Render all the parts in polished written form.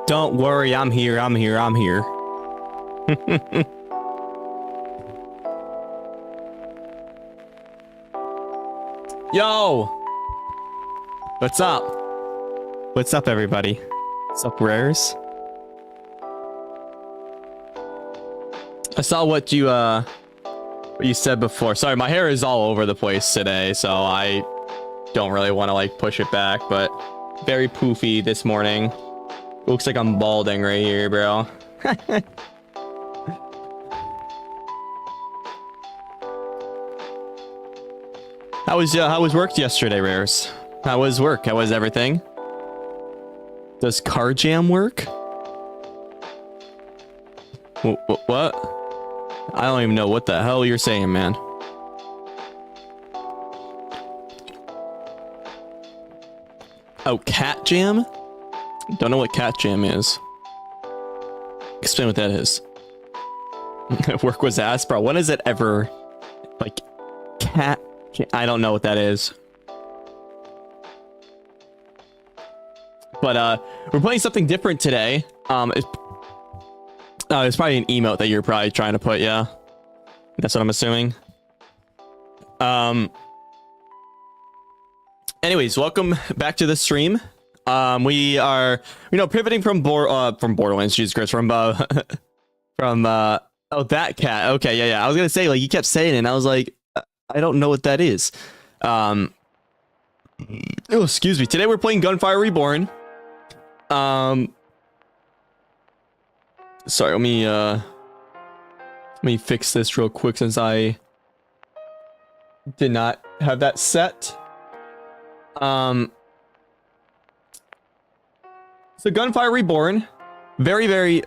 Don't worry, I'm here. Yo! What's up? What's up, everybody? What's up, Rares? I saw what you said before. Sorry, my hair is all over the place today, so I don't really want to like push it back, but very poofy this morning. Looks like I'm balding right here, bro. How was work yesterday, Rares? How was work? How was everything? Does car jam work? What? I don't even know what the hell you're saying, man. Oh, cat jam? Don't know what cat jam is. Explain what that is. Work was ass, bro. When is it ever like cat jam? I don't know what that is. But we're playing something different today. It's probably an emote that you're probably trying to put, yeah. That's what I'm assuming. Anyways, welcome back to the stream. We are, pivoting from Borderlands, Jesus Christ, from oh, that cat. Okay, yeah. I was gonna say, like, you kept saying it, and I was like, I don't know what that is. Oh, excuse me. Today we're playing Gunfire Reborn. Sorry, let me fix this real quick since I did not have that set. So Gunfire Reborn, very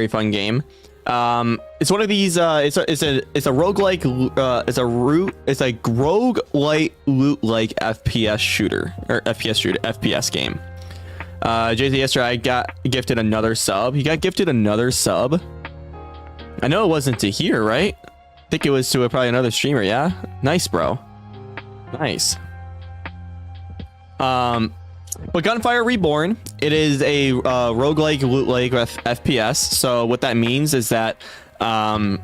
fun game. It's one of these. It's a roguelike. It's a roguelike loot-like FPS shooter or FPS game. JZee, yesterday I got gifted another sub. He got gifted another sub. I know it wasn't to here, right? I think it was to probably another streamer. Yeah, nice, bro. Nice. But Gunfire Reborn, it is a roguelike loot-like FPS. So what that means is that every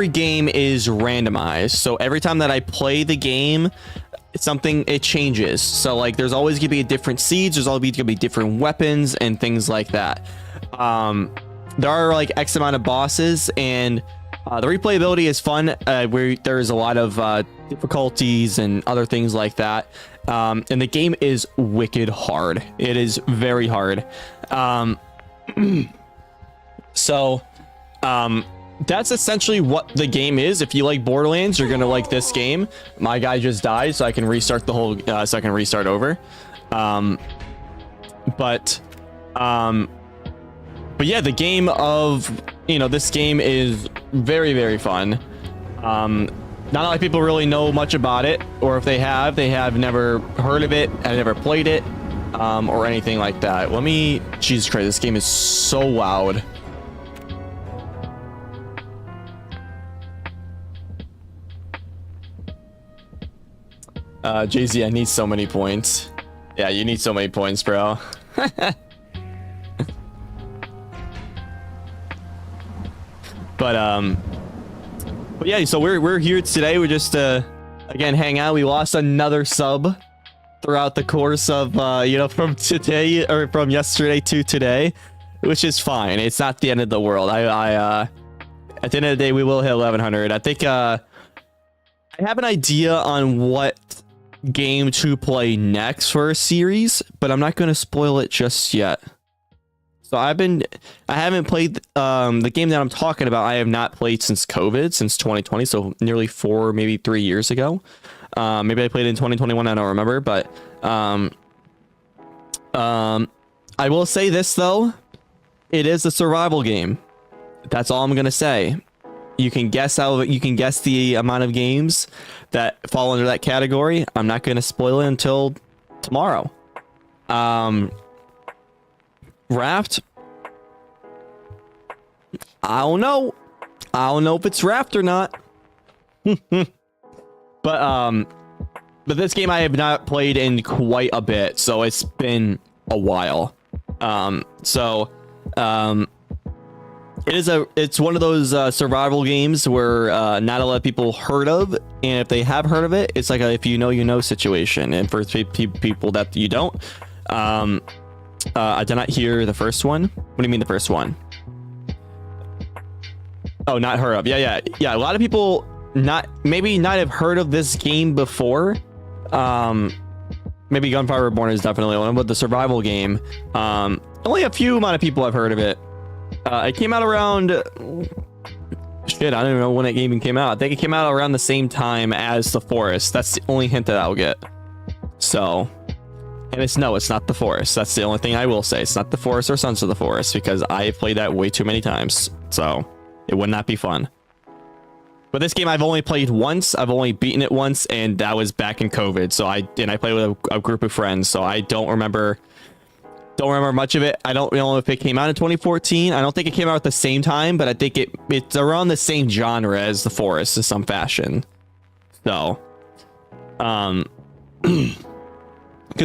game is randomized. So every time that I play the game, it changes. So like there's always gonna be different seeds, there's always gonna be different weapons and things like that. There are like X amount of bosses, and the replayability is fun, where there's a lot of difficulties and other things like that. And the game is wicked hard. It is very hard. That's essentially what the game is. If you like Borderlands, you're gonna like this game. My guy just died, so I can restart the whole so I can restart over. But yeah, the game of this game is very fun. Not a lot of people really know much about it, or if they have never heard of it, have never played it, or anything like that. Jesus Christ, this game is so loud. JZee, I need so many points. Yeah, you need so many points, bro. But yeah, so we're here today. We're just again hang out. We lost another sub throughout the course of from today or from yesterday to today, which is fine. It's not the end of the world. I at the end of the day we will hit 1100. I think I have an idea on what game to play next for a series, but I'm not going to spoil it just yet. So I haven't played the game that I'm talking about. I have not played since COVID, since 2020, so nearly 4, maybe 3 years ago. Maybe I played it in 2021, I don't remember, but I will say this though, it is a survival game. That's all I'm gonna say. You can guess the amount of games that fall under that category. I'm not gonna spoil it until tomorrow. Raft, I don't know if it's Raft or not. But this game I have not played in quite a bit, so it's been a while. So it's one of those survival games where not a lot of people heard of, and if they have heard of it, it's like a if you know situation. And for people that you don't, I did not hear the first one. What do you mean the first one? Oh, not heard of. Yeah. A lot of people maybe not have heard of this game before. Maybe Gunfire Reborn is definitely one, but the survival game, only a few amount of people have heard of it. It came out around shit, I don't even know when it even came out. I think it came out around the same time as The Forest. That's the only hint that I'll get. So, and it's not The Forest. That's the only thing I will say. It's not The Forest or Sons of the Forest, because I have played that way too many times. So it would not be fun. But this game I've only played once. I've only beaten it once, and that was back in COVID. So I played with a group of friends. So I don't remember much of it. I don't know if it came out in 2014. I don't think it came out at the same time, but I think it's around the same genre as The Forest in some fashion. So, because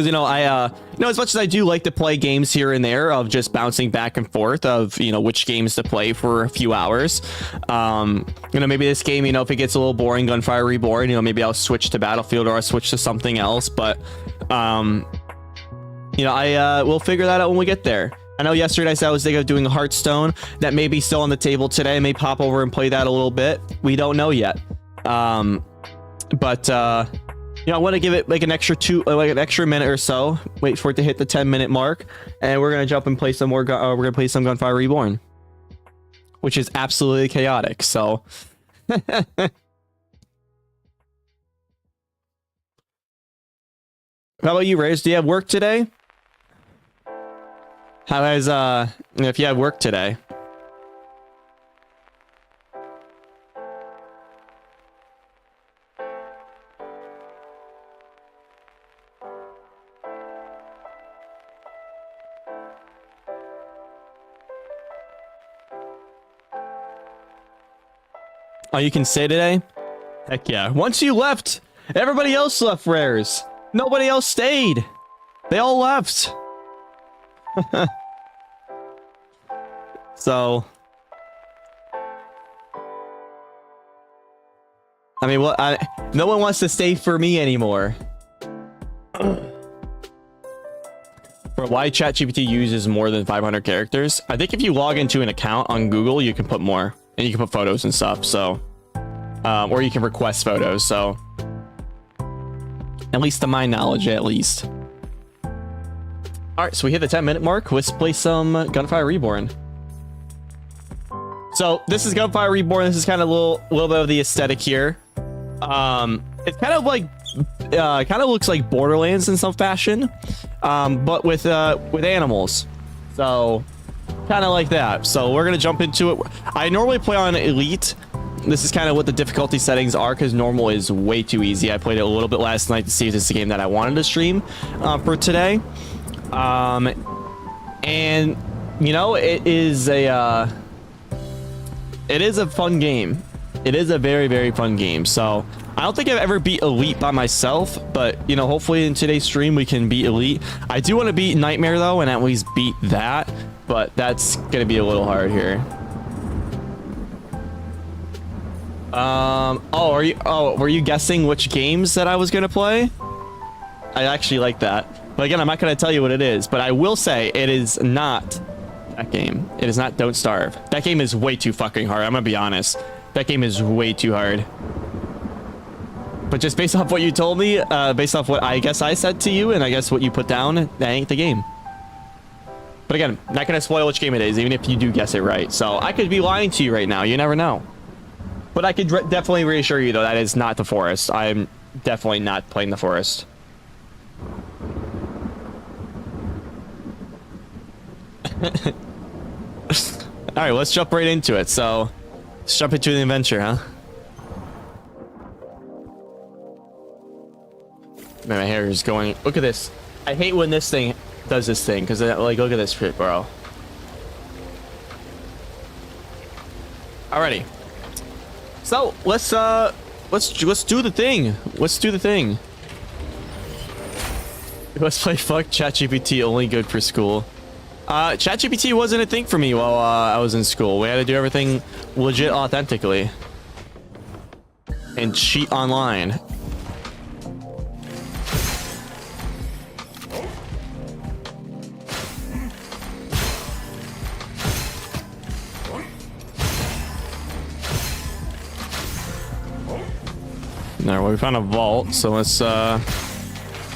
as much as I do like to play games here and there of just bouncing back and forth of which games to play for a few hours, maybe this game, if it gets a little boring, Gunfire Reborn, maybe I'll switch to Battlefield or I'll switch to something else. But we'll figure that out when we get there. I know yesterday I said I was thinking of doing a Hearthstone. That may be still on the table today. I may pop over and play that a little bit. We don't know yet. I want to give it like an extra minute or so. Wait for it to hit the 10-minute mark, and we're gonna jump and play some more. We're gonna play some Gunfire Reborn, which is absolutely chaotic. So. How about you, Reyes? Do you have work today? How has if you have work today? Oh, you can stay today? Heck yeah. Once you left, everybody else left, Rares. Nobody else stayed. They all left. So, I mean, no one wants to stay for me anymore. For why ChatGPT uses more than 500 characters? I think if you log into an account on Google, you can put more, and you can put photos and stuff. So, or you can request photos. So, at least to my knowledge, at least. All right, so we hit the 10-minute mark. Let's play some Gunfire Reborn. So this is Gunfire Reborn. This is kind of a little bit of the aesthetic here. It's kind of like, kind of looks like Borderlands in some fashion, but with animals. So kind of like that. So we're gonna jump into it. I normally play on Elite. This is kind of what the difficulty settings are, because normal is way too easy. I played it a little bit last night to see if this is a game that I wanted to stream for today. And it is a fun game. It is a very, very fun game. So I don't think I've ever beat Elite by myself, but hopefully in today's stream we can beat Elite. I do want to beat Nightmare though, and at least beat that, but that's gonna be a little hard here. Were you guessing which games that I was gonna play? I actually like that. But again, I'm not gonna tell you what it is, but I will say it is not that game. It is not Don't Starve. That game is way too fucking hard. I'm gonna be honest. That game is way too hard. But just based off what you told me, based off what I guess I said to you, and I guess what you put down, that ain't the game. But again, not gonna spoil which game it is, even if you do guess it right. So I could be lying to you right now. You never know. But I could definitely reassure you, though, that is not The Forest. I'm definitely not playing The Forest. Alright, let's jump right into it. So, let's jump into the adventure, huh? Man, my hair is going... Look at this. I hate when this thing does this thing, because, like, look at this shit, bro. Alrighty. So, let's do the thing. Let's do the thing. Let's play fuck ChatGPT, only good for school. ChatGPT wasn't a thing for me while I was in school. We had to do everything legit authentically and cheat online. There, well, we found a vault, so let's go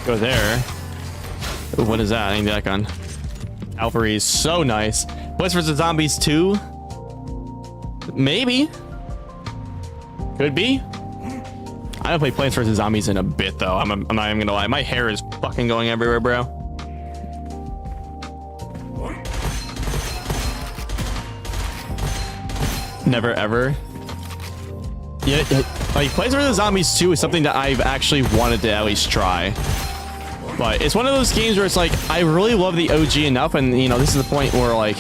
there. Ooh, what is that? I need that gun. Alpha is so nice. Plants vs. Zombies 2? Maybe. Could be. I haven't played Plants vs. Zombies in a bit, though. I'm not even gonna lie. My hair is fucking going everywhere, bro. Never ever. Yeah, like Plants vs. Zombies 2 is something that I've actually wanted to at least try. But it's one of those games where it's like, I really love the OG enough, and you know, this is the point where like,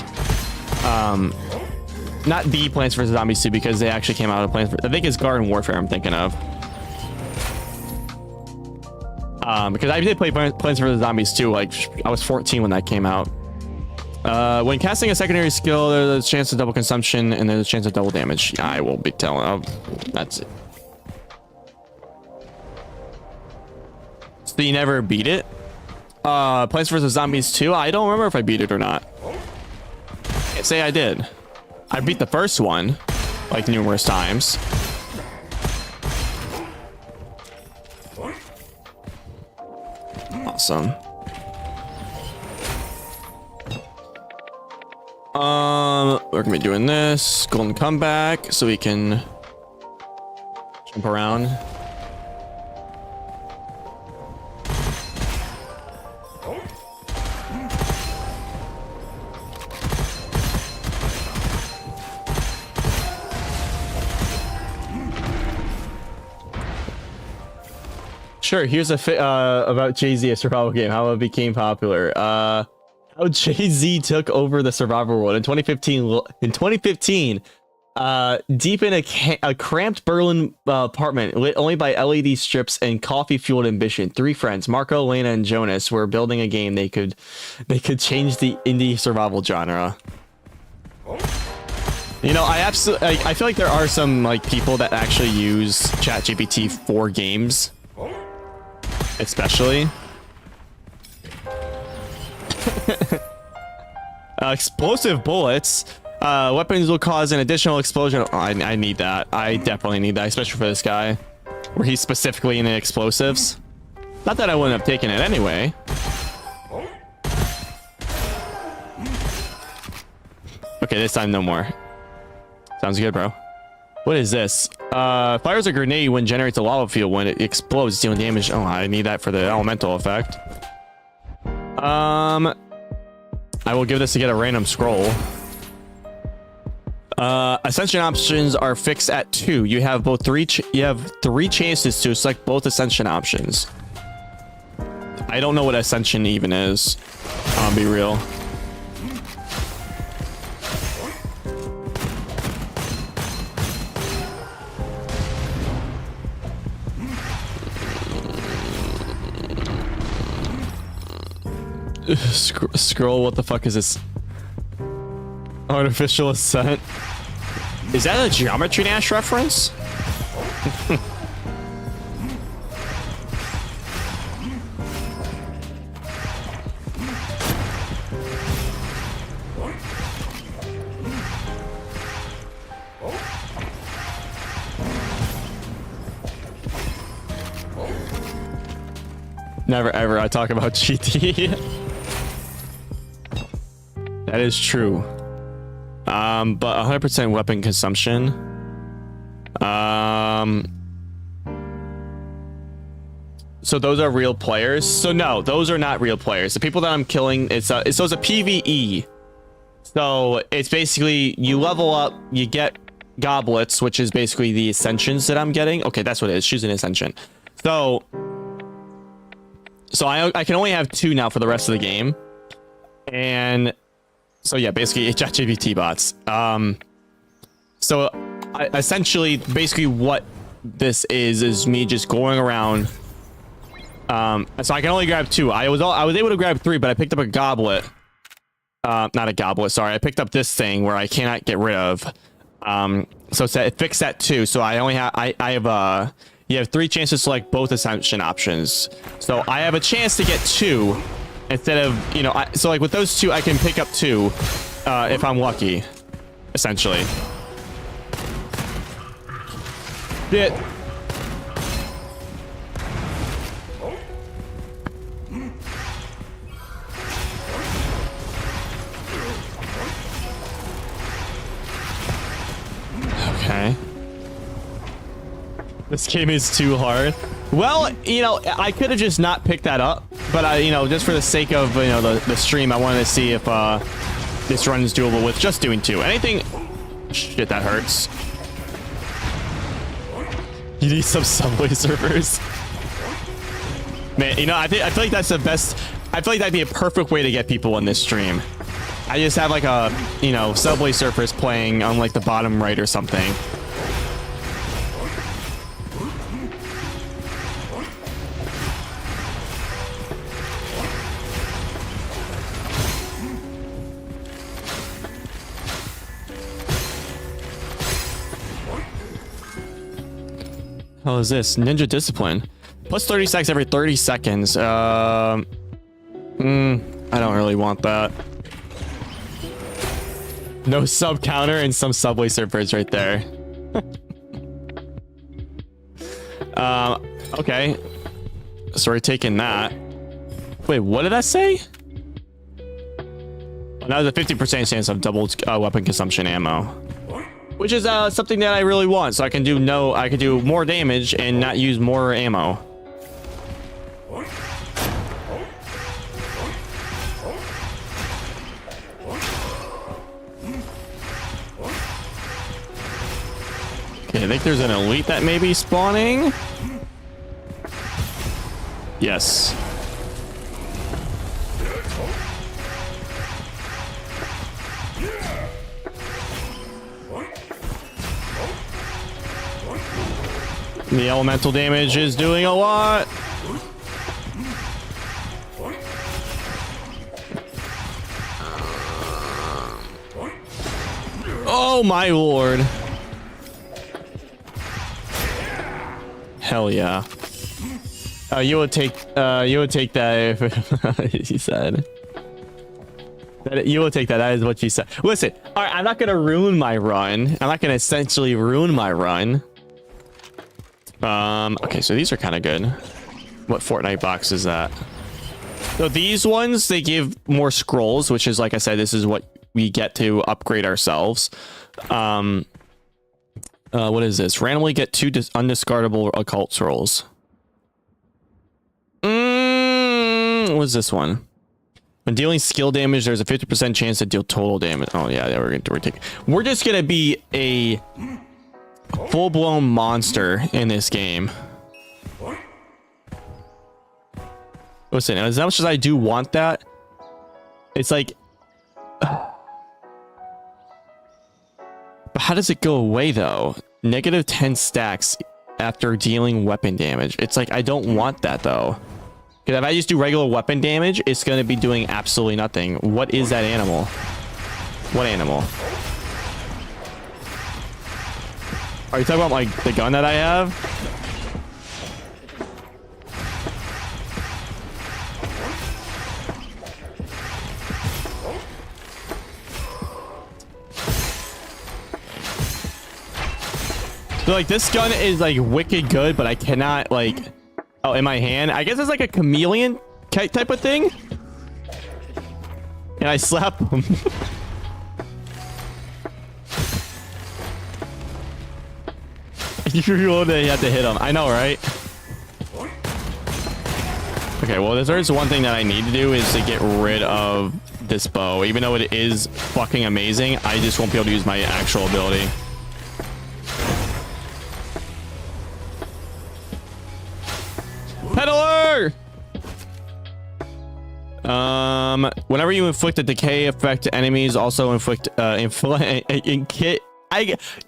not the Plants vs. Zombies 2, because they actually came out of Plants vs. I think it's Garden Warfare I'm thinking of. Because I did play Plants vs. Zombies 2, like, I was 14 when that came out. When casting a secondary skill, there's a chance of double consumption, and there's a chance of double damage. I will be telling. That's it. So you never beat it? Plants vs. Zombies 2? I don't remember if I beat it or not. Can't say I did. I beat the first one, like, numerous times. Awesome. We're gonna be doing this golden comeback so we can jump around. Sure, here's a about JZee, a survival game, how it became popular. How JZee took over the survival world in 2015. In 2015, deep in a cramped Berlin apartment lit only by LED strips and coffee-fueled ambition, three friends, Marco, Lena, and Jonas, were building a game they could change the indie survival genre. You know, I feel like there are some like people that actually use ChatGPT for games, especially. Explosive bullets. Weapons will cause an additional explosion. Oh, I need that. I definitely need that, especially for this guy, where he's specifically into explosives. Not that I wouldn't have taken it anyway. Okay, this time no more. Sounds good, bro. What is this? Fires a grenade when generates a lava field. When it explodes, dealing damage. Oh, I need that for the elemental effect. I will give this to get a random scroll. Ascension options are fixed at 2. You have three chances to select both ascension options. I don't know what ascension even is. I'll be real. Scroll, what the fuck is this? Artificial ascent. Is that a Geometry Dash reference? Never ever I talk about GT. That is true. But 100% weapon consumption. So those are real players. So no, those are not real players. The people that I'm killing, it's a PvE. So it's basically you level up, you get goblets, which is basically the ascensions that I'm getting. Okay, that's what it is. Choose an ascension. So I can only have 2 now for the rest of the game. And so yeah, basically it's ChatGPT bots. So essentially, basically what this is me just going around. So I can only grab 2. I was able to grab 3, but I picked up a goblet. not a goblet, sorry. I picked up this thing where I cannot get rid of. So it fixed that too. So I only have, I have, you have 3 chances to select both ascension options. So I have a chance to get 2 instead of, you know, so like with those 2, I can pick up 2 if I'm lucky, essentially. Shit. Okay. This game is too hard. Well, you know, I could have just not picked that up, but I, you know, just for the sake of, you know, the stream, I wanted to see if this run is doable with just doing 2. Anything... Shit, that hurts. You need some subway surfers. Man, you know, I feel like that's the best... I feel like that'd be a perfect way to get people in this stream. I just have like a, you know, subway surfers playing on like the bottom right or something. How is this? Ninja Discipline. Plus 30 seconds every 30 seconds. I don't really want that. No sub counter and some subway surfers right there. Okay. So we're taking that. Wait, what did that say? Oh, now there's a 50% chance of double weapon consumption ammo. Which is something that I really want, so I can do more damage and not use more ammo. Okay, I think there's an elite that may be spawning. Yes. The elemental damage is doing a lot. Oh my lord. Hell yeah. You would take that if he said. You will take that. That is what she said. Listen, all right, I'm not gonna ruin my run. I'm not gonna essentially ruin my run. Okay, so these are kind of good. What Fortnite box is that? So these ones, they give more scrolls, which is, like I said, this is what we get to upgrade ourselves. What is this? Randomly get 2 undiscardable occult scrolls. What is this one? When dealing skill damage, there's a 50% chance to deal total damage. Oh yeah, we're just gonna be a full-blown monster in this game. Listen, as much as I do want that, it's like, but how does it go away though? Negative 10 stacks after dealing weapon damage. It's like, I don't want that though. Because if I just do regular weapon damage, it's going to be doing absolutely nothing. What is that animal? What animal? Are you talking about like the gun that I have? So like this gun is like wicked good, but I cannot like, oh, in my hand, I guess it's like a chameleon type of thing. And I slap him. You really have to hit him. I know, right? Okay, well, there's one thing that I need to do is to get rid of this bow. Even though it is fucking amazing, I just won't be able to use my actual ability. Peddler! Whenever you inflict a decay effect to enemies, also inflict I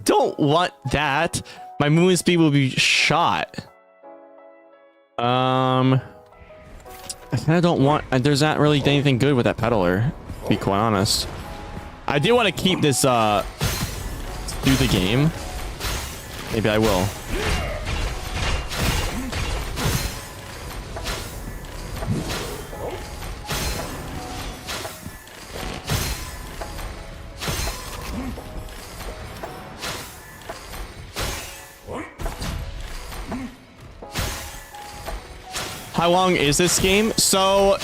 don't want that. My movement speed will be shot. I kind of don't want. There's not really anything good with that peddler. to be quite honest. I do want to keep this through the game. Maybe I will. How long is this game? So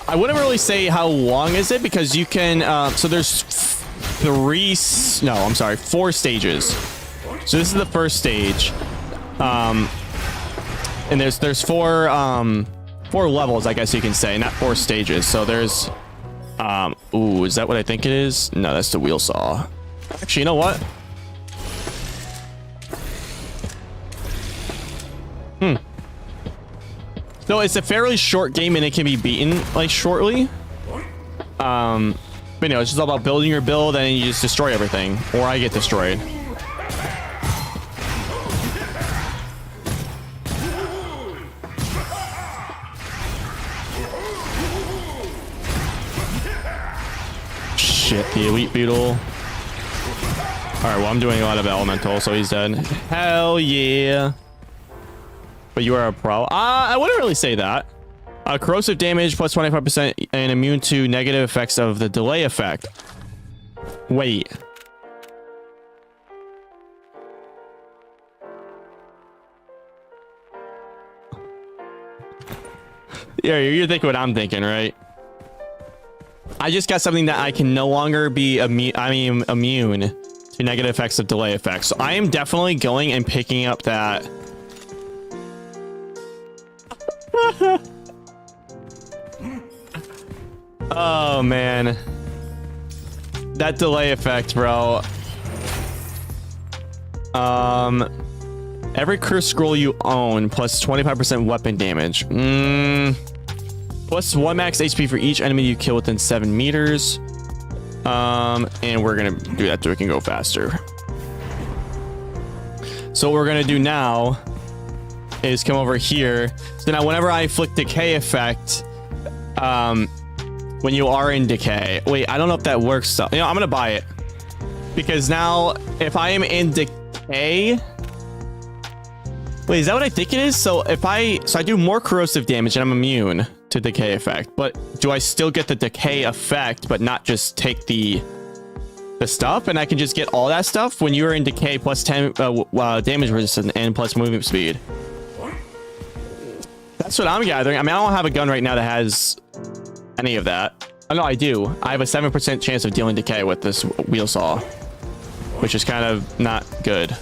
I wouldn't really say how long is it because you can so there's four stages. So this is the first stage, and there's four levels, I guess you can say, not 4 stages. So there's ooh, is that what I think it is? No, that's the wheel saw. Actually, you know what? So it's a fairly short game and it can be beaten like shortly. But you know, it's just all about building your build and you just destroy everything, or I get destroyed. Shit, the elite beetle. All right, well, I'm doing a lot of elemental, so he's dead. Hell yeah. But you are a pro. I wouldn't really say that. Corrosive damage plus 25% and immune to negative effects of the delay effect. Wait. Yeah, you're thinking what I'm thinking, right? I just got something that I can no longer be immune to negative effects of delay effects. So I am definitely going and picking up that. Oh man, that delay effect, bro. Every curse scroll you own plus 25% weapon damage. Plus 1 max HP for each enemy you kill within 7 meters. And we're gonna do that so we can go faster. So what we're gonna do now is come over here. So now whenever I inflict decay effect, when you are in decay, wait, I don't know if that works. So, you know, I'm gonna buy it because now if I am in decay, wait, is that what I think it is? So if I do more corrosive damage and I'm immune to decay effect, but do I still get the decay effect but not just take the stuff, and I can just get all that stuff when you are in decay plus 10 damage resistance and plus movement speed? That's what I'm gathering. I mean, I don't have a gun right now that has any of that. Oh no, I do. I have a 7% chance of dealing decay with this wheel saw, which is kind of not good.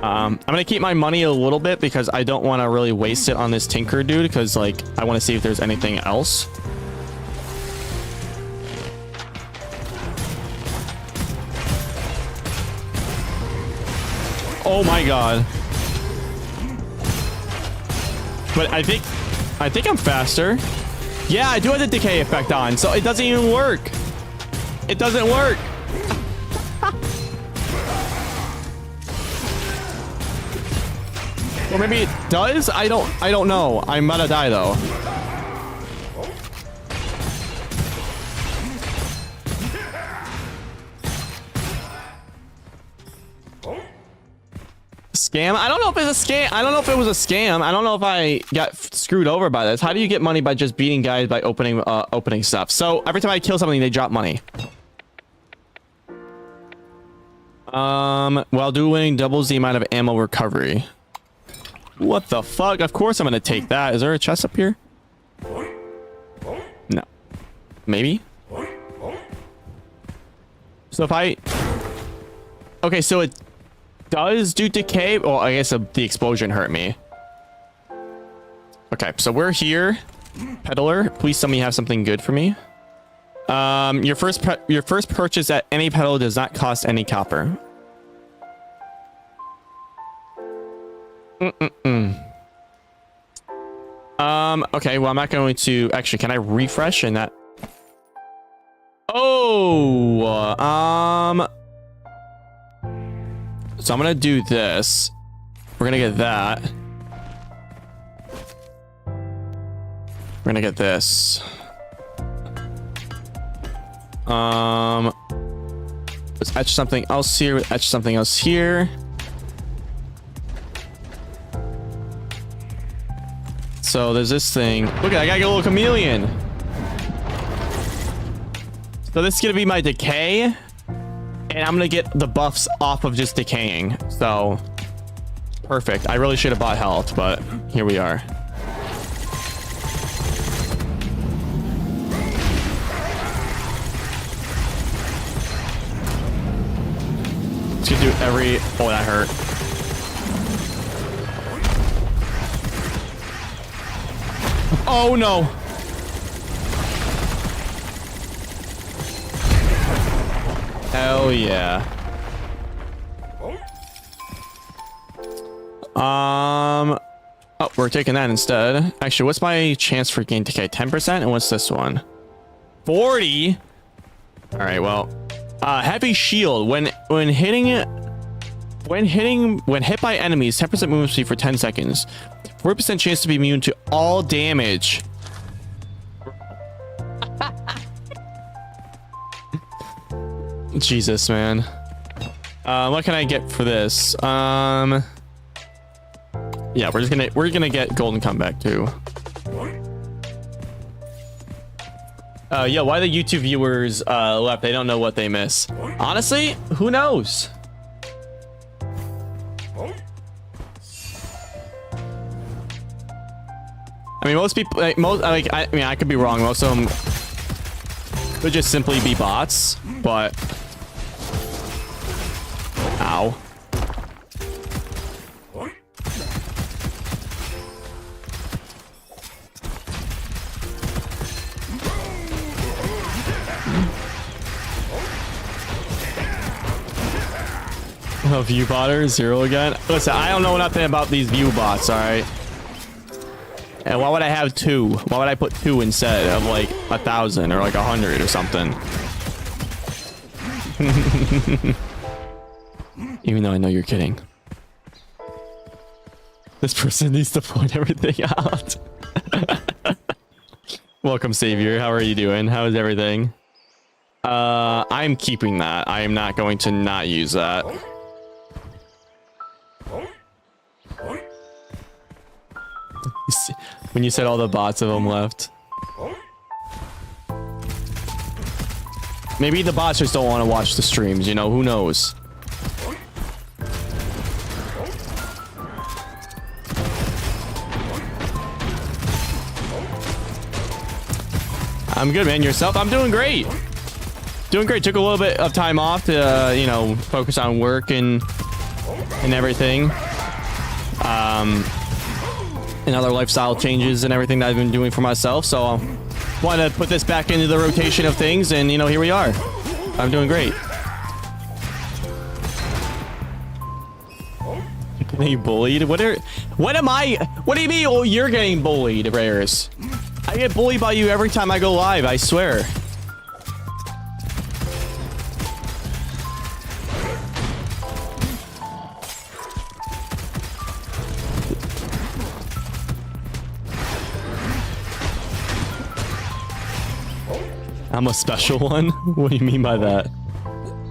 I'm gonna keep my money a little bit because I don't want to really waste it on this tinker dude, because like I want to see if there's anything else. Oh my god. But I think I'm faster. Yeah, I do have the decay effect on, so it doesn't even work. It doesn't work. Or maybe it does? I don't know. I'm gonna die though. Scam? I don't know if it's a scam. I don't know if it was a scam. I don't know if I got screwed over by this. How do you get money by just beating guys by opening stuff? So every time I kill something, they drop money. While doing doubles the amount of ammo recovery. What the fuck? Of course I'm gonna take that. Is there a chest up here? No. Maybe? So if I... Okay, so it does do decay. Well, I guess the explosion hurt me. Okay, so we're here. Peddler, please tell me you have something good for me. Your first purchase at any peddler does not cost any copper. Okay, well, I'm not going to... Actually, can I refresh in that? Oh, so I'm gonna do this. We're gonna get that. We're gonna get this. Let's etch something else here. Etch something else here. So there's this thing. Look, I got a little chameleon. So this is gonna be my decay, and I'm gonna get the buffs off of just decaying. So perfect. I really should have bought health, but here we are. Let's do every. Oh, that hurt. Oh no. Hell yeah. Oh, we're taking that instead. Actually, what's my chance for gain decay? 10%? And what's this one? 40? All right, well, heavy shield. When hit by enemies, 10% movement speed for 10 seconds. 4% chance to be immune to all damage. Jesus, man. What can I get for this? Yeah, we're gonna get golden comeback too. Yeah, why the YouTube viewers left? They don't know what they miss. Honestly, who knows? I mean, most people, I mean, I could be wrong. Most of them could just simply be bots, but ow. Oh, view botter 0 again. Listen, I don't know nothing about these view bots. All right. And why would I have 2? Why would I put 2 instead of like 1,000 or like 100 or something? Even though I know you're kidding. This person needs to point everything out. Welcome, Savior. How are you doing? How is everything? I'm keeping that. I am not going to not use that. When you said all the bots of them left. Maybe the bots just don't want to watch the streams, you know, who knows? I'm good, man. Yourself? I'm doing great. Doing great. Took a little bit of time off to, you know, focus on work and everything. And other lifestyle changes and everything that I've been doing for myself. So I want to put this back into the rotation of things, and you know, here we are. I'm doing great. Getting bullied? What am I? What do you mean? Oh, you're getting bullied, Rares. I get bullied by you every time I go live, I swear. I'm a special one? What do you mean by that?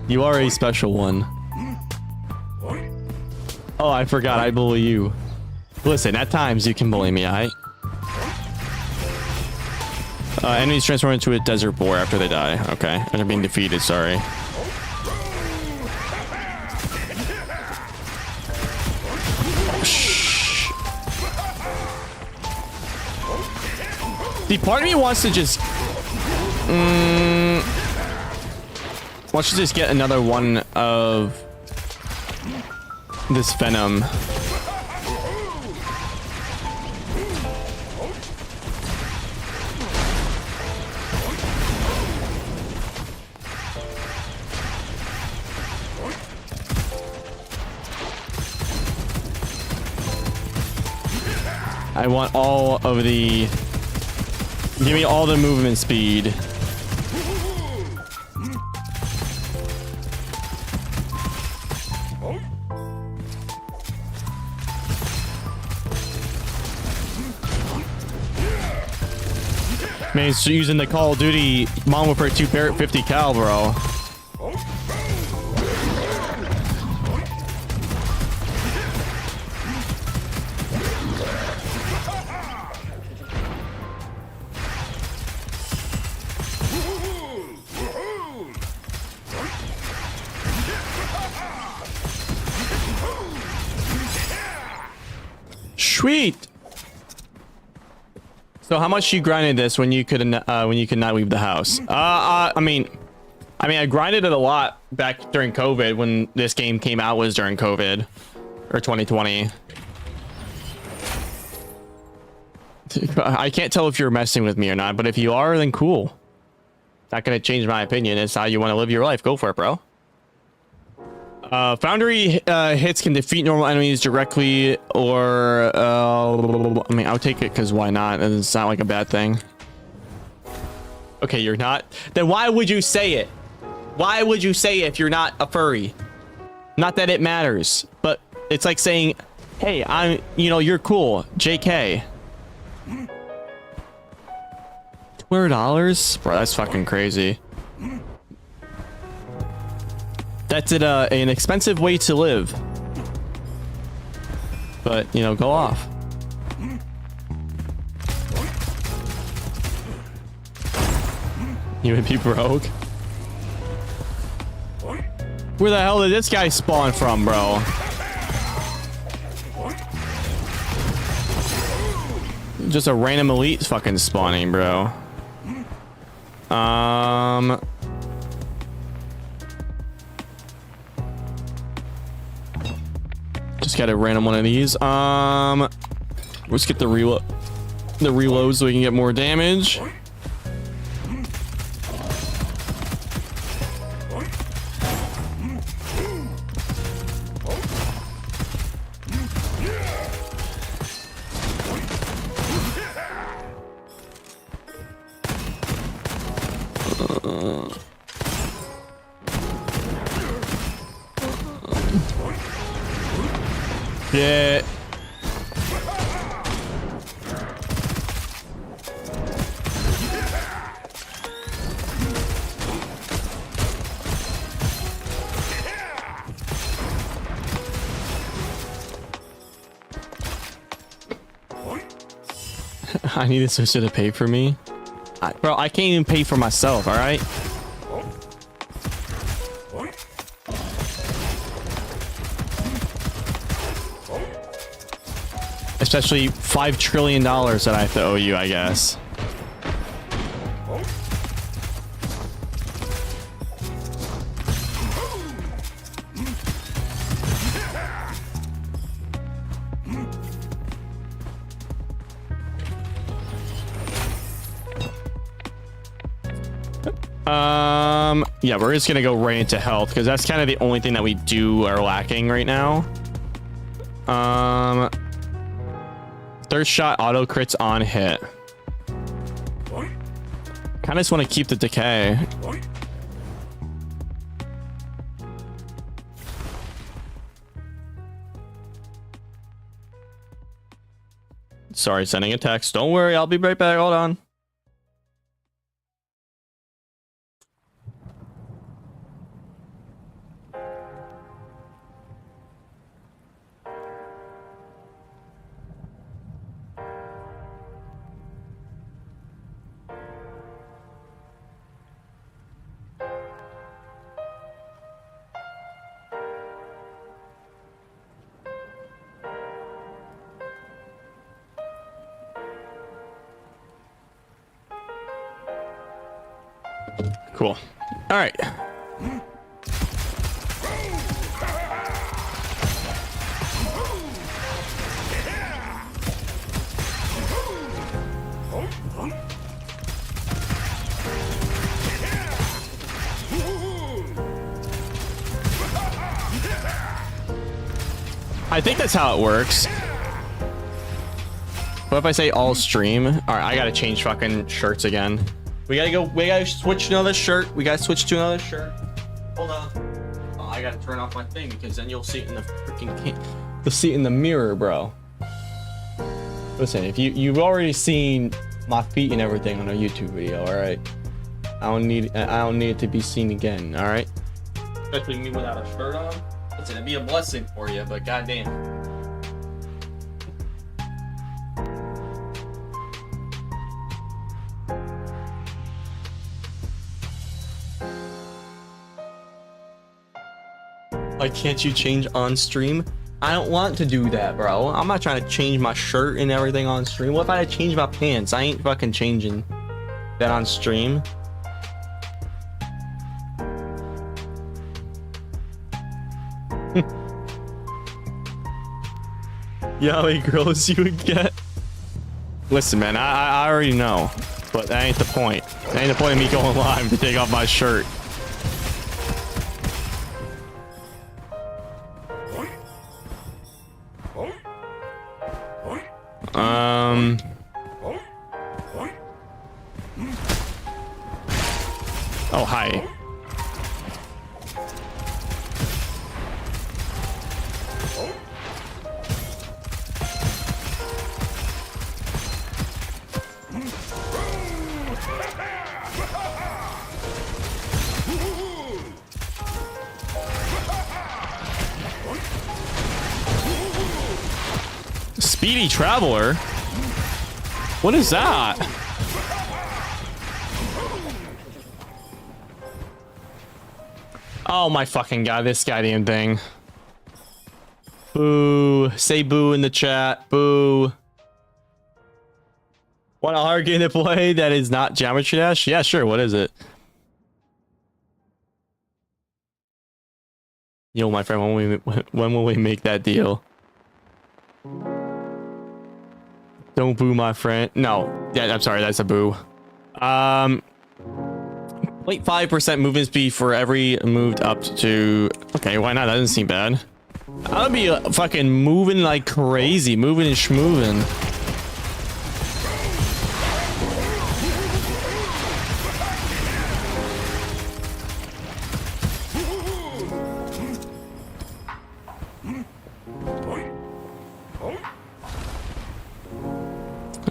You are a special one. Oh, I forgot. I bully you. Listen, at times you can bully me, alright? Enemies transform into a desert boar after they die. Okay. They're being defeated, sorry. Shh. See, part of me wants to just... Why don't you just get another one of this venom? I want all of the... Give me all the movement speed. Man, he's using the Call of Duty Modern Warfare 2 Barrett 50 cal, bro. Sweet. So how much you grinded this when you could not leave the house? I mean, I grinded it a lot back during COVID when this game came out. Was during COVID or 2020. I can't tell if you're messing with me or not, but if you are, then cool. Not gonna change my opinion. It's how you want to live your life. Go for it, bro. Foundry hits can defeat normal enemies directly, or I mean, I'll take it because why not? It's not like a bad thing. Okay, you're not. Then why would you say it? Why would you say it if you're not a furry? Not that it matters, but it's like saying, "Hey, you're cool." JK. $200, bro. That's fucking crazy. That's an expensive way to live. But, go off. You would be broke. Where the hell did this guy spawn from, bro? Just a random elite fucking spawning, bro. Just got a random one of these. Let's get the reload so we can get more damage. Yeah. I need this sister to pay for me. Bro, I can't even pay for myself, all right? Especially $5 trillion that I have to owe you, I guess. Yeah, we're just gonna go right into health because that's kind of the only thing that we are lacking right now. Third shot auto crits on hit. Kind of just want to keep the decay. Sorry, sending a text. Don't worry, I'll be right back. Hold on. Cool. All right. I think that's how it works. What if I say all stream? All right, I gotta change fucking shirts again. We gotta switch to another shirt. We gotta switch to another shirt. Hold on. Oh, I gotta turn off my thing because then you'll see it in the freaking you'll see it in the mirror, bro. Listen, if you've already seen my feet and everything on a YouTube video. All right. I don't need it to be seen again. All right. Especially me without a shirt on. Listen, it'd be a blessing for you, but goddamn. Like, can't you change on stream? I don't want to do that, bro. I'm not trying to change my shirt and everything on stream. What if I change my pants? I ain't fucking changing that on stream. You know how many girls you would get? Listen, man, I already know, but that ain't the point. That ain't the point of me going live to take off my shirt. Oh, hi. Speedy Traveler? What is that? Oh my fucking god, this goddamn thing. Boo. Say boo in the chat. Boo. Want a hard game to play that is not Geometry Dash? Yeah, sure. What is it? Yo, my friend, when will we make that deal? Don't boo, my friend. No. Yeah, I'm sorry. That's a boo. 0.5% movement speed for every moved up to... Okay, why not? That doesn't seem bad. I'll be fucking moving like crazy. Moving and schmoving.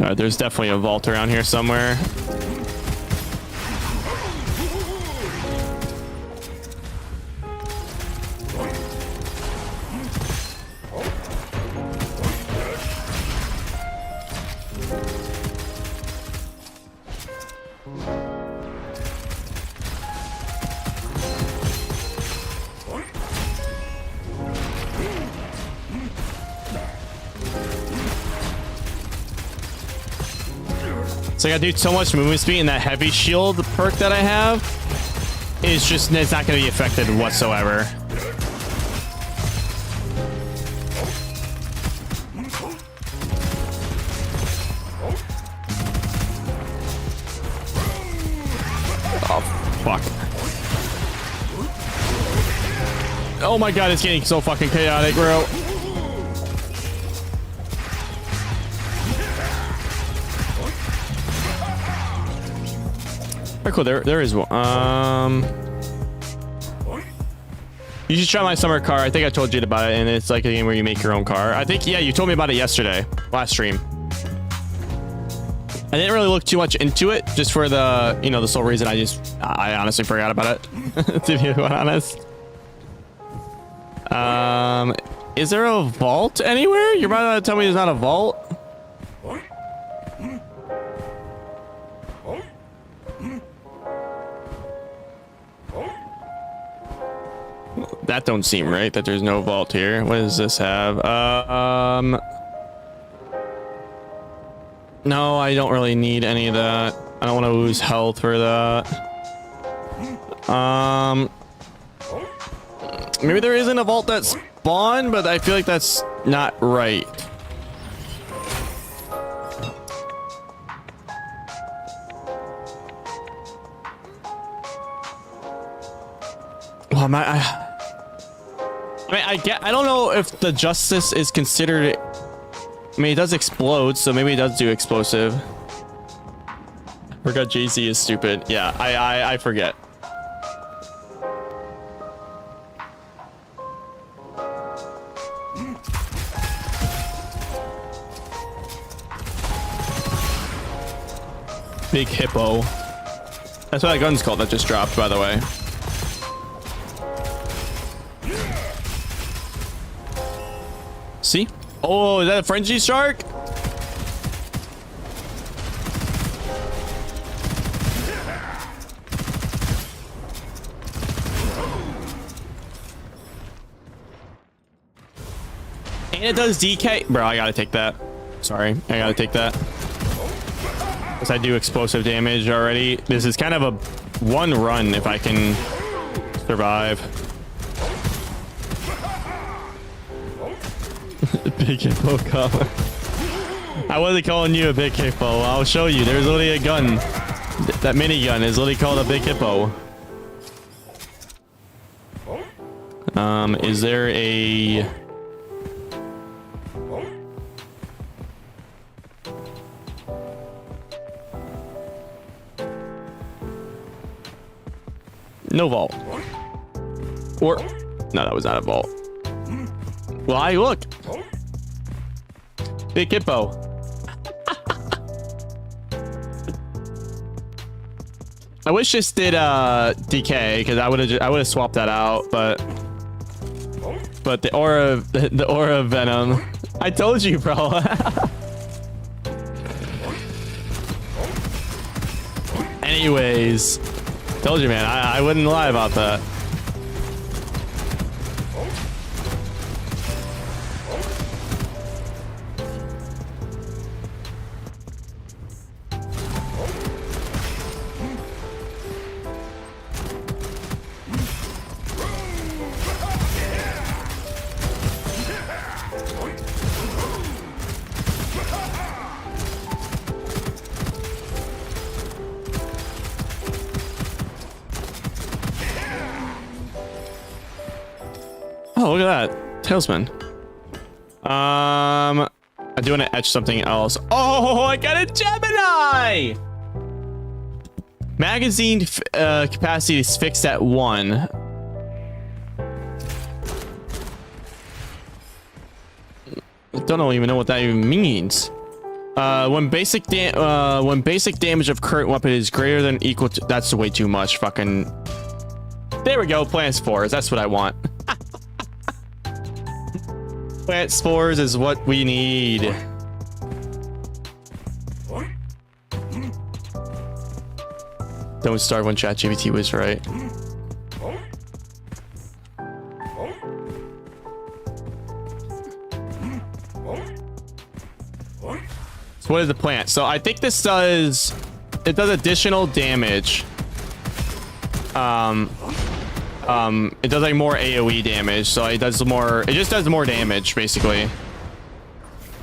Alright, there's definitely a vault around here somewhere. So I gotta do so much movement speed, and that heavy shield perk that I have is just, it's not gonna be affected whatsoever. Oh, fuck. Oh my god, it's getting so fucking chaotic, bro. Oh, cool. There is one. You should try my summer car. I think I told you about it, and it's like a game where you make your own car. I think, yeah, you told me about it yesterday, last stream. I didn't really look too much into it, just for the, you know, the sole reason I honestly forgot about it, to be honest. Is there a vault anywhere? You're about to tell me there's not a vault? That don't seem right, that there's no vault here. What does this have? No, I don't really need any of that. I don't want to lose health for that. Maybe there isn't a vault that spawned, but I feel like that's not right. Well, I don't know if the justice is considered. I mean, it does explode, so maybe it does do explosive. Forgot JZee is stupid. Yeah, I forget. Big hippo. That's what that gun's called that just dropped, by the way. See? Oh, is that a frenzy shark? And it does DK. Bro, I gotta take that. Sorry, I gotta take that. Because I do explosive damage already. This is kind of a one run if I can survive. Big hippo collar. I wasn't calling you a big hippo. I'll show you. There's literally a gun. That minigun is literally called a big hippo. Is there a... No vault. Or... No, that was not a vault. Why, look. Big hippo. I wish this did DK because I would have swapped that out, but the aura venom. I told you, bro. Anyways, told you, man. I wouldn't lie about that. Oh, look at that. Tailspin. I do want to etch something else. Oh, I got a Gemini! Magazine capacity is fixed at 1. I don't even know what that even means. When basic damage of current weapon is greater than or equal to... That's way too much. Fucking... There we go. Plant spores. That's what I want. Plant spores is what we need. Don't start when ChatGPT was right. So what is the plant? So I think this does... It does additional damage. It does like more AoE damage, so it does more. It just does more damage basically.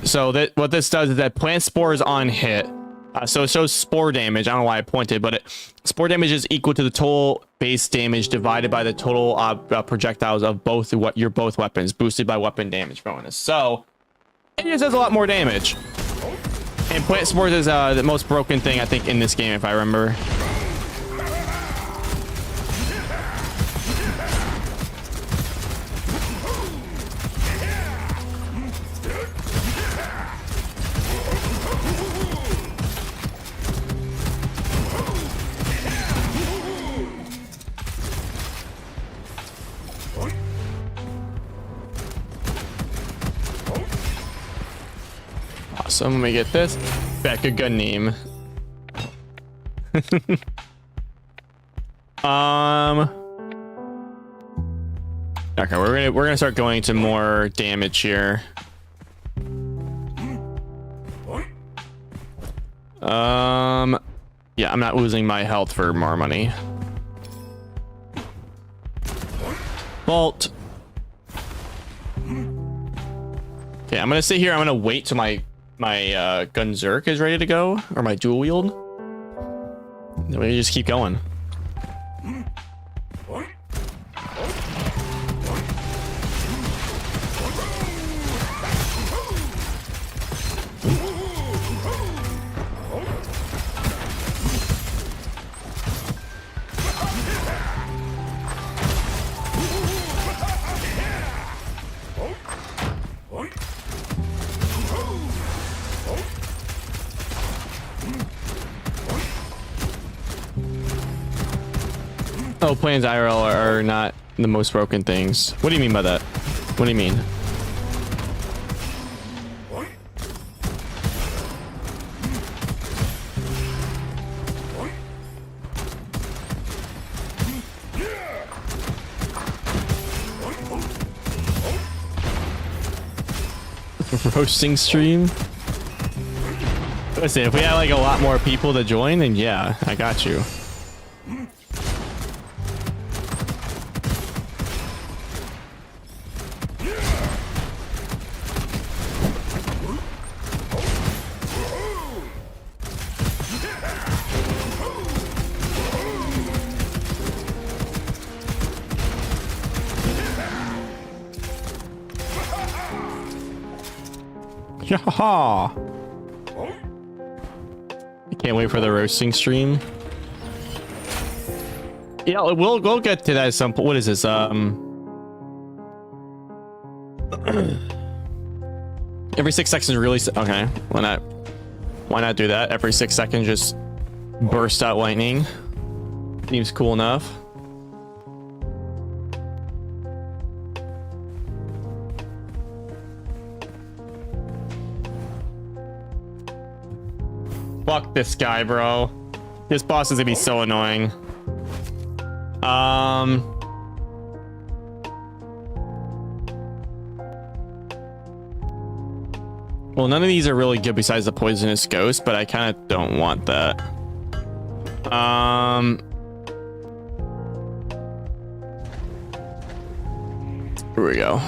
So that what this does is that plant spores on hit. So it shows spore damage. I don't know why I pointed, but spore damage is equal to the total base damage divided by the total projectiles of both your weapons, boosted by weapon damage bonus. So it just does a lot more damage. And plant spores is the most broken thing I think in this game, if I remember. Awesome, let me get this. Back a gun name. Okay, we're gonna start going to more damage here. Yeah, I'm not losing my health for more money. Vault. Okay, I'm gonna sit here. I'm gonna wait till my Gunzerk is ready to go, or my dual wield. Then we just keep going. Oh, planes IRL are not the most broken things. What do you mean by that? What do you mean? Roasting stream? Listen, if we had like a lot more people to join, then yeah, I got you. Yaha! I can't wait for the roasting stream. Yeah, we'll get to that at some point. What is this? Every 6 seconds release. Okay, why not? Why not do that? Every 6 seconds, just burst out lightning. Seems cool enough. Fuck this guy, bro. This boss is gonna be so annoying. Well, none of these are really good besides the poisonous ghost, but I kind of don't want that. Here we go.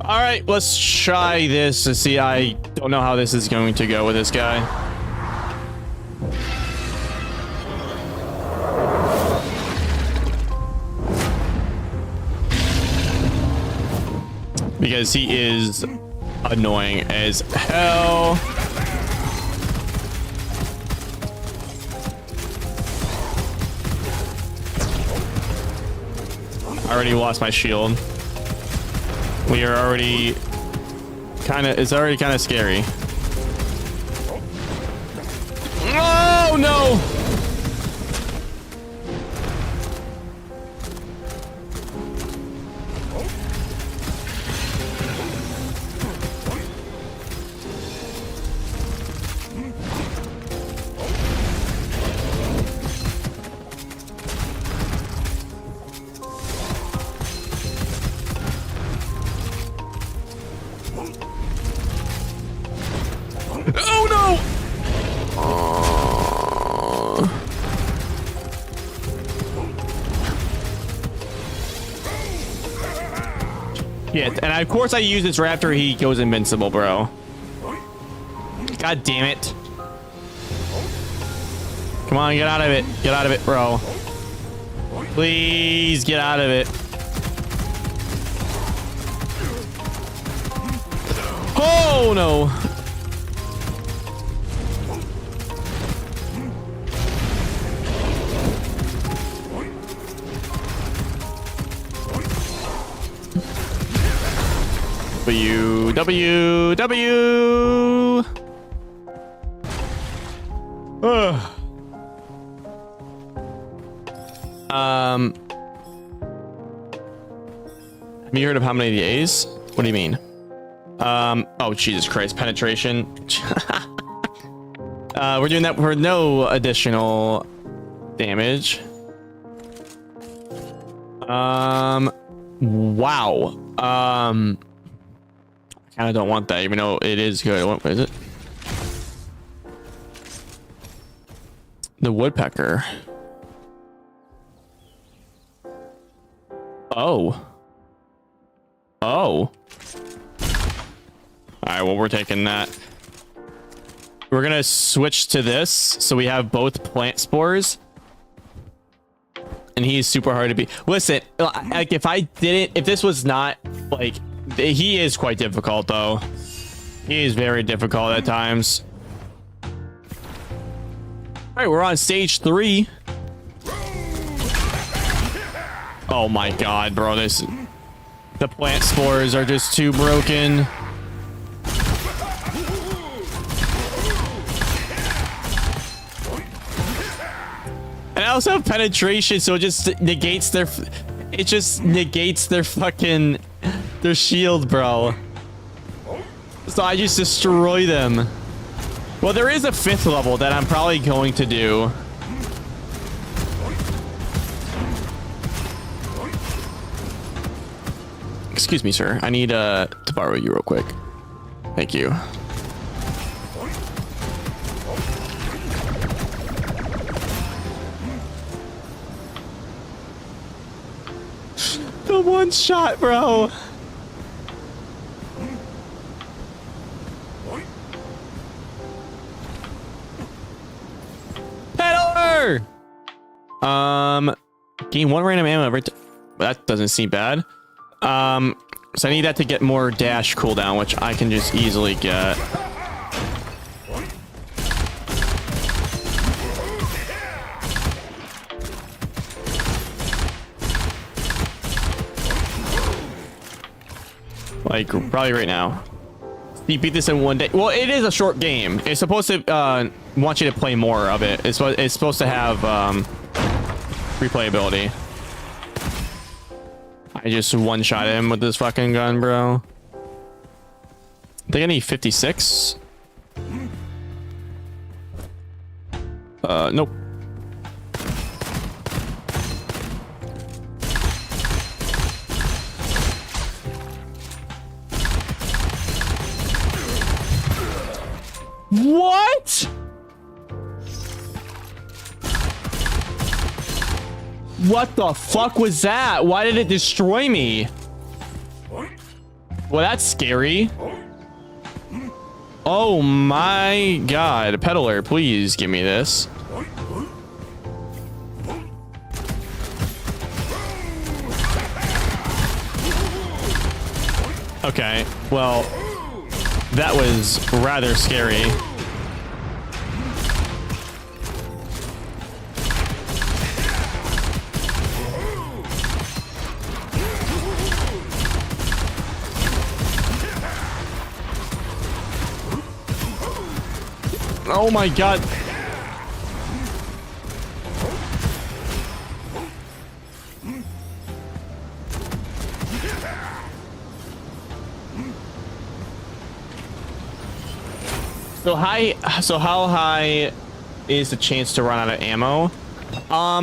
All right, let's try this to see. I don't know how this is going to go with this guy. Because he is annoying as hell. I already lost my shield. We are already it's already kind of scary. Oh no! Oh no! Yeah, and of course I use this right after he goes invincible, bro. God damn it. Come on, get out of it. Get out of it, bro. Please get out of it. Oh no! W. Ugh. Have you heard of how many A's? What do you mean? Oh Jesus Christ, penetration. We're doing that for no additional damage. Wow. I kind of don't want that, even though it is good. What is it? The woodpecker. Oh. Oh. All right, well, we're taking that. We're gonna switch to this, so we have both plant spores. And he's super hard to beat. Listen, like if this was not like, he is quite difficult though. He is very difficult at times. All right, we're on stage 3. Oh my god, bro, the plant spores are just too broken. And also have penetration, so it just negates their... It just negates their fucking... Their shield, bro. So I just destroy them. Well, there is a 5th level that I'm probably going to do. Excuse me, sir. I need to borrow you real quick. Thank you. The one shot, bro. Peddler! Gain 1 random ammo every time. That doesn't seem bad. So I need that to get more dash cooldown, which I can just easily get. Like, probably right now. You beat this in 1 day. Well, it is a short game. It's supposed to want you to play more of it. It's supposed to have replayability. I just one-shot him with this fucking gun, bro. I think I need 56. Nope. What? What the fuck was that? Why did it destroy me? Well, that's scary. Oh my god. Peddler, please give me this. Okay, well, that was rather scary. Oh my god. So how high is the chance to run out of ammo? I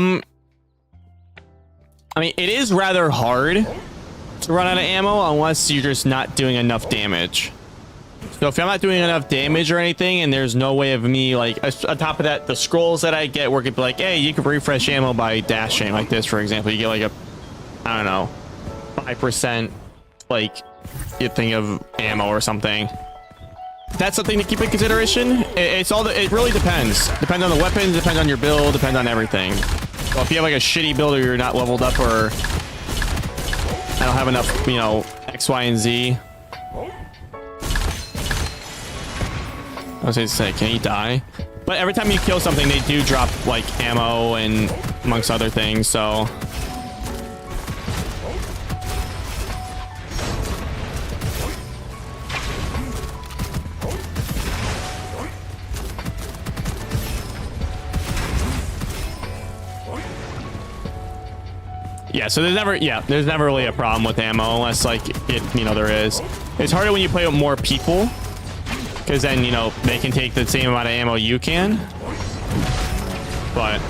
mean, it is rather hard to run out of ammo unless you're just not doing enough damage. So if I'm not doing enough damage or anything, and there's no way of me, like, on top of that, the scrolls that I get where it could be like, hey, you can refresh ammo by dashing, like this, for example. You get like a, I don't know, 5%, like, you think of ammo or something. That's something to keep in consideration. It really depends. Depends on the weapons, depends on your build, depends on everything. So if you have like a shitty build or you're not leveled up, or I don't have enough, you know, X, Y, and Z. I was going to say, can he die? But every time you kill something, they do drop like ammo and amongst other things, so. Yeah, so there's never really a problem with ammo unless like there is. It's harder when you play with more people, because then, they can take the same amount of ammo you can. But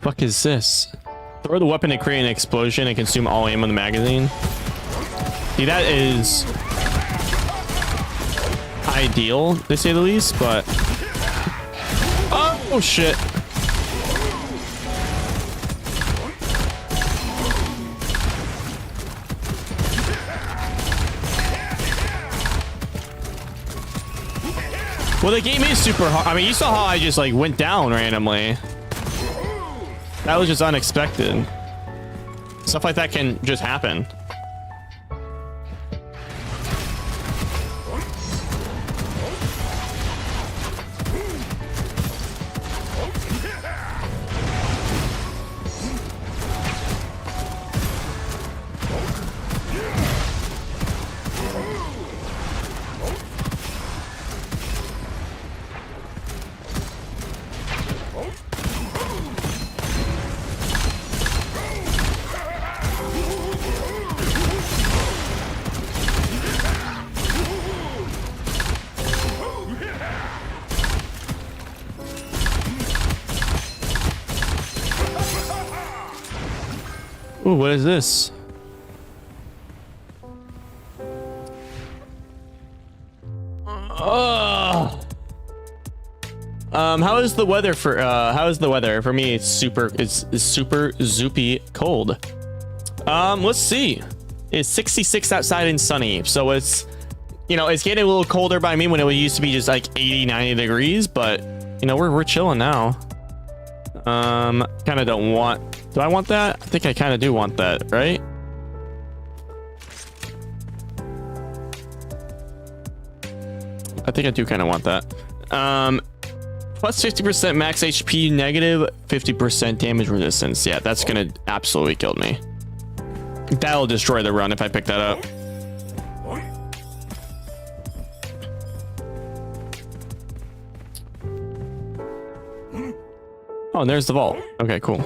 fuck is this? Throw the weapon to create an explosion and consume all ammo in the magazine. See, that is ideal, to say the least, but oh shit. Well, the game is super hard. I mean, you saw how I just like went down randomly. That was just unexpected. Stuff like that can just happen. Ooh, what is this? How is the weather for how is the weather for me? It's super zoopy cold. Let's see. It's 66 outside and sunny, so it's, you know, it's getting a little colder by me when it used to be just like 80 90 degrees, but you know, we're chilling now. Kind of don't want, do I want that? I think I kind of do want that, right? I think I do kind of want that. Plus 50% max HP, negative 50% damage resistance. Yeah, that's gonna absolutely kill me. That'll destroy the run if I pick that up. Oh, and there's the vault. Okay, cool.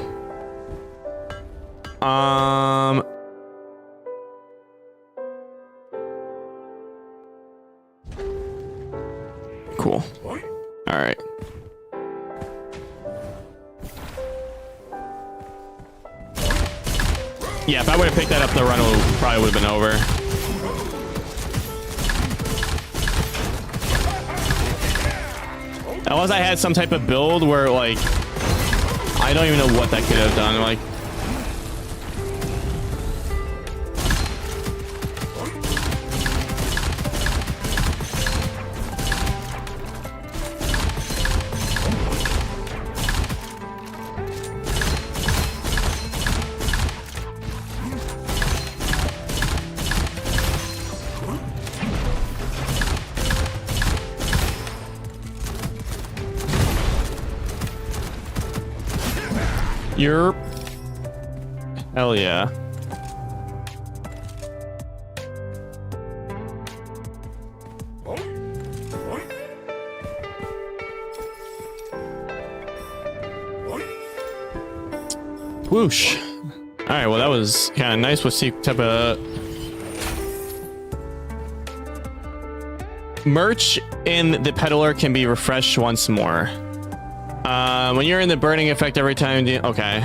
Cool. All right. Yeah, if I would have picked that up, the run probably would have been over. Unless I had some type of build where, like, I don't even know what that could have done. Like, you're, hell yeah. Whoosh. All right, well, that was kind of nice. Let's see what type of merch in the peddler can be refreshed once more. When you're in the burning effect every time you, okay.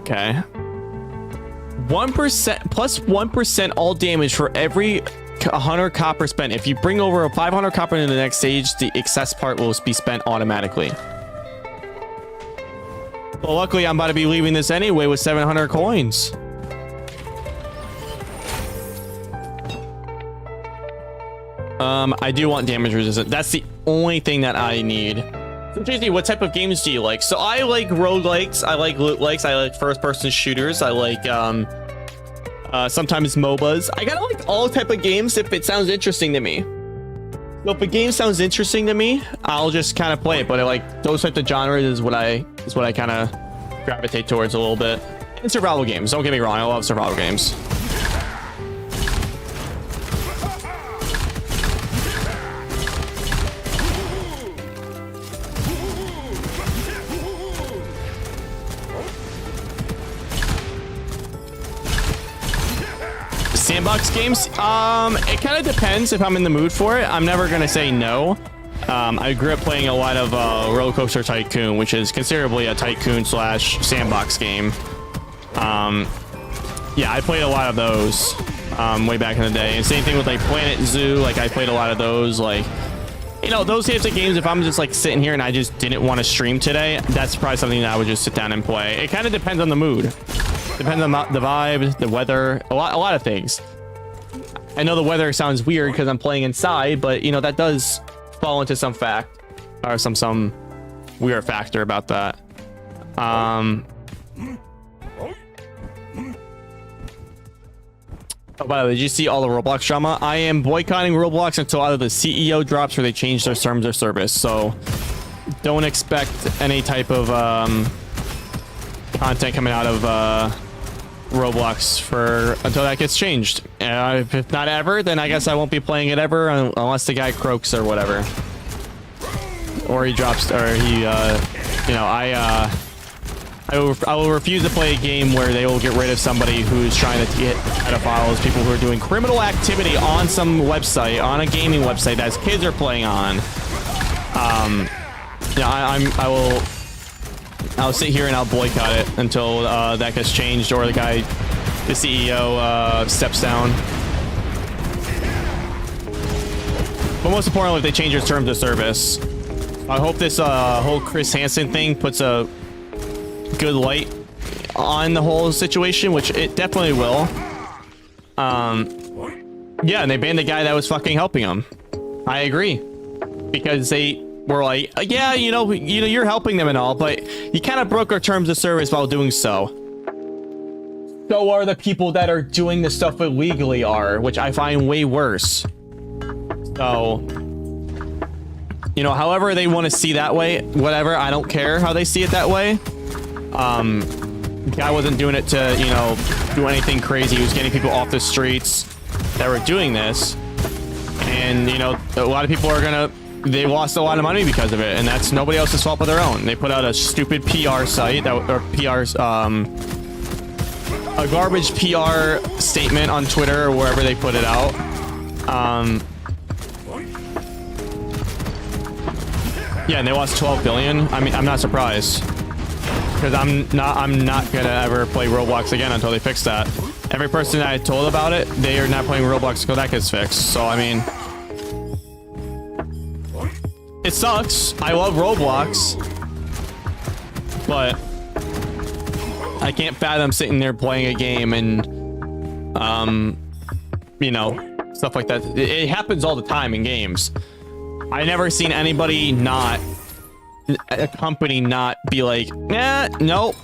1% plus 1% all damage for every 100 copper spent. If you bring over a 500 copper into the next stage, the excess part will be spent automatically. Well, luckily I'm about to be leaving this anyway with 700 coins. I do want damage resistant. That's the only thing that I need. So JZee, what type of games do you like? So I like roguelikes, I like loot likes, I like first-person shooters, I like sometimes MOBAs. I gotta like all type of games if it sounds interesting to me. So if a game sounds interesting to me, I'll just kind of play it. But I like those types of genres is what I kind of gravitate towards a little bit. And survival games. Don't get me wrong, I love survival games. Sandbox games, it kind of depends if I'm in the mood for it. I'm never gonna say no. I grew up playing a lot of Roller Coaster Tycoon, which is considerably a tycoon slash sandbox game. Yeah, I played a lot of those way back in the day. And same thing with like Planet Zoo. Like I played a lot of those. Like, you know, those types of games. If I'm just like sitting here and I just didn't want to stream today, that's probably something that I would just sit down and play. It kind of depends on the mood. Depends on the vibe, the weather, a lot of things. I know the weather sounds weird because I'm playing inside, but you know that does fall into some fact or some weird factor about that. Oh, by the way, did you see all the Roblox drama? I am boycotting Roblox until either the CEO drops or they change their terms of service. So don't expect any type of content coming out of Roblox until that gets changed. If not ever, then I guess I won't be playing it ever unless the guy croaks or whatever, or he drops, or he, you know, I will refuse to play a game where they will get rid of somebody who's trying to get pedophiles, people who are doing criminal activity on some website, on a gaming website that kids are playing on. Yeah, I'll sit here and I'll boycott it until that gets changed or the CEO steps down. But most importantly, if they change their terms of service, I hope this whole Chris Hansen thing puts a good light on the whole situation, which it definitely will. Yeah, and they banned the guy that was fucking helping him. I agree, because they were like, yeah, you know, you're helping them and all, but you kind of broke our terms of service while doing so. So are the people that are doing this stuff illegally are, which I find way worse. So, you know, however they want to see that way, whatever, I don't care how they see it that way. Guy wasn't doing it to, you know, do anything crazy. He was getting people off the streets that were doing this. And, you know, a lot of people are they lost a lot of money because of it, and that's nobody else's fault but their own. They put out a stupid PR site or a garbage PR statement on Twitter or wherever they put it out. Yeah, and they lost 12 billion. I mean, I'm not surprised, because I'm not gonna ever play Roblox again until they fix that. Every person that I told about it, they are not playing Roblox until that gets fixed. So I mean, it sucks. I love Roblox, but I can't fathom sitting there playing a game and you know, stuff like that. It happens all the time in games. I never seen anybody not, a company not be like, nah, nope,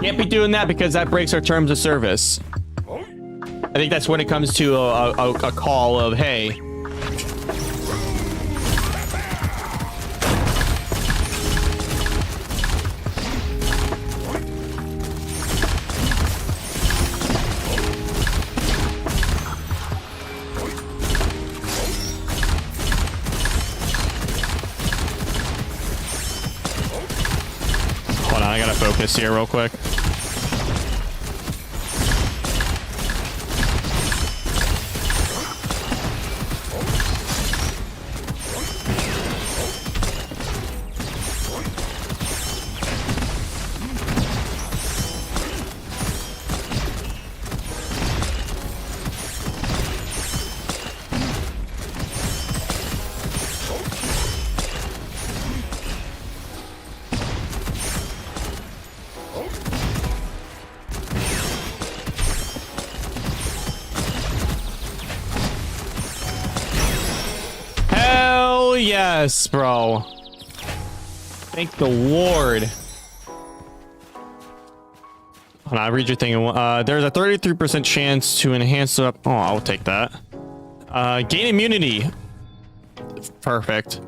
can't be doing that because that breaks our terms of service. I think that's when it comes to a call of, hey, I gotta focus here real quick. Yes, bro. Thank the Lord. Hold on, I'll read your thing. There's a 33% chance to enhance the... Oh, I'll take that. Gain immunity. Perfect.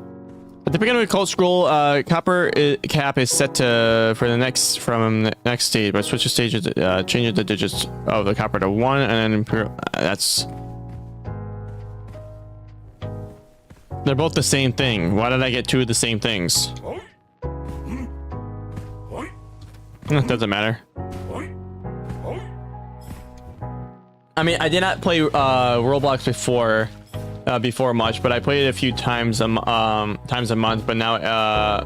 At the beginning of the cult scroll, copper cap is set to from the next stage, but switch the stages, changes the digits of the copper to 1, and then imperial. That's... They're both the same thing. Why did I get two of the same things? It doesn't matter. I mean, I did not play Roblox before much, but I played it a few times a month. But now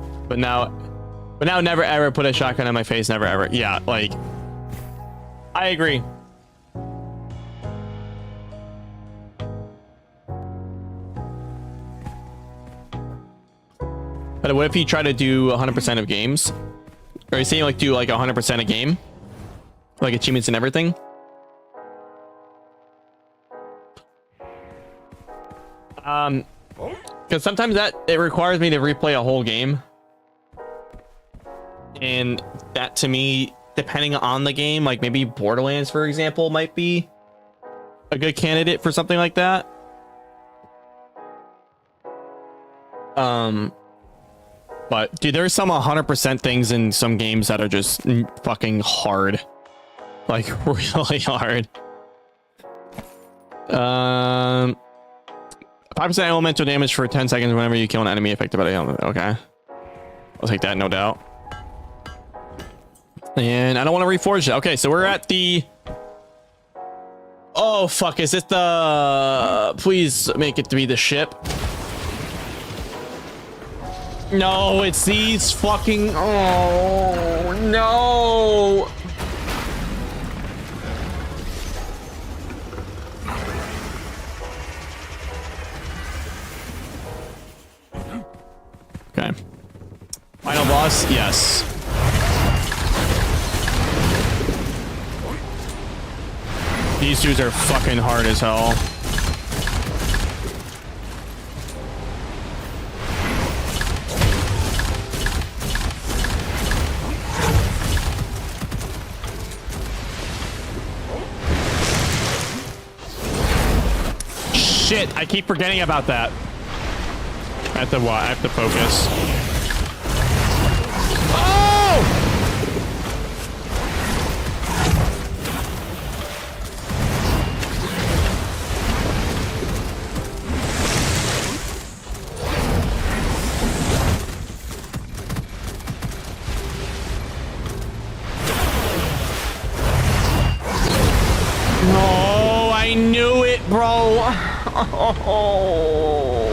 never ever put a shotgun in my face. Never ever. Yeah, like, I agree. But what if you try to do 100% of games? Or you say like do like 100% a game? Like achievements and everything? Gonna Because sometimes it requires me to replay a whole game. And that to me, depending on the game, like maybe Borderlands, for example, might be a good candidate for something like that. But dude, there's some 100% things in some games that are just fucking hard. Like really hard. 5% elemental damage for 10 seconds whenever you kill an enemy affected by the element. Okay. I'll take that, no doubt. And I don't want to reforge it. Okay, so we're at the... Oh, fuck. Is it the... Please make it to be the ship. No, it's these fucking... Oh, no. Okay. Final boss? Yes. These dudes are fucking hard as hell. Shit, I keep forgetting about that. I have to focus. Oh! No, I knew it, bro. Oh.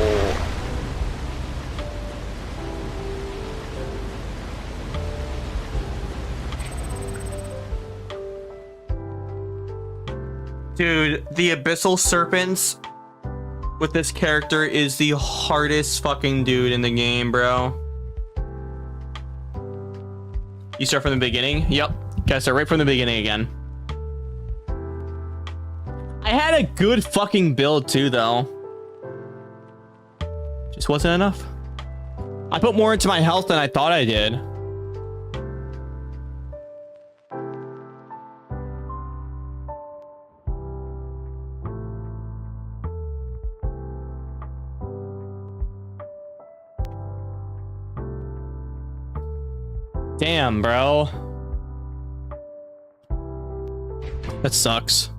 Dude, the Abyssal Serpents with this character is the hardest fucking dude in the game, bro. You start from the beginning? Yep. Okay, start right from the beginning again. I had a good fucking build too, though. Just wasn't enough. I put more into my health than I thought I did. Damn, bro. That sucks.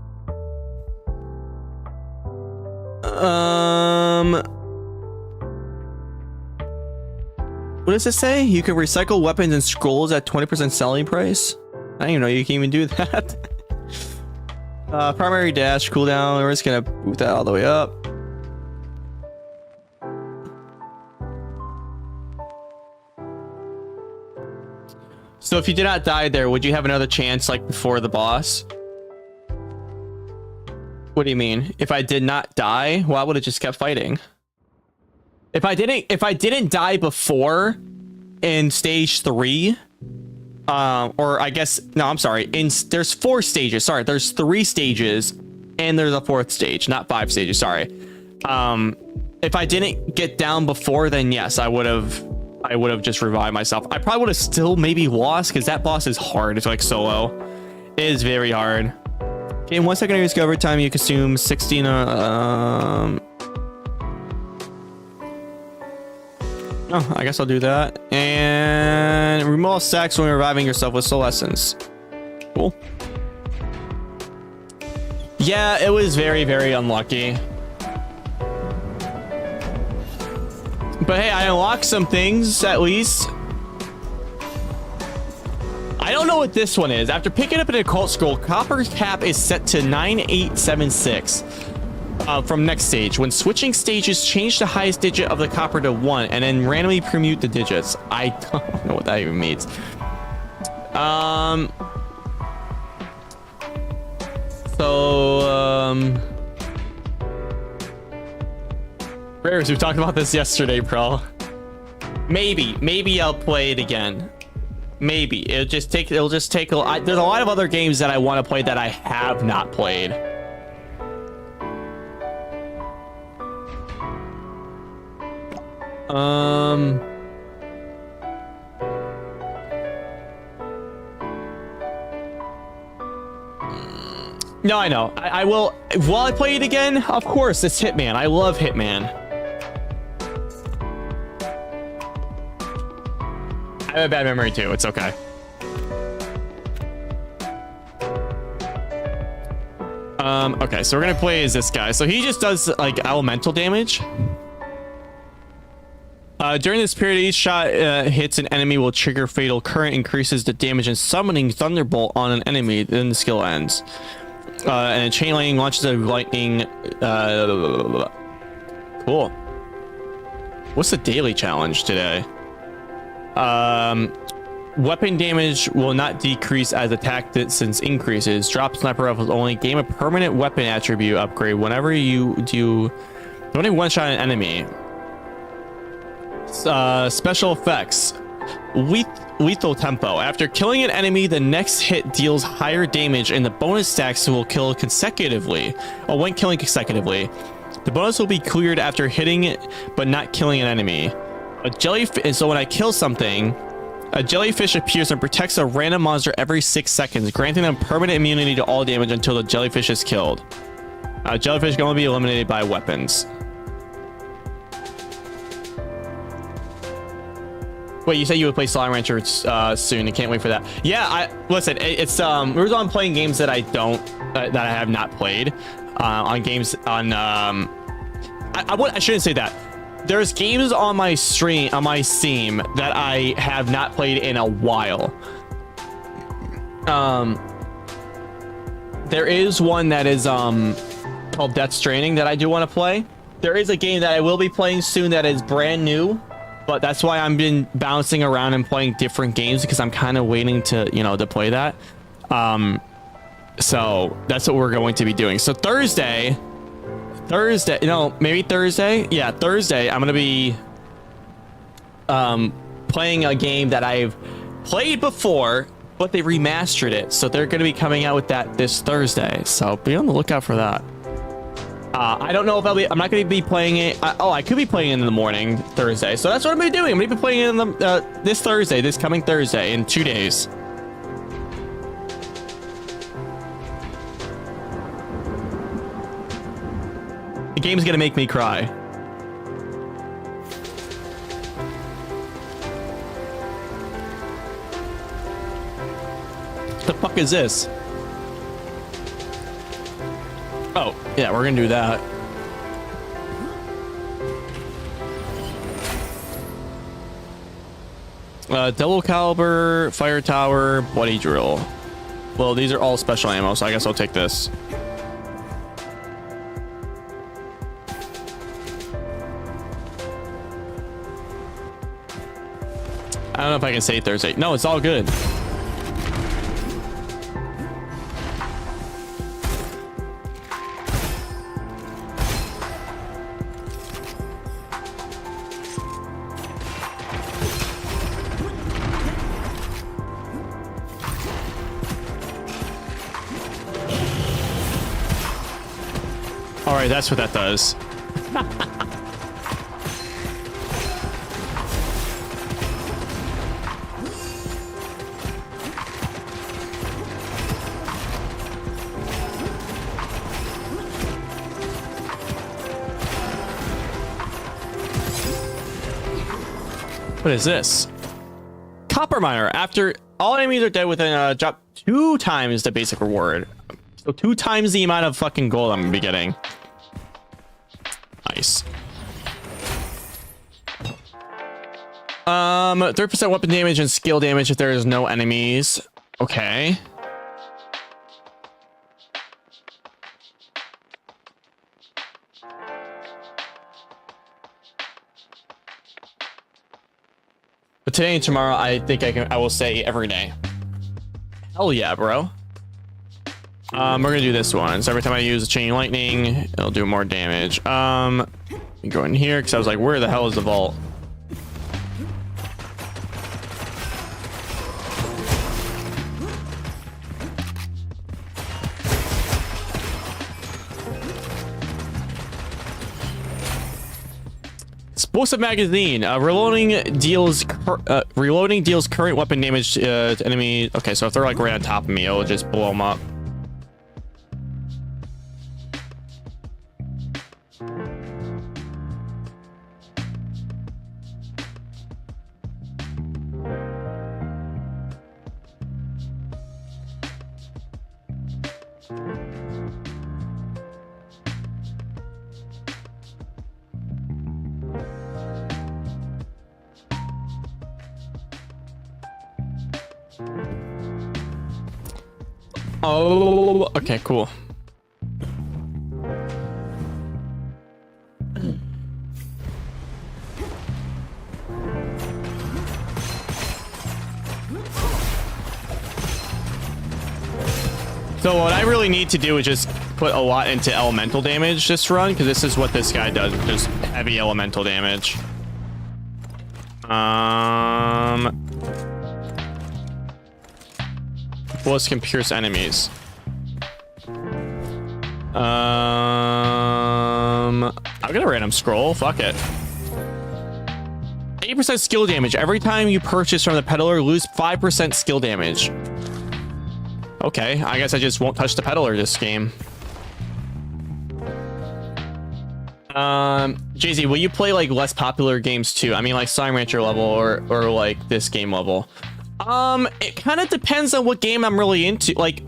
What does it say? You can recycle weapons and scrolls at 20% selling price? I didn't even know you can even do that. Primary dash cooldown. We're just gonna boot that all the way up. So if you did not die there, would you have another chance like before the boss? What do you mean? If I did not die, well, I would have just kept fighting. If I didn't die before in stage 3, or I guess, no, I'm sorry. There's 4 stages. Sorry, there's 3 stages and there's a 4th stage, not 5 stages. Sorry. If I didn't get down before, then yes, I would have just revived myself. I probably would have still maybe lost because that boss is hard. It's like solo. It is very hard. Okay, in 1 secondary discovery time, you consume 16. Oh, I guess I'll do that. And remove all stacks when reviving yourself with soul essence. Cool. Yeah, it was very, very unlucky. But hey, I unlocked some things at least. I don't know what this one is. After picking up an occult scroll, copper cap is set to 9876 from next stage. When switching stages, change the highest digit of the copper to 1 and then randomly permute the digits. I don't know what that even means. Rares, we talked about this yesterday, bro. Maybe I'll play it again. Maybe it'll just take there's a lot of other games that I want to play that I have not played. No, I know. I will. Will I play it again? Of course, it's Hitman. I love Hitman. I have a bad memory too. It's okay. Okay, so we're gonna play as this guy. So he just does like elemental damage. During this period, each shot hits an enemy will trigger fatal current, increases the damage, and summoning Thunderbolt on an enemy. Then the skill ends. And a chain lightning launches a lightning. Cool. What's the daily challenge today? Weapon damage will not decrease as attack distance increases. Drop sniper rifles only. Gain a permanent weapon attribute upgrade whenever you do. Only one shot an enemy. Special effects. Lethal tempo. After killing an enemy, the next hit deals higher damage, and the bonus stacks will kill consecutively. Or when killing consecutively, the bonus will be cleared after hitting it, but not killing an enemy. A jellyfish. So when I kill something, a jellyfish appears and protects a random monster every 6 seconds, granting them permanent immunity to all damage until the jellyfish is killed. Jellyfish can only be eliminated by weapons. Wait, you said you would play Slime Rancher soon. I can't wait for that. Yeah, listen. It's we're on playing games that I don't that I have not played on games on. I shouldn't say that. There's games on my stream on my Steam that I have not played in a while. There is one that is called Death Stranding that I do want to play. There is a game that I will be playing soon that is brand new. But that's why I've been bouncing around and playing different games, because I'm kind of waiting to, to play that. So that's what we're going to be doing. So Thursday, maybe Thursday. Yeah, Thursday, I'm going to be playing a game that I've played before, but they remastered it. So they're going to be coming out with that this Thursday. So be on the lookout for that. I don't know if I'm not going to be playing it. I could be playing it in the morning Thursday. So that's what I'm going to be doing. I'm going to be playing it in this Thursday, this coming Thursday, in 2 days. The game's going to make me cry. What the fuck is this? Oh, yeah, we're gonna do that. Double caliber, fire tower, bloody drill. Well, these are all special ammo, so I guess I'll take this. I don't know if I can say Thursday. No, it's all good. All right, that's what that does. What is this? Copper miner. After all enemies are dead within a drop 2 times the basic reward. So 2 times the amount of fucking gold I'm gonna be getting. Nice. 3% weapon damage and skill damage if there is no enemies. Okay. But today and tomorrow, I think I will say every day. Hell yeah, bro. We're gonna do this one. So every time I use a chain lightning, it'll do more damage. Go in here because I was like, where the hell is the vault? Explosive magazine. Reloading deals current weapon damage to enemy. Okay, so if they're like right on top of me, it'll just blow them up. Oh, okay, cool. So what I really need to do is just put a lot into elemental damage this run, because this is what this guy does, just heavy elemental damage. Bullets can pierce enemies. I'm gonna random scroll. Fuck it. 80% skill damage. Every time you purchase from the peddler, lose 5% skill damage. Okay, I guess I just won't touch the peddler this game. JZee, will you play like less popular games too? I mean, like Slime Rancher level or like this game level. It kind of depends on what game I'm really into. Like,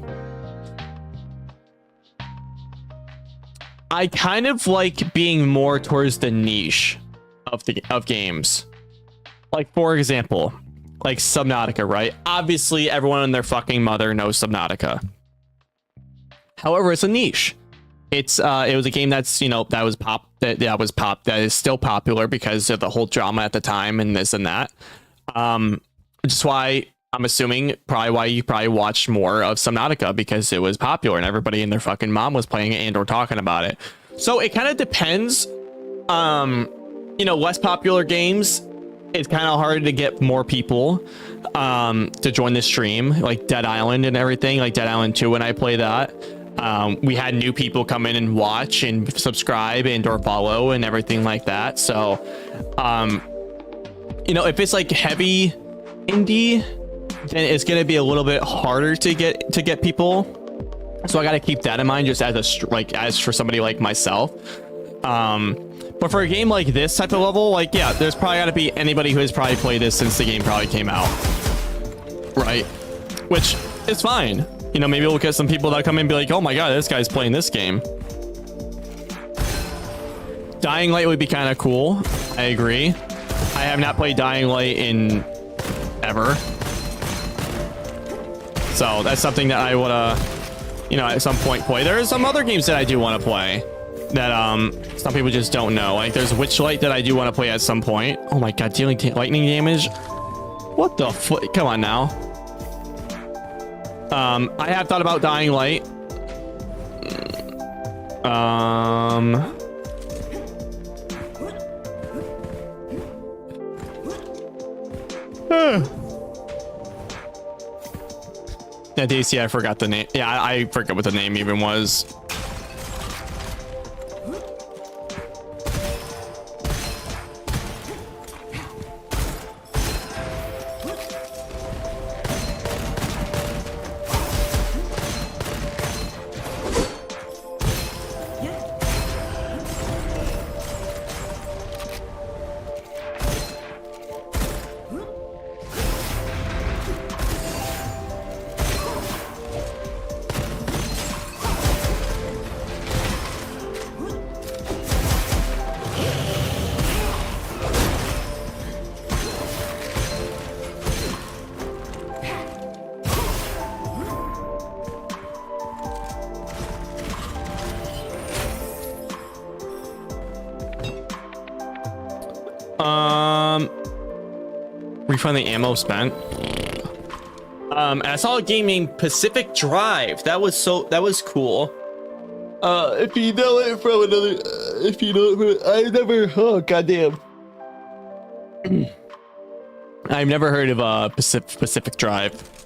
I kind of like being more towards the niche of games. Like, for example, like Subnautica, right? Obviously, everyone and their fucking mother knows Subnautica. However, it's a niche. It was a game that's, you know, that is still popular because of the whole drama at the time and this and that. Which is why I'm assuming why you watched more of Subnautica, because it was popular and everybody and their fucking mom was playing it and or talking about it. So it kind of depends. You know, less popular games, it's kind of hard to get more people to join the stream, like Dead Island and everything, like Dead Island 2 when I play that. We had new people come in and watch and subscribe and or follow and everything like that. So, you know, if it's like heavy indie, then it's going to be a little bit harder to get people. So I got to keep that in mind, just as for somebody like myself. But for a game like this type of level, like, yeah, there's probably got to be anybody who has probably played this since the game probably came out, right? Which is fine. You know, maybe we'll get some people that come in and be like, oh my god, this guy's playing this game. Dying Light would be kind of cool. I agree. I have not played Dying Light in ever. So that's something that I would, you know, at some point play. There are some other games that I do want to play that some people just don't know. Like there's Witchlight that I do want to play at some point. Oh my god, dealing lightning damage. What the fuck? Come on now. I have thought about Dying Light. Yeah, DC, I forgot the name. Yeah, I forget what the name even was. Refund the ammo spent. I saw a game named Pacific Drive. That was cool. If you know it from another, if you know it from, I never, oh goddamn. I've never heard of Pacific Drive.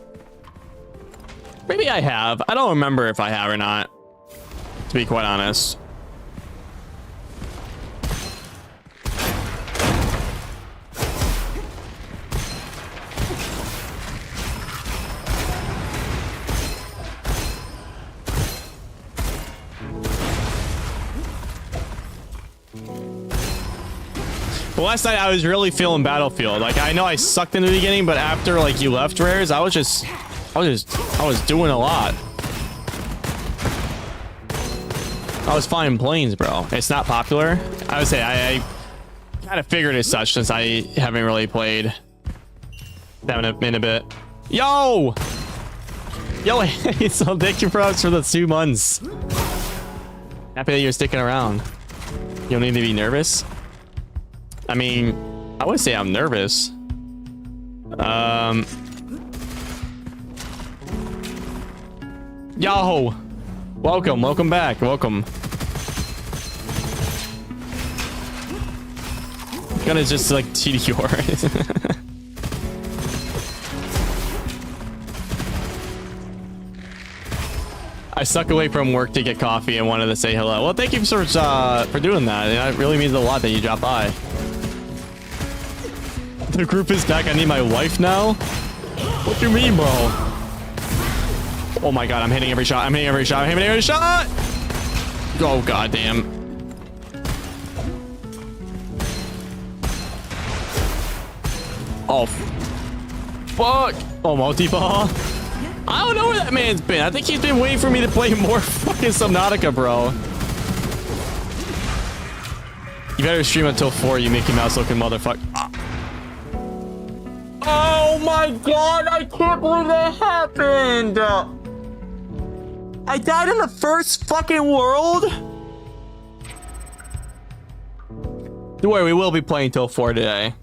Maybe I have. I don't remember if I have or not, to be quite honest. But last night I was really feeling Battlefield. Like I know I sucked in the beginning, but after like you left Rares, I was doing a lot. I was flying planes, bro. It's not popular. I would say I kind of figured as such since I haven't really played that in a bit. Yo, hey, so thank you for the 2 months. Happy that you're sticking around. You don't need to be nervous. I mean, I would say I'm nervous. Yo, welcome back, welcome. Gonna just like TDR. I stuck away from work to get coffee and wanted to say hello. Well, thank you for doing that. It really means a lot that you dropped by. The group is back. I need my wife now. What do you mean, bro? Oh my god, I'm hitting every shot. I'm hitting every shot. I'm hitting every shot. Oh god damn. Oh fuck. Oh, multi-ball. I don't know where that man's been. I think he's been waiting for me to play more fucking Subnautica, bro. You better stream until 4, you Mickey Mouse looking motherfucker. Oh my god, I can't believe that happened. I died in the first fucking world. Don't worry, we will be playing till 4 today.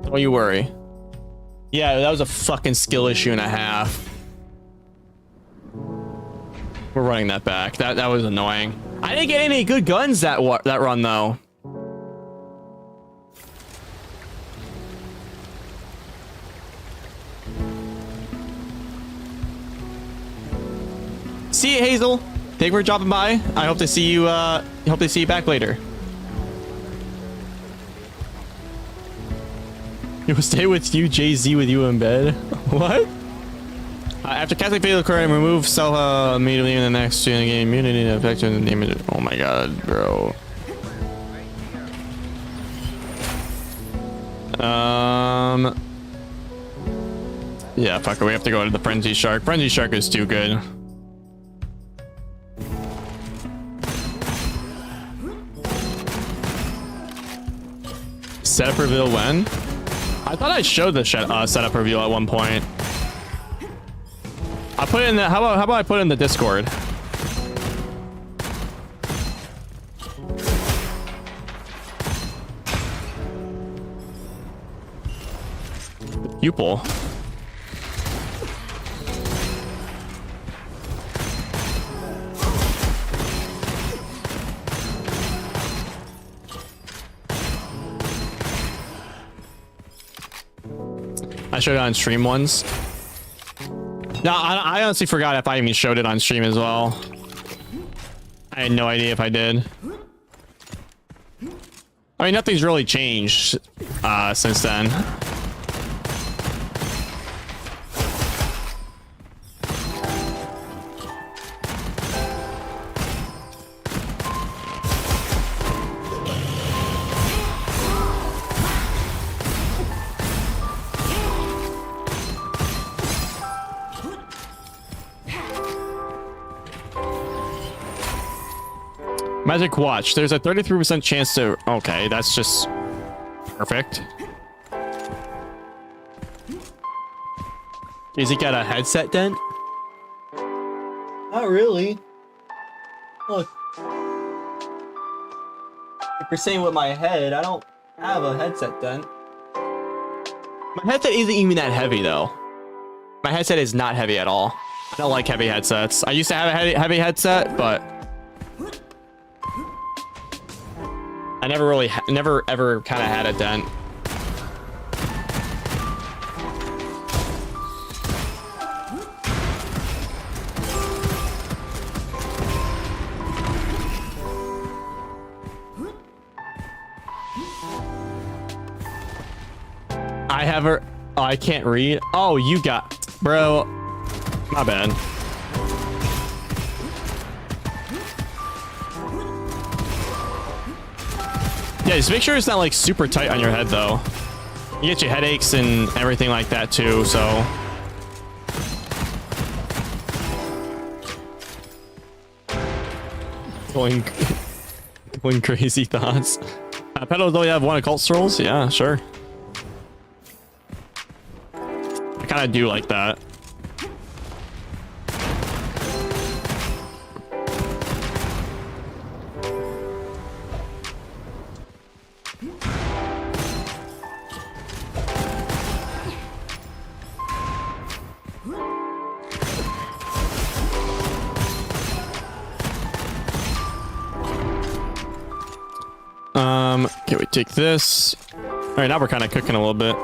Don't you worry. Yeah, that was a fucking skill issue and a half. We're running that back. That was annoying. I didn't get any good guns that run though. See you, Hazel. Thank you for dropping by. I hope to see you. Hope to see you back later. You'll stay with you, JZee with you in bed. What? After casting fatal current, remove self immediately in the next to the game. Immunity affected the name of it. Oh my god, bro. Yeah, fuck it. We have to go to the Frenzy Shark. Frenzy Shark is too good. Setup reveal when? I thought I showed the setup reveal at one point. I put it in the. How about I put it in the Discord? The pupil. I showed it on stream once. No, I honestly forgot if I even showed it on stream as well. I had no idea if I did. I mean, nothing's really changed since then. Magic watch. There's a 33% chance to... Okay, that's just perfect. Is he got a headset dent? Not really. Look. If you're saying with my head, I don't have a headset dent. My headset isn't even that heavy, though. My headset is not heavy at all. I don't like heavy headsets. I used to have a heavy headset, but... I never ever kind of had a dent. I have her. Oh, I can't read. Oh, you got, bro. My bad. Yeah, just make sure it's not like super tight on your head though. You get your headaches and everything like that too, so. Going crazy thoughts. Pedals only have one occult scrolls? Yeah, sure. I kind of do like that. Okay, we take this. All right, now we're kind of cooking a little bit.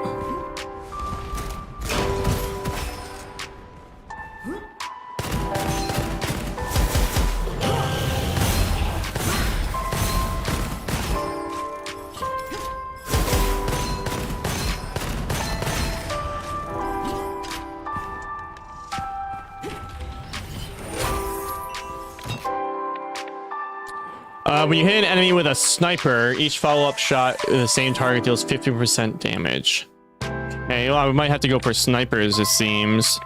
When you hit an enemy with a sniper, each follow-up shot with the same target deals 50% damage. Okay, well, we might have to go for snipers, it seems.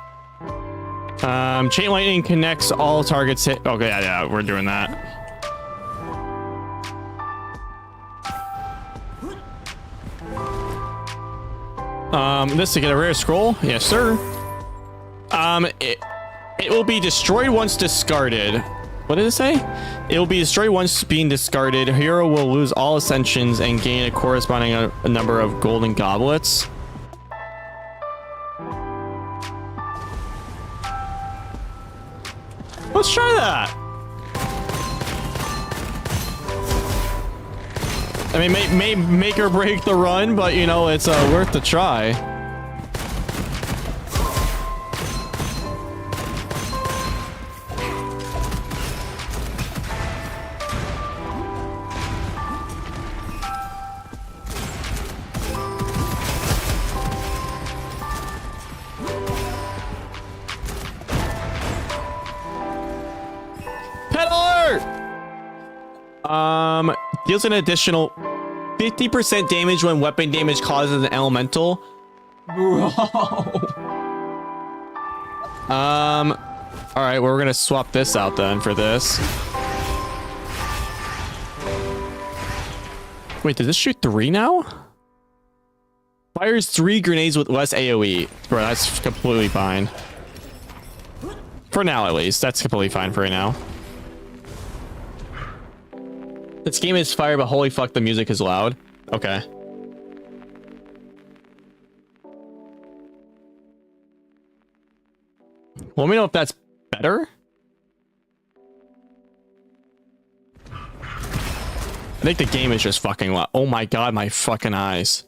Chain lightning connects all targets hit. Okay, yeah, we're doing that. This to get a rare scroll. Yes, sir. It will be destroyed once discarded. What did it say? It will be destroyed once being discarded. Hero will lose all ascensions and gain a corresponding number of golden goblets. Let's try that. I mean, may make or break the run, but you know, it's worth the try. Deals an additional 50% damage when weapon damage causes an elemental. Bro. All right, well, we're gonna swap this out then for this. Wait, does this shoot 3 now? Fires 3 grenades with less AoE. Bro, that's completely fine. For now, at least. That's completely fine for right now. This game is fire, but holy fuck, the music is loud. Okay. Let me know if that's better. I think the game is just fucking loud. Oh my god, my fucking eyes.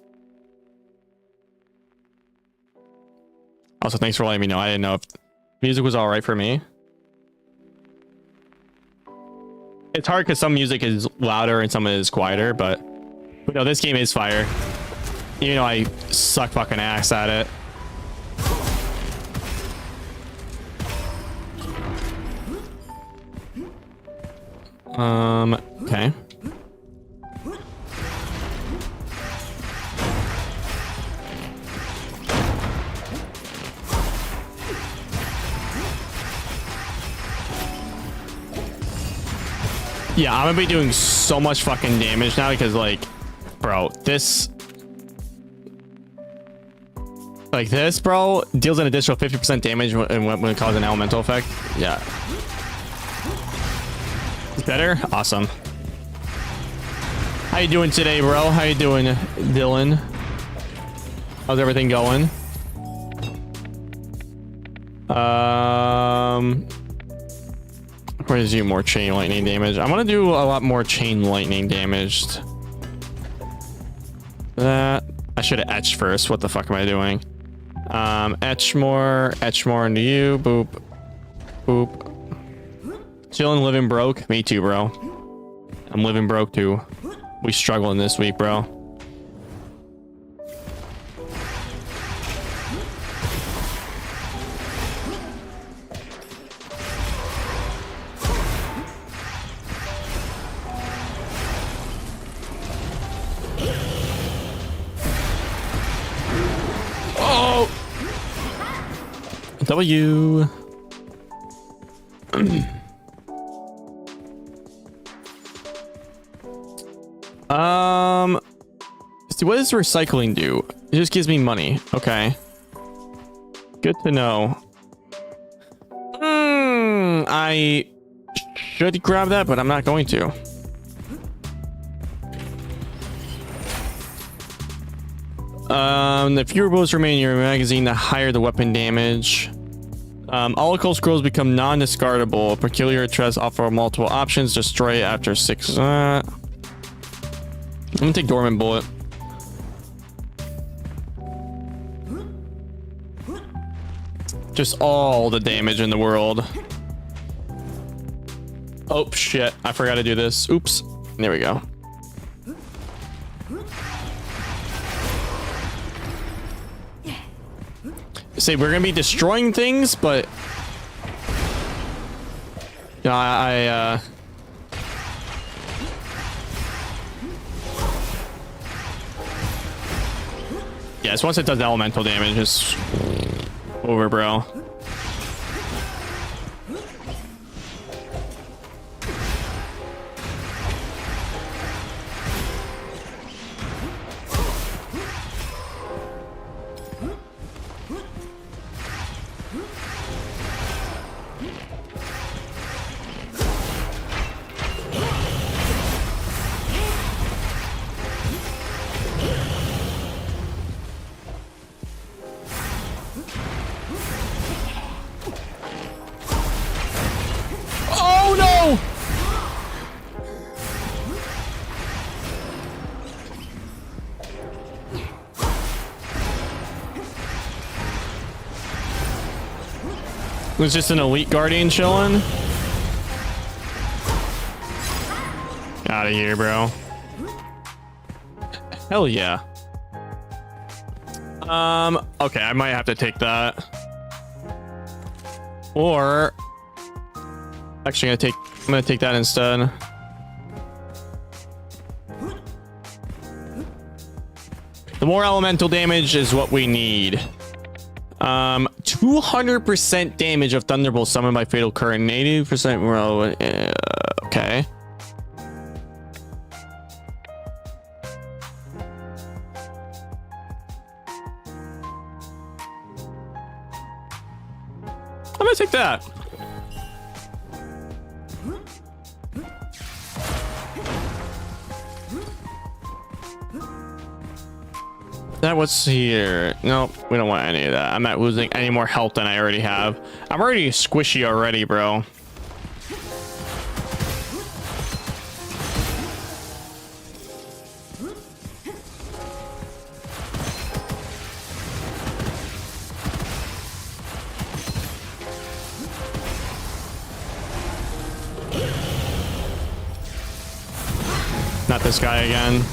Also, thanks for letting me know. I didn't know if music was alright for me. It's hard because some music is louder and some is quieter, but no, this game is fire. Even though I suck fucking ass at it. Okay. Yeah, I'm gonna be doing so much fucking damage now because, like, bro, this... Like this, bro, deals an additional 50% damage when it causes an elemental effect. Yeah. Better? Awesome. How you doing today, bro? How you doing, Dylan? How's everything going? Where does you more chain lightning damage? I'm gonna do a lot more chain lightning damage. That I should have etched first. What the fuck am I doing? Etch more into you. Boop, boop. Chilling, living broke. Me too, bro. I'm living broke too. We struggling this week, bro. W. See, what does recycling do? It just gives me money. Okay. Good to know. I should grab that, but I'm not going to. The fewer bullets remain in your magazine, the higher the weapon damage. All occult scrolls become non-discardable. Peculiar threats offer multiple options. Destroy it after 6. I'm gonna take dormant bullet. Just all the damage in the world. Oh shit, I forgot to do this. Oops. There we go. Say we're gonna be destroying things, but you know, I yes, once it does elemental damage, it's over, bro. It was just an elite guardian chilling. Out of here, bro. Hell yeah. Okay, I might have to take that. Or actually I'm gonna take that instead. The more elemental damage is what we need. 200% damage of Thunderbolt summoned by Fatal Current, 80% more. Okay. I'm gonna take that. That was here. Nope, we don't want any of that. I'm not losing any more health than I already have. I'm already squishy already, bro. Not this guy again.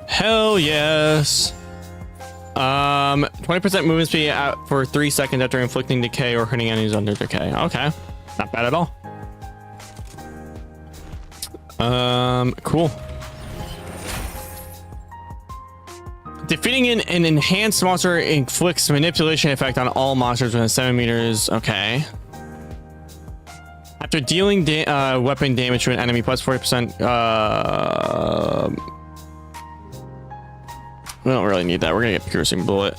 Hell yes. 20% movement speed out for 3 seconds after inflicting decay or hitting enemies under decay. Okay, not bad at all. Cool. Defeating an enhanced monster inflicts manipulation effect on all monsters within 7 meters. Okay. After dealing weapon damage to an enemy, plus 40%. We don't really need that. We're gonna get piercing bullet.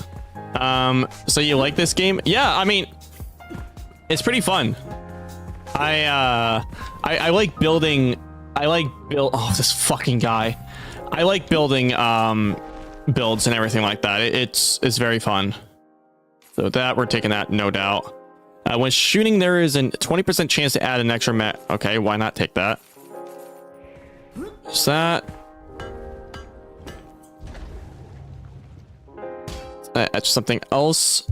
So you like this game? Yeah, I mean, it's pretty fun. I like building. Oh, this fucking guy. I like building builds and everything like that. It's very fun. So that we're taking that, no doubt. When shooting, there is a 20% chance to add an extra met. Okay, why not take that? Is that? That's something else.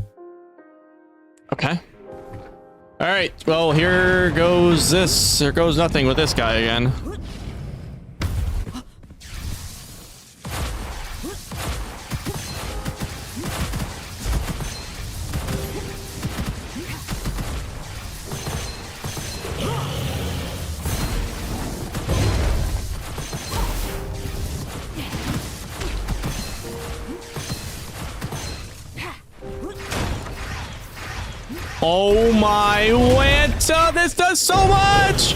Okay. right, well, here goes this. Here goes nothing with this guy again. Oh my Lanta, this does so much!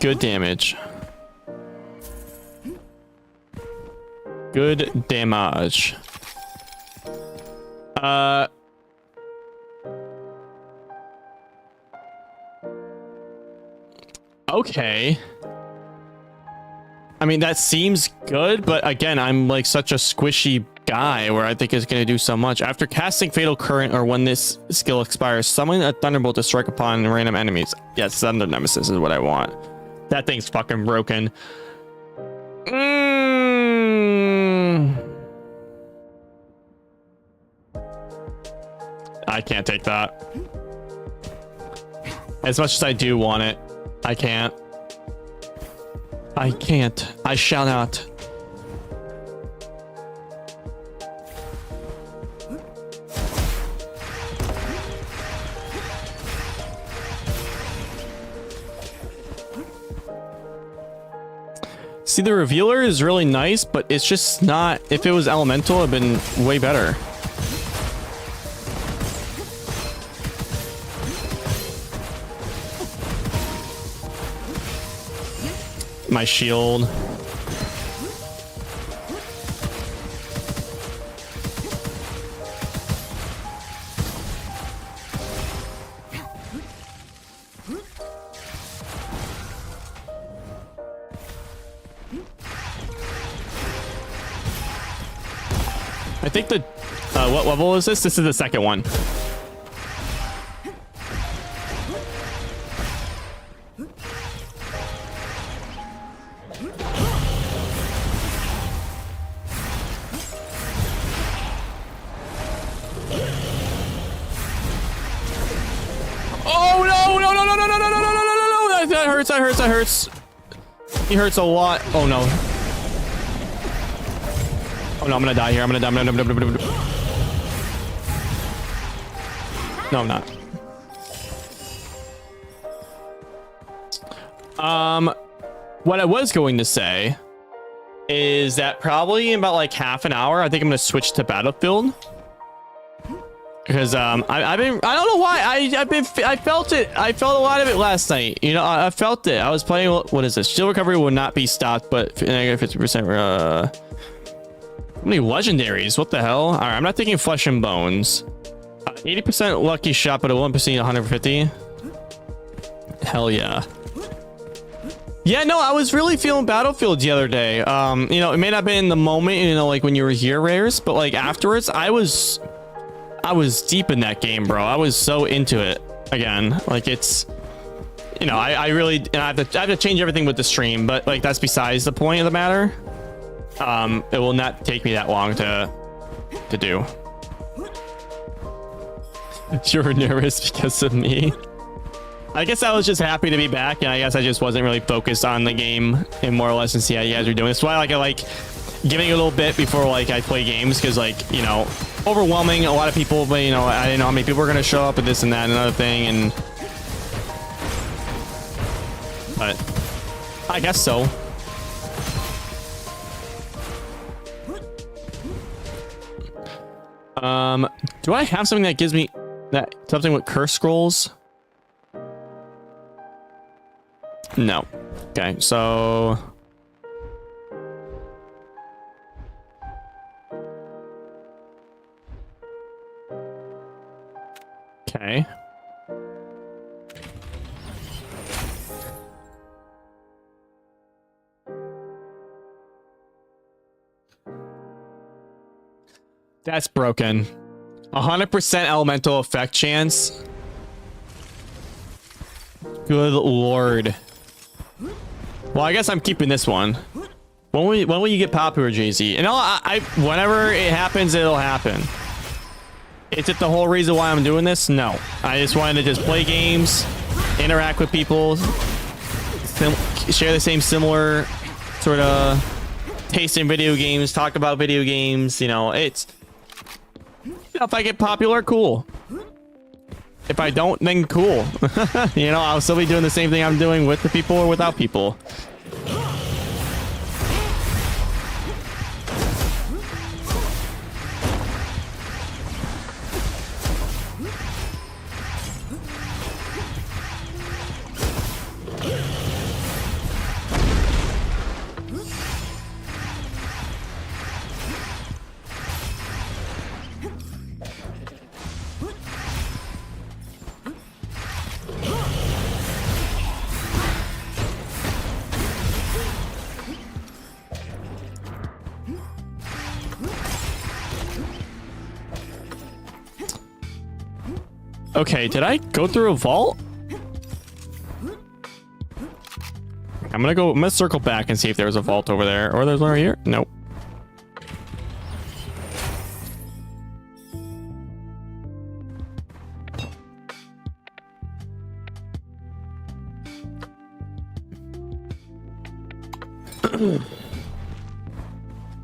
Good damage. Good damage. Okay. I mean, that seems good, but again, I'm like such a squishy guy where I think it's going to do so much. After casting Fatal Current or when this skill expires, summon a Thunderbolt to strike upon random enemies. Yes, Thunder Nemesis is what I want. That thing's fucking broken. I can't take that. As much as I do want it, I can't. I can't. I shall not. See, the Revealer is really nice, but it's just not... If it was Elemental, it'd been way better. My shield. I think the what level is this? This is the second one. That hurts. He hurts a lot. Oh no. Oh no, I'm gonna die here. I'm gonna die. No, I'm not. What I was going to say is that probably in about like half an hour, I think I'm gonna switch to Battlefield. Because I don't know why I felt it. I felt a lot of it last night. You know, I felt it. I was playing. What is this? Shield recovery will not be stopped, but negative 50%. How many legendaries? What the hell? All right, I'm not taking flesh and bones. 80% lucky shot, but a 1% 150. Hell yeah. Yeah, no, I was really feeling Battlefield the other day. You know, it may not have been in the moment, you know, like when you were here, Rares, but like afterwards, I was deep in that game, bro. I was so into it again. Like it's, you know, I really, and I have to change everything with the stream, but like that's besides the point of the matter. It will not take me that long to do. You were nervous because of me. I guess I was just happy to be back, and I guess I just wasn't really focused on the game and more or less and see how you guys are doing. That's why like I like giving a little bit before like I play games, because like, you know, overwhelming a lot of people, but you know, I didn't know how many people were gonna show up and this and that and another thing, and but I guess so. Do I have something that gives me that something with curse scrolls? No. Okay, so okay. That's broken. 100% elemental effect chance. Good lord. Well, I guess I'm keeping this one. When will you get popular, JZee? And whenever it happens, it'll happen. Is it the whole reason why I'm doing this? No. I just wanted to just play games, interact with people, share the same similar sort of taste in video games, talk about video games. You know, it's, you know, if I get popular, cool. If I don't, then cool. You know, I'll still be doing the same thing I'm doing with the people or without people. Okay, did I go through a vault? I'm gonna circle back and see if there's a vault over there. Or there's one right here? Nope.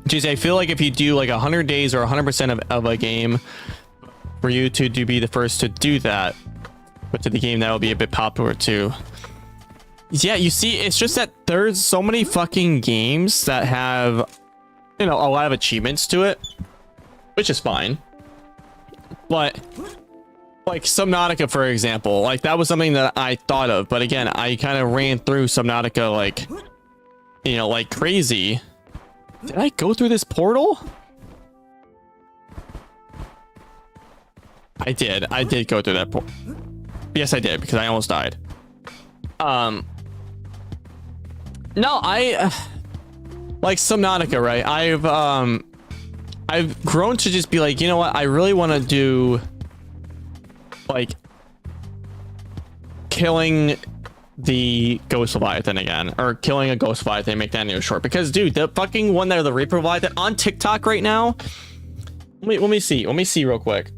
Jeez, I feel like if you do like 100 days or 100% of a game, for you to be the first to do that, but to the game that will be a bit popular too. Yeah, you see, it's just that there's so many fucking games that have, you know, a lot of achievements to it, which is fine. But like Subnautica, for example, like that was something that I thought of, but again, I kind of ran through Subnautica like, you know, like crazy. Did I go through this portal? I did go through that portal. Yes, I did, because I almost died. No, I like Subnautica, right? I've grown to just be like, you know what? I really want to do like killing the Ghost Leviathan again, or killing a Ghost Leviathan, make that into a short. Because dude, the fucking one there, the Reaper Leviathan on TikTok right now. Let me see real quick.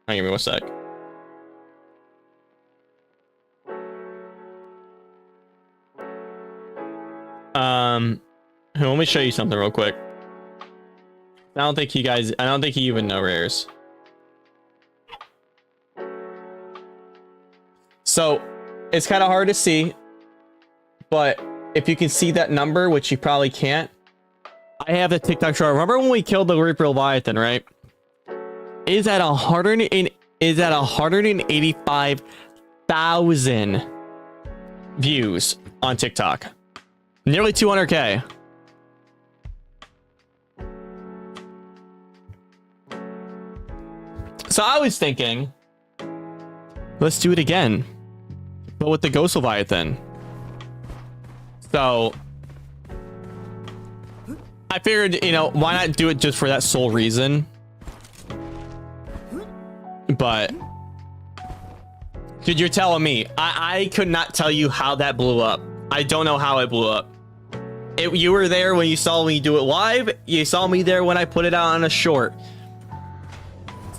Give me 1 sec. Let me show you something real quick. I don't think you even know rares. So it's kind of hard to see, but if you can see that number, which you probably can't, I have the TikTok short. Remember when we killed the Reaper Leviathan, right? Is at 185,000 views on TikTok. Nearly 200K. So I was thinking, let's do it again, but with the Ghost Leviathan. So I figured, you know, why not do it just for that sole reason? But dude, you're telling me I could not tell you how that blew up. I don't know how it blew up. You were there when you saw me do it live. You saw me there when I put it out on a short.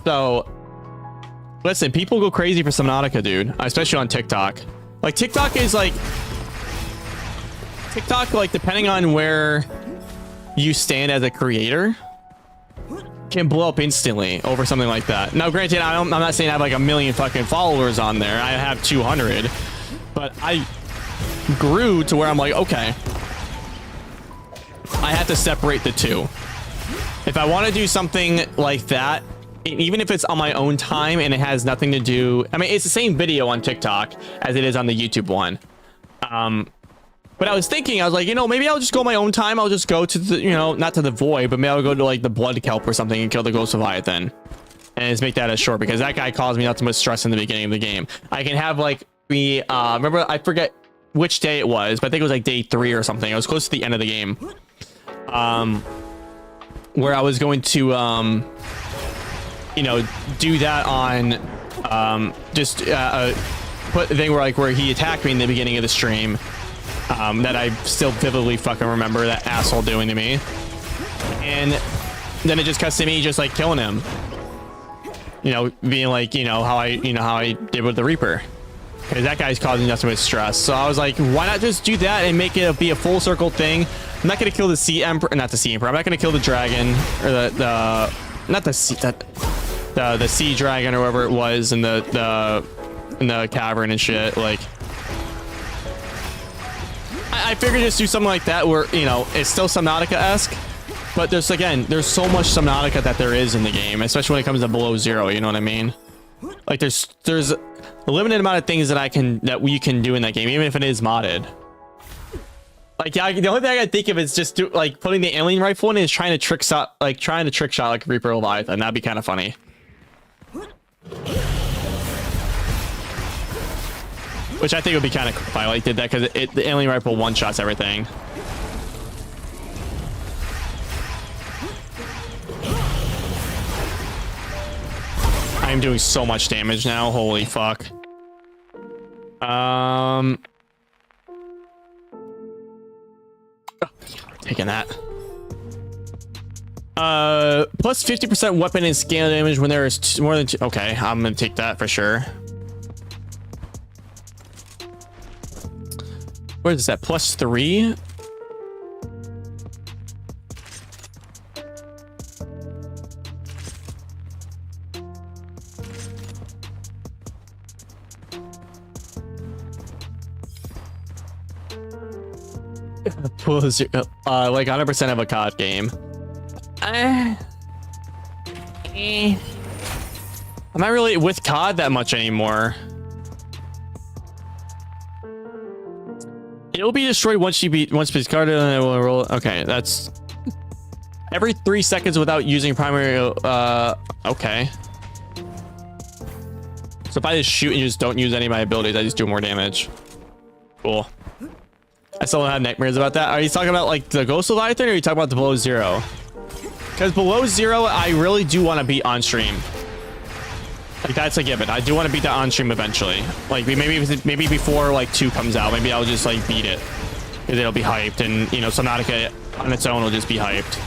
So listen, people go crazy for Subnautica, dude, especially on TikTok. Like TikTok, like depending on where you stand as a creator, can blow up instantly over something like that. Now granted, I'm not saying I have like 1 million fucking followers on there. I have 200, but I grew to where I'm like, okay, I have to separate the two. If I want to do something like that, even if it's on my own time and it has nothing to do, I mean, it's the same video on TikTok as it is on the YouTube one. But I was thinking, I was like, you know, maybe I'll just go my own time. I'll just go to the, you know, not to the void, but maybe I'll go to like the blood kelp or something and kill the Ghost Leviathan. And just make that as short, because that guy caused me not too much stress in the beginning of the game. I can have like the, remember, I forget which day it was, but I think it was like day 3 or something. It was close to the end of the game. Where I was going to, you know, do that on, just put the thing where he attacked me in the beginning of the stream. That I still vividly fucking remember that asshole doing to me. And then it just cuts to me just like killing him. You know, being like, you know how I did with the Reaper. Because that guy's causing nothing but stress. So I was like, why not just do that and make it be a full circle thing? I'm not gonna kill the Sea Emperor, not the Sea Emperor. I'm not gonna kill the dragon or the sea dragon or whatever it was in the cavern and shit. Like, I figured just do something like that where, you know, it's still Subnautica-esque, but there's so much Subnautica that there is in the game, especially when it comes to below zero. You know what I mean? Like there's a limited amount of things that we can do in that game, even if it is modded. Like, yeah, the only thing I can think of is just putting the alien rifle in is trying to trick shot like Reaper Leviathan. That'd be kind of funny. Which I think would be kind of cool if I like did that, because the alien rifle one-shots everything. I'm doing so much damage now. Holy fuck. Taking that. Plus 50% weapon and scale damage when there is more than two. Okay, I'm gonna take that for sure. Where is that? Plus 3? Like 100% of a COD game. I'm not really with COD that much anymore. It will be destroyed once discarded and it will roll. Okay, that's every 3 seconds without using primary. Okay. So if I just shoot and just don't use any of my abilities, I just do more damage. Cool. I still have nightmares about that. Are you talking about like the Ghost Leviathan, or are you talking about the below zero? Because below zero, I really do want to beat on stream. Like, that's a given. I do want to beat that on stream eventually. Like, maybe before like 2 comes out, maybe I'll just like beat it, because it'll be hyped, and you know, Subnautica on its own will just be hyped.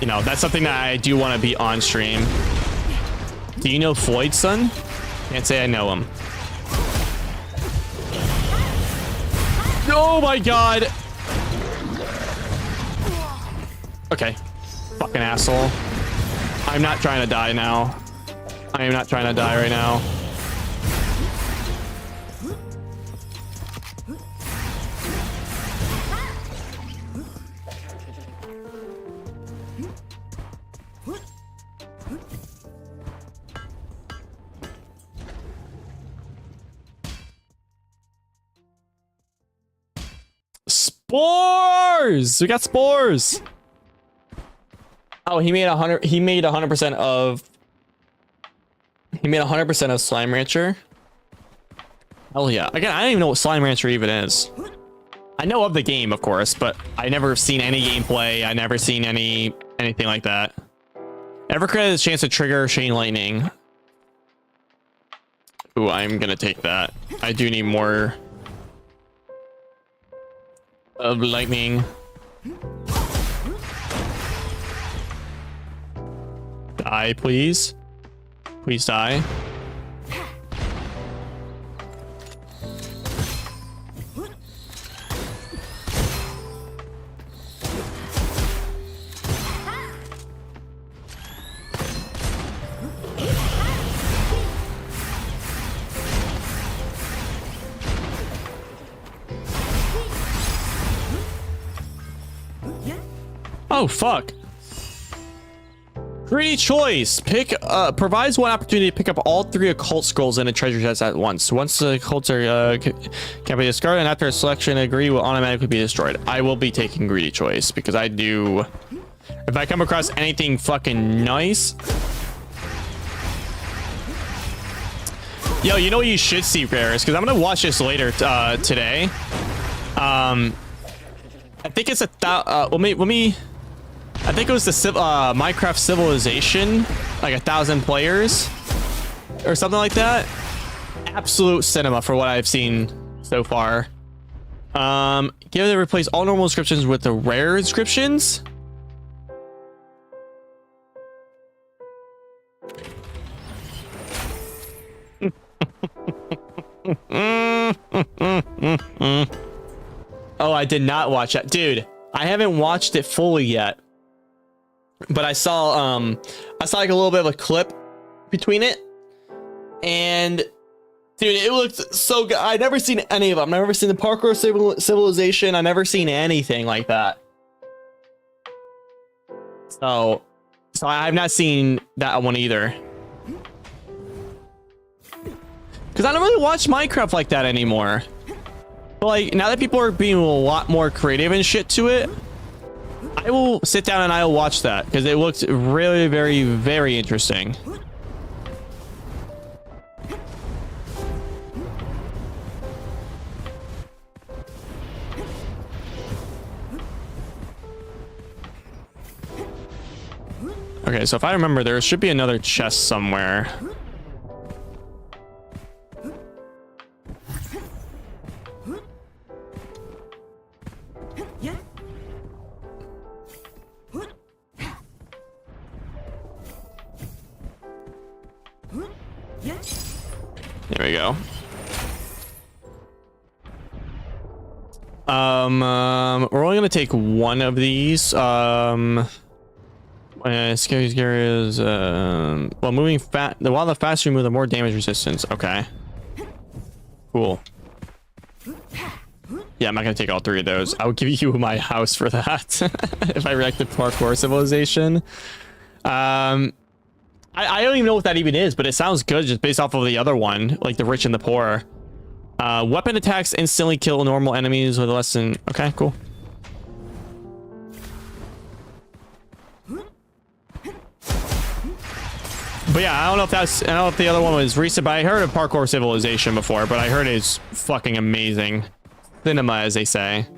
You know, that's something that I do want to beat on stream. Do you know Floyd's son? Can't say I know him. Oh my god. Okay. Fucking asshole. I'm not trying to die now. I am not trying to die right now. Spores! We got spores. Oh, he made 100% of Slime Rancher. Hell yeah. Again, I don't even know what Slime Rancher even is. I know of the game, of course, but I never seen any gameplay. I never seen anything like that. Ever created a chance to trigger Chain Lightning? Ooh, I'm gonna take that. I do need more of lightning. Die, please. Please die. Oh, fuck. Greedy choice. Provides one opportunity to pick up all 3 occult scrolls in a treasure chest at once. Once the occults are can be discarded, and after a selection agree will automatically be destroyed. I will be taking greedy choice because I do. If I come across anything fucking nice, Yo, you know what you should see, Rares? Because I'm gonna watch this later today. I think it's let me. I think it was the Minecraft Civilization, like 1,000 players or something like that. Absolute cinema for what I've seen so far. Give it to replace all normal inscriptions with the rare inscriptions. Oh, I did not watch that, dude. I haven't watched it fully yet, but I saw like a little bit of a clip between it, and dude, it looked so good. I've never seen any of them. I've never seen the parkour civilization. I've never seen anything like that. So I've not seen that one either. Because I don't really watch Minecraft like that anymore. But like, now that people are being a lot more creative and shit to it, I will sit down and I will watch that. Because it looks really, very, very interesting. Okay, so if I remember, there should be another chest somewhere. There we go. We're only gonna take one of these. Scary is well, moving fast. While the faster you move, the more damage resistance. Okay. Cool. Yeah, I'm not gonna take all three of those. I would give you my house for that if I reacted parkour civilization. I don't even know what that even is, but it sounds good just based off of the other one, like the rich and the poor. Weapon attacks instantly kill normal enemies with less than. Okay, cool. But yeah, I don't know if that's. I don't know if the other one was recent, but I heard of parkour civilization before, but I heard it's fucking amazing. Cinema, as they say.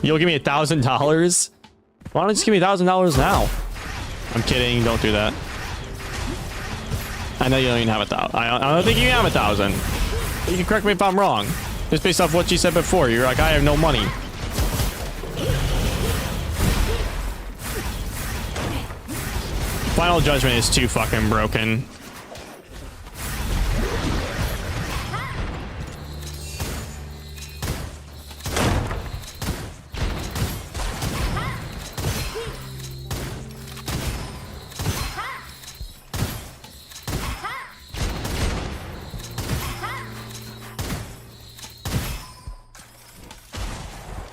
You'll give me $1,000? Why don't you just give me $1,000 now? I'm kidding. Don't do that. I know you don't even have 1,000. I don't think you have 1,000. You can correct me if I'm wrong. Just based off what you said before. You're like, I have no money. Final Judgment is too fucking broken.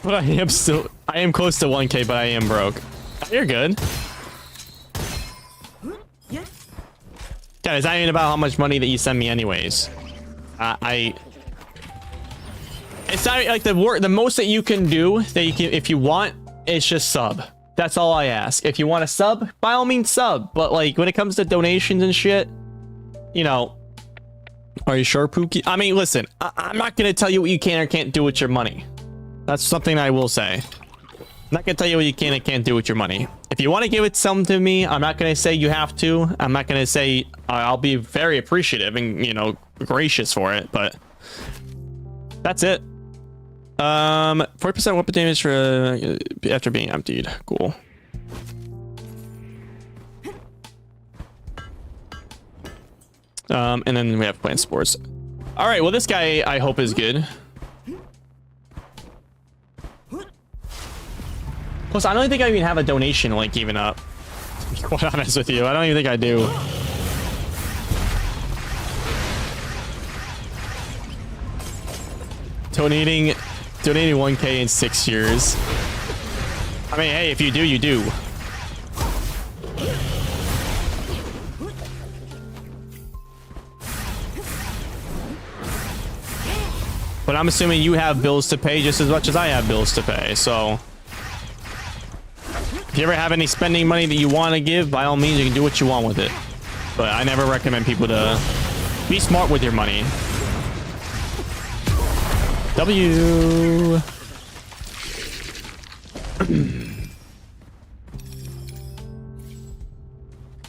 But I am close to 1K, but I am broke. You're good. Yeah, it's not even about how much money that you send me anyways. It's not like the most that you can do that you can, if you want, it's just sub. That's all I ask. If you want to sub, by all means sub. But like when it comes to donations and shit, you know, are you sure, Pookie? I mean, listen, I'm not going to tell you what you can or can't do with your money. That's something I will say. I'm not gonna tell you what you can and can't do with your money. If you want to give it some to me, I'm not gonna say you have to. I'm not gonna say I'll be very appreciative and, you know, gracious for it, but that's it. 40% weapon damage for after being emptied. Cool. And then we have plant spores. All right, well, this guy I hope is good. Plus, I don't think I even have a donation link even up. To be quite honest with you, I don't even think I do. Donating 1K in 6 years. I mean, hey, if you do, you do. But I'm assuming you have bills to pay just as much as I have bills to pay, so if you ever have any spending money that you want to give, by all means, you can do what you want with it. But I never recommend people to be smart with your money. W.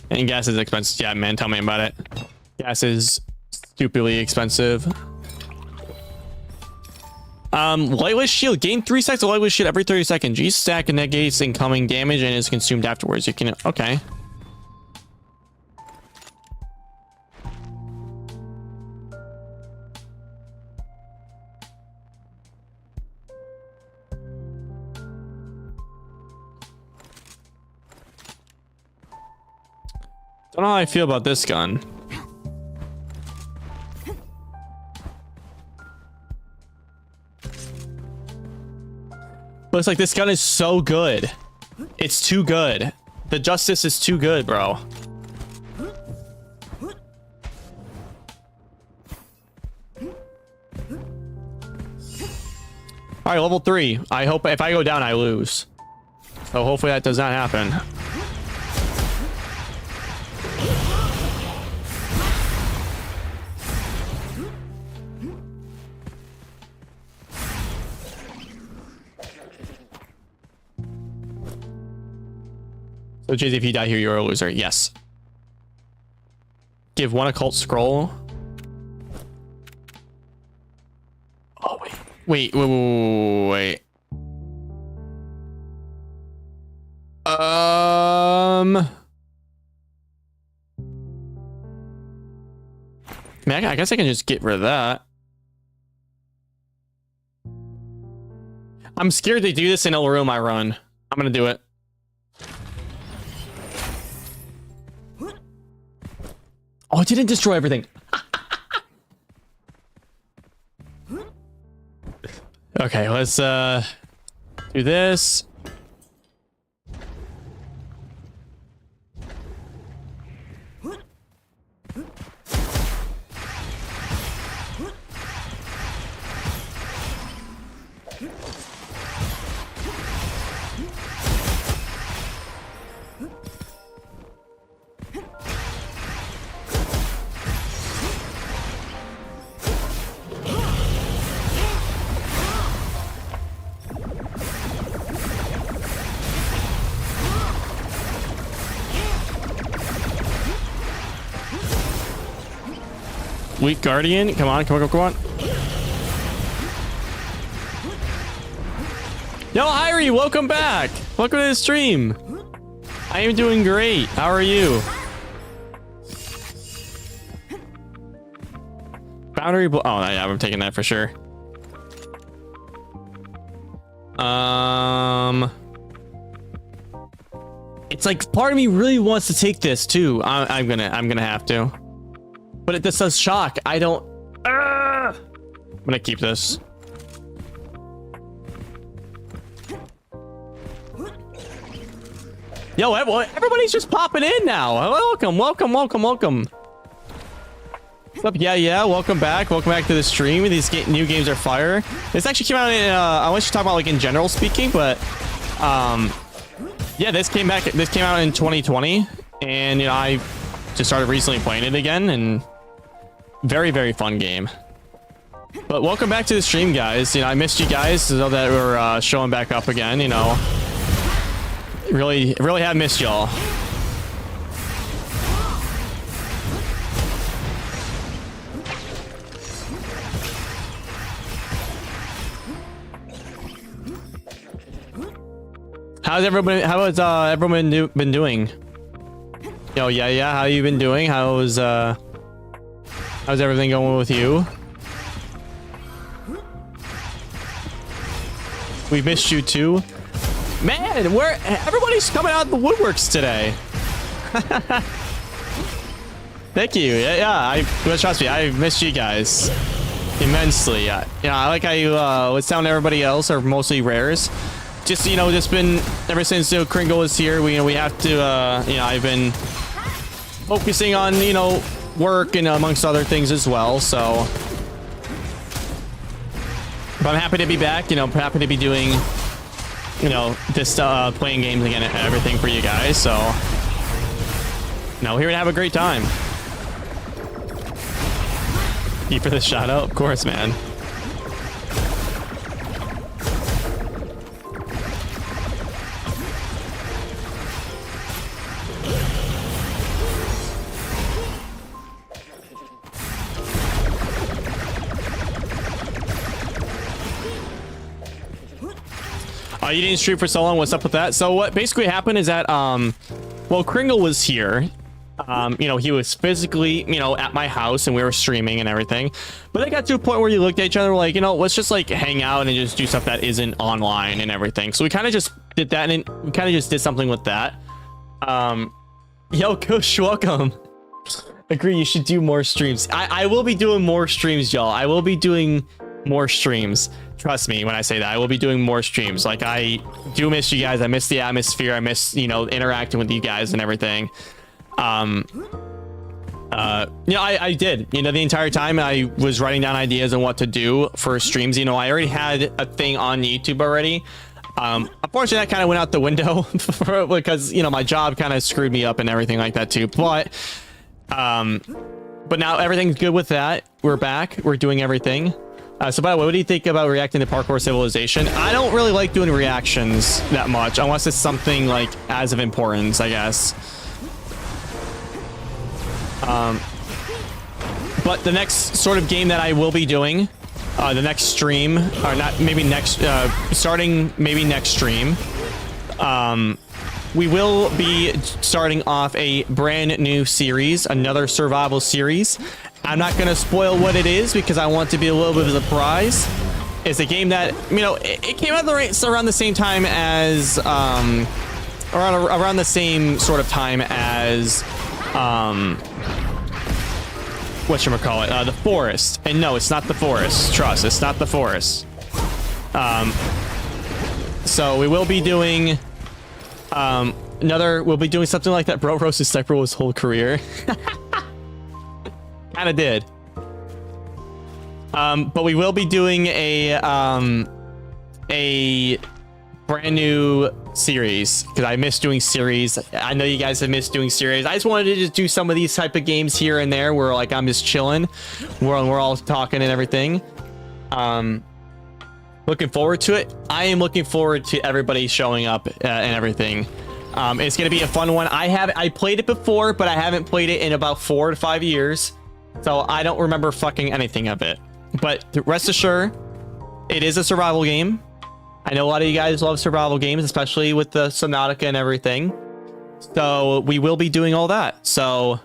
And gas is expensive. Yeah, man, tell me about it. Gas is stupidly expensive. Lightweight shield. Gain 3 stacks of lightweight shield every 30 seconds. Each stack negates incoming damage and is consumed afterwards. You can... Okay. Don't know how I feel about this gun. Looks like this gun is so good. It's too good. The justice is too good, bro. All right, level 3. I hope if I go down, I lose. So hopefully that does not happen. So JZee, if you die here, you're a loser. Yes. Give 1 occult scroll. Oh, wait. Wait. Man, I guess I can just get rid of that. I'm scared to do this in a room I run. I'm gonna do it. Oh, it didn't destroy everything. Okay, let's do this. Weak Guardian, come on. Yo, Irie, welcome back. Welcome to the stream. I am doing great. How are you? Boundary oh yeah, I'm taking that for sure. It's like part of me really wants to take this too. I'm gonna have to. But it just does shock. I don't. I'm gonna keep this. Yo, everybody's just popping in now. Welcome. What's up? Yeah. Welcome back to the stream. These new games are fire. This actually came out in. I want you to talk about like in general speaking, but yeah, this came out in 2020, and you know I just started recently playing it again, and very, very fun game. But welcome back to the stream, guys. You know, I missed you guys, so that we're showing back up again. You know, really have missed y'all. How's everyone been doing? Yo, yeah. How you been doing? How's everything going with you? We missed you too. Man, everybody's coming out of the woodworks today. Thank you. Yeah. Trust me, I missed you guys immensely. Yeah, I like how you what's down to everybody else are mostly rares. Just been ever since Kringle is here. We have to I've been focusing on work and amongst other things as well. So, but I'm happy to be back. I'm happy to be doing this playing games again and everything for you guys. So, here to have a great time. You for the shout out, of course, man. You didn't stream for so long. What's up with that? So what basically happened is that, well, Kringle was here. You know, he was physically, you know, at my house and we were streaming and everything. But it got to a point where you looked at each other like, you know, let's just like hang out and just do stuff that isn't online and everything. So we kind of just did that, and we kind of just did something with that. Yo, Kush, welcome. Agree, you should do more streams. I will be doing more streams, y'all. I will be doing more streams. Trust me when I say that. I will be doing more streams. Like, I do miss you guys. I miss the atmosphere. I miss, you know, interacting with you guys and everything. You know, I did, you know, the entire time I was writing down ideas on what to do for streams. You know, I already had a thing on YouTube already. Unfortunately, that kind of went out the window because, you know, my job kind of screwed me up and everything like that too. But now everything's good with that. We're back. We're doing everything. So by the way, what do you think about reacting to Parkour Civilization? I don't really like doing reactions that much unless it's something like as of importance, I guess. But the next sort of game that I will be doing, the next stream, or not, maybe next, starting maybe next stream, we will be starting off a brand new series, another survival series. I'm not going to spoil what it is because I want it to be a little bit of a surprise. It's a game that, you know, it came out around the same time as, around the same sort of time as, whatchamacallit, the Forest. And no, it's not the Forest. Trust, it's not the Forest. So we will be doing we'll be doing something like that. Bro roasted Sniper his whole career. Kind of did. But we will be doing a brand new series because I miss doing series. I know you guys have missed doing series. I just wanted to just do some of these type of games here and there where like I'm just chilling, we're all talking and everything. Looking forward to it. I am looking forward to everybody showing up and everything. It's gonna be a fun one. I played it before, but I haven't played it in about 4 to 5 years, so I don't remember fucking anything of it. But rest assured, it is a survival game. I know a lot of you guys love survival games, especially with the Subnautica and everything. So we will be doing all that. So,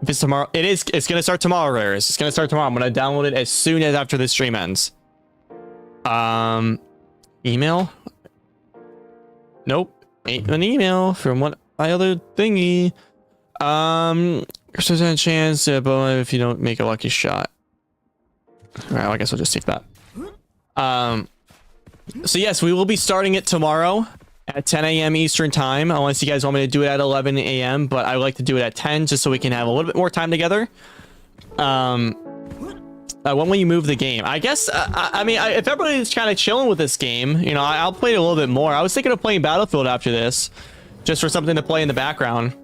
if it's tomorrow, it's gonna start tomorrow, Rares. It's gonna start tomorrow. I'm gonna download it as soon as after this stream ends. Email? Nope, ain't an email from what my other thingy. There's a chance, but if you don't make a lucky shot. All right, well, I guess I'll just take that. So yes, we will be starting it tomorrow at 10 a.m. Eastern time, unless you guys want me to do it at 11 a.m. But I would like to do it at 10 just so we can have a little bit more time together. When will you move the game? I guess, I mean, if everybody's kind of chilling with this game, you know, I'll play it a little bit more. I was thinking of playing Battlefield after this, just for something to play in the background.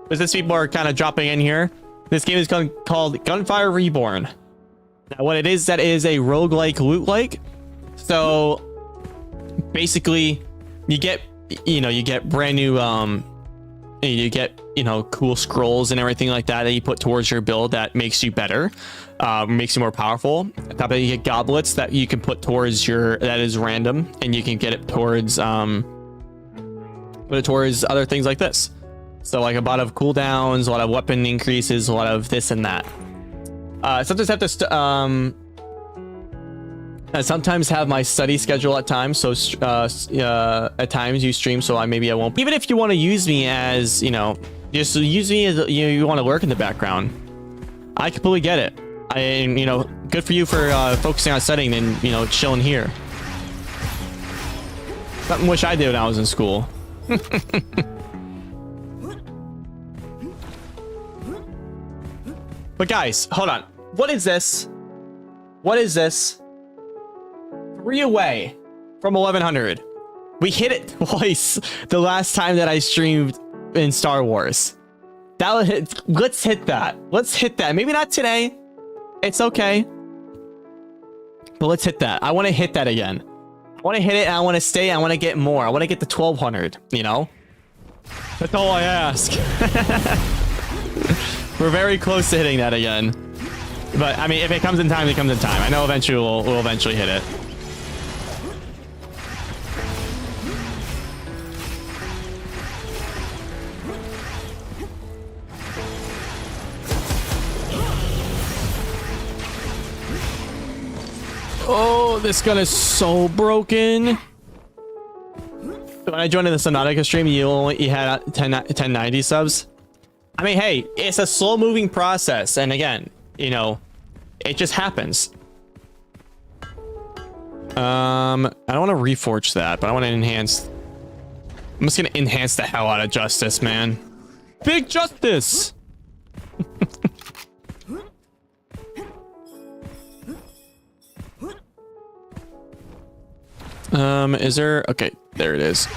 Because these people are kind of dropping in here. This game is called Gunfire Reborn. Now, what it is, that is a roguelike loot-like. So, basically, you get brand new, you get, you know, cool scrolls and everything like that you put towards your build that makes you better, makes you more powerful. On top of that, you get goblets that you can put towards that is random, and you can get it towards, put it towards other things like this. So like a lot of cooldowns, a lot of weapon increases, a lot of this and that. Sometimes have to I sometimes have my study schedule at times, so at times you stream, so maybe I won't. Even if you want to use me as, you know, just use me as, you want to lurk in the background, I completely get it. You know, good for you for focusing on studying and, you know, chilling here. Something wish I did when I was in school. But guys, hold on. What is this? What is this? 3 away from 1100. We hit it twice the last time that I streamed in Star Wars. Let's hit that. Let's hit that. Maybe not today. It's okay. But let's hit that. I want to hit that again. I want to hit it and I want to stay. I want to get more. I want to get the 1200, you know? That's all I ask. We're very close to hitting that again. But I mean, if it comes in time, it comes in time. I know eventually we'll eventually hit it. Oh, this gun is so broken. When I joined in the Subnautica stream, you had 1090 subs. I mean, hey, it's a slow moving process. And again, you know, it just happens. I don't want to reforge that, but I want to enhance. I'm just going to enhance the hell out of justice, man. Big justice. Is there? Okay, there it is.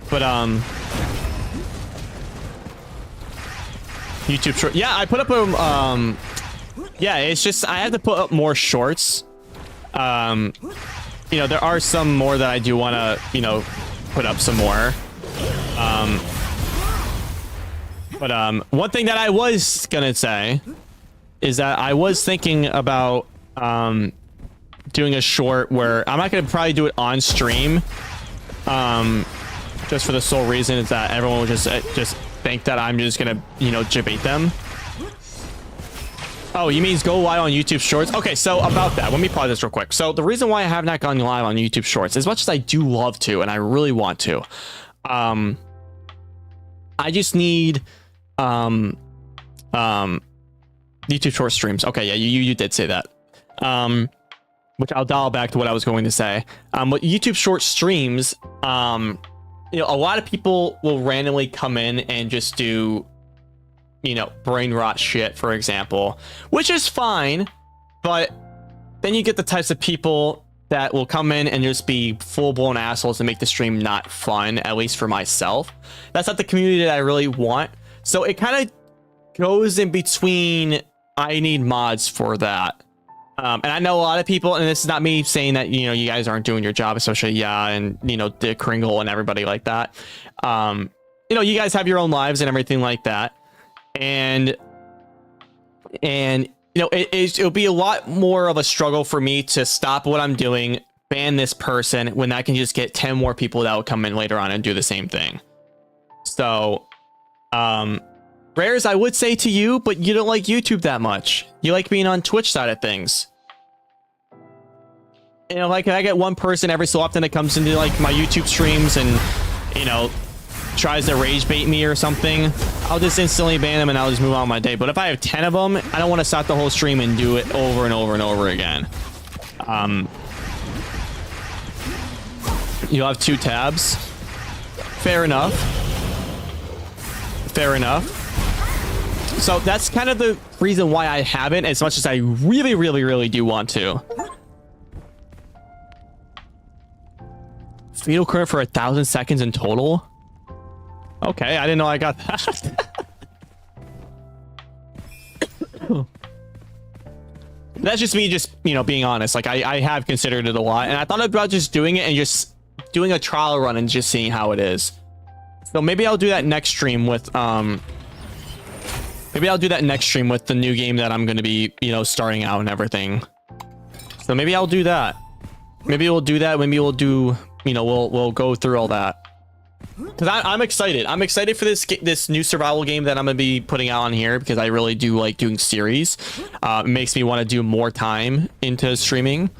But YouTube short. Yeah, I put up a yeah, it's just I have to put up more shorts. You know, there are some more that I do want to, you know, put up some more. But one thing that I was gonna say is that I was thinking about doing a short where I'm not gonna probably do it on stream, just for the sole reason is that everyone will just think that I'm just gonna, you know, debate them. Oh, you mean go live on YouTube Shorts? Okay, so about that, let me pause this real quick. So the reason why I have not gone live on YouTube Shorts, as much as I do love to, and I really want to, I just need YouTube Short streams. Okay, yeah, you did say that. Which I'll dial back to what I was going to say. But YouTube Short streams, you know, a lot of people will randomly come in and just do, you know, brain rot shit, for example, which is fine. But then you get the types of people that will come in and just be full-blown assholes and make the stream not fun, at least for myself. That's not the community that I really want. So it kind of goes in between. I need mods for that. And I know a lot of people, and this is not me saying that, you know, you guys aren't doing your job, especially, yeah, and, you know, Dick Kringle and everybody like that. You know, you guys have your own lives and everything like that. And you know, it'll be a lot more of a struggle for me to stop what I'm doing, ban this person, when I can just get 10 more people that will come in later on and do the same thing. So, Rares, I would say to you, but you don't like YouTube that much. You like being on Twitch side of things. You know, like I get one person every so often that comes into like my YouTube streams and, you know, tries to rage bait me or something. I'll just instantly ban them and I'll just move on with my day. But if I have 10 of them, I don't want to stop the whole stream and do it over and over and over again. You'll have 2 tabs. Fair enough. Fair enough. So that's kind of the reason why I haven't, as much as I really, really, really do want to. Fatal current for 1,000 seconds in total. Okay, I didn't know I got that. That's just me, just, you know, being honest. Like I have considered it a lot, and I thought about just doing it and just doing a trial run and just seeing how it is. So maybe I'll do that next stream with maybe I'll do that next stream with the new game that I'm going to be, you know, starting out and everything. So maybe I'll do that. Maybe we'll do that. Maybe we'll do, you know, we'll go through all that. Because I'm excited. I'm excited for this new survival game that I'm going to be putting out on here, because I really do like doing series. It makes me want to do more time into streaming.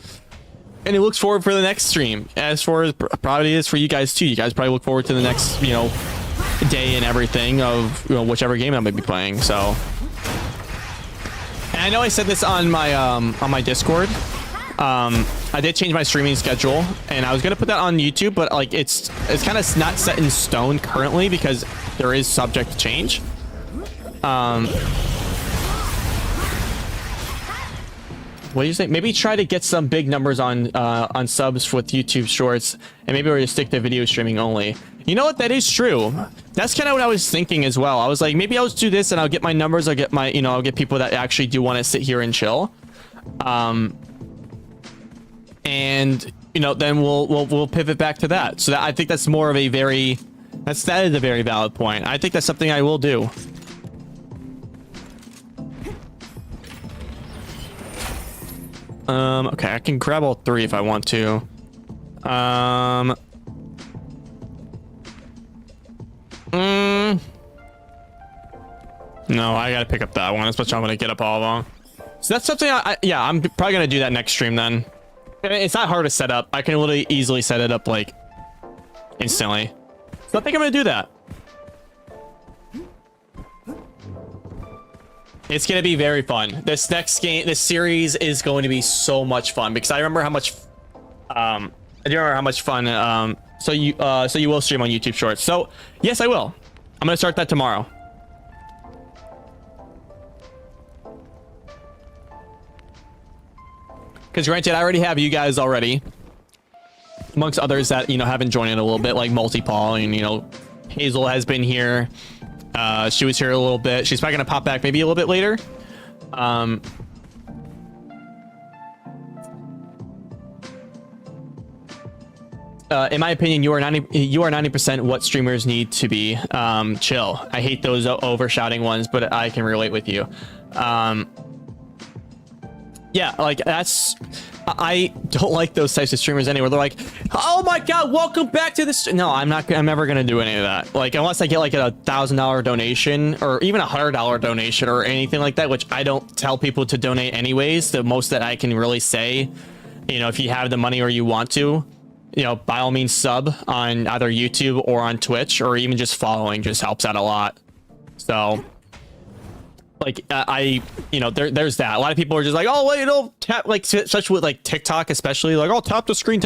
And it looks forward for the next stream. As far as probably is for you guys too. You guys probably look forward to the next, you know, day and everything of, you know, whichever game I'm gonna be playing. So, and I know I said this on my Discord. I did change my streaming schedule, and I was gonna put that on YouTube, but like it's kind of not set in stone currently because there is subject to change. What do you think? Maybe try to get some big numbers on subs with YouTube Shorts, and maybe we're gonna stick to video streaming only. You know what? That is true. That's kind of what I was thinking as well. I was like, maybe I'll just do this and I'll get my numbers. I'll get my, you know, I'll get people that actually do want to sit here and chill. And, you know, then we'll pivot back to that. So that, I think that's more of a very, that is a very valid point. I think that's something I will do. Okay, I can grab all 3 if I want to. No, I gotta pick up that one, especially I'm gonna get up all of them. So that's something yeah, I'm probably gonna do that next stream then. It's not hard to set up. I can literally easily set it up like instantly. So I think I'm gonna do that. It's gonna be very fun. This next game, this series is going to be so much fun because I remember how much I do remember how much fun so you will stream on YouTube Shorts. So yes, I will. I'm gonna start that tomorrow. Because granted, I already have you guys already, amongst others that, you know, haven't joined in a little bit, like Multi-Paul, and, you know, Hazel has been here. She was here a little bit. She's probably gonna pop back maybe a little bit later. In my opinion, you are 90% what streamers need to be. Chill. I hate those overshouting ones, but I can relate with you. Yeah, like that's, I don't like those types of streamers anyway. They're like, oh my god, welcome back to this. No, I'm never gonna do any of that. Like, unless I get like a $1,000 donation or even $100 donation or anything like that, which I don't tell people to donate anyways. The most that I can really say, you know, if you have the money or you want to, you know, by all means sub on either YouTube or on Twitch, or even just following just helps out a lot. So like you know, there's that. A lot of people are just like, oh, well, you know, tap, like, such with like TikTok especially, like, oh, tap the screen,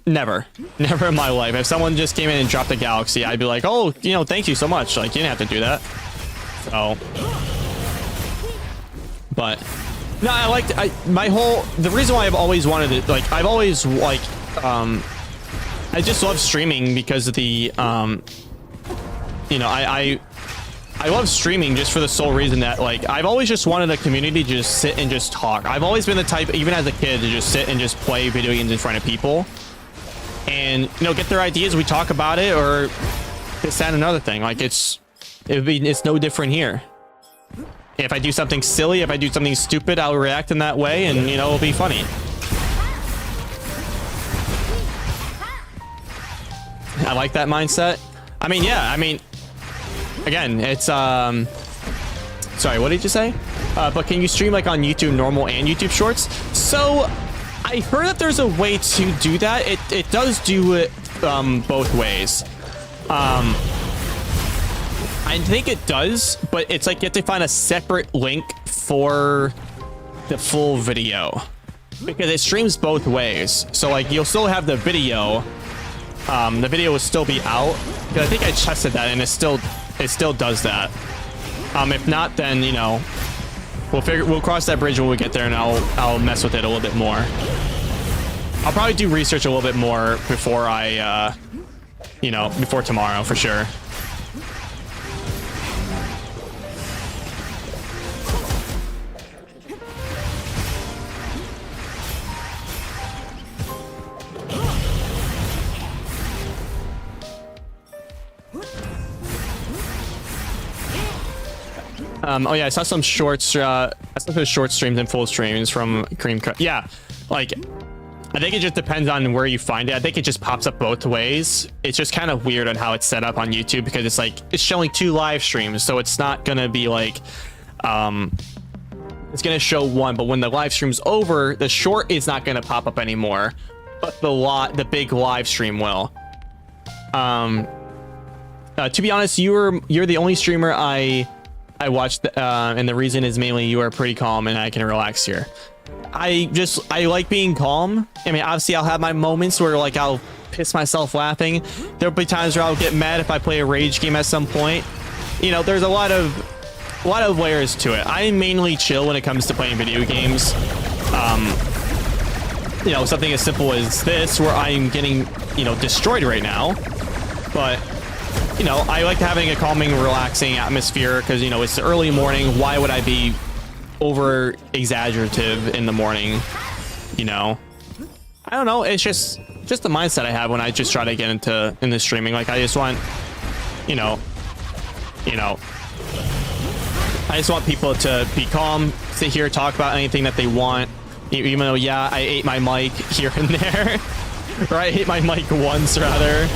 never in my life. If someone just came in and dropped a galaxy, I'd be like, oh, you know, thank you so much, like, you didn't have to do that. So, but no, I liked, the reason why I've always wanted it, like, I've always like I just love streaming because of the you know, I love streaming just for the sole reason that, like, I've always just wanted a community to just sit and just talk. I've always been the type, even as a kid, to just sit and just play video games in front of people and, you know, get their ideas. We talk about it, or this, that, and another thing. Like, it's no different here. If I do something silly, if I do something stupid, I'll react in that way, and, you know, it'll be funny. I like that mindset. I mean, yeah, I mean, again, it's sorry, what did you say? But can you stream like on YouTube normal and YouTube Shorts? So I heard that there's a way to do that. It does do it both ways. I think it does, but it's like you have to find a separate link for the full video because it streams both ways. So like you'll still have the video. The video will still be out. I think I tested that and it still does that. If not, then, you know, we'll cross that bridge when we get there, and I'll mess with it a little bit more. I'll probably do research a little bit more before I you know, before tomorrow for sure. Oh yeah, I saw some shorts. I saw some short streams and full streams from Cream Cut. Yeah, like I think it just depends on where you find it. I think it just pops up both ways. It's just kind of weird on how it's set up on YouTube because it's like it's showing 2 live streams, so it's not gonna be like it's gonna show one, but when the live stream's over, the short is not gonna pop up anymore, but the big live stream will. To be honest, you're the only streamer I watched, and the reason is mainly you are pretty calm and I can relax here. I like being calm. I mean, obviously I'll have my moments where like I'll piss myself laughing. There'll be times where I'll get mad if I play a rage game at some point. You know, there's a lot of layers to it. I mainly chill when it comes to playing video games. You know, something as simple as this where I'm getting, you know, destroyed right now, but you know, I like having a calming, relaxing atmosphere because, you know, it's the early morning. Why would I be over exaggerative in the morning, you know? I don't know. It's just the mindset I have when I just try to get into streaming. Like I just want, you know, I just want people to be calm, sit here, talk about anything that they want. Even though, yeah, I ate my mic here and there, or I ate my mic once rather.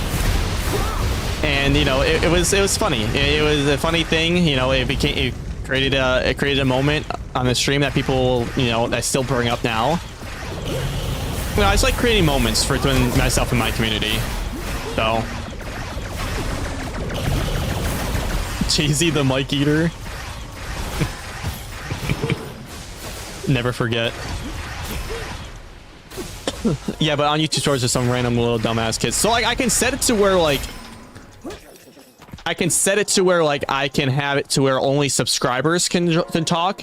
And you know, it was funny. It was a funny thing. You know, it created a moment on the stream that people, you know, that still bring up now. You know, I just like creating moments for myself and my community. So, JZee the mic eater. Never forget. Yeah, but on YouTube Shorts, there's some random little dumbass kids. So like, I can set it to where like, I can have it to where only subscribers can talk.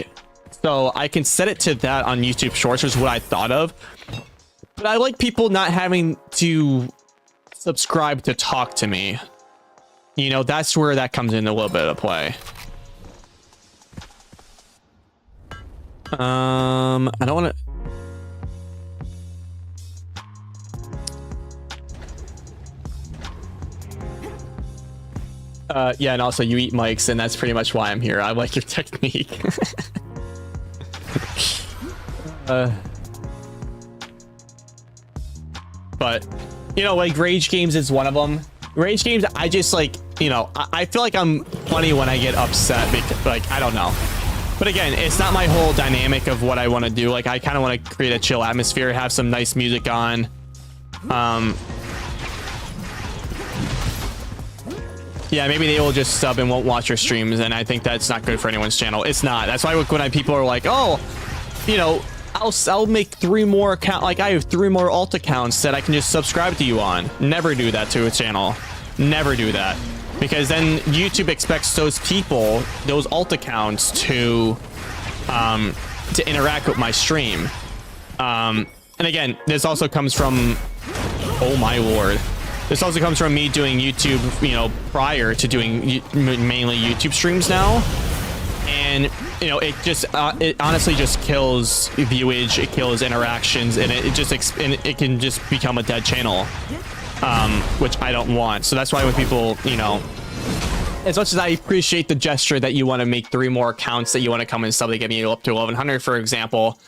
So I can set it to that on YouTube Shorts, which is what I thought of. But I like people not having to subscribe to talk to me. You know, that's where that comes in a little bit of play. I don't want to. Yeah, and also you eat mics, and that's pretty much why I'm here. I like your technique. But you know, like rage games is one of them. Rage games, I just like, you know, I feel like I'm funny when I get upset because, like, I don't know. But again, it's not my whole dynamic of what I want to do. Like, I kind of want to create a chill atmosphere, have some nice music on. Yeah, maybe they will just sub and won't watch your streams, and I think that's not good for anyone's channel. It's not. That's why when people are like, oh, you know, I'll make 3 more account. Like, I have 3 more alt accounts that I can just subscribe to you on. Never do that to a channel. Never do that. Because then YouTube expects those people, those alt accounts, to interact with my stream. And again, this also comes from, oh my lord, this also comes from me doing YouTube, you know, prior to doing mainly YouTube streams now. And you know, it just it honestly just kills viewage, it kills interactions, and it can just become a dead channel. Which I don't want. So that's why when people, you know, as much as I appreciate the gesture that you want to make 3 more accounts that you want to come and sub to get me up to 1100, for example,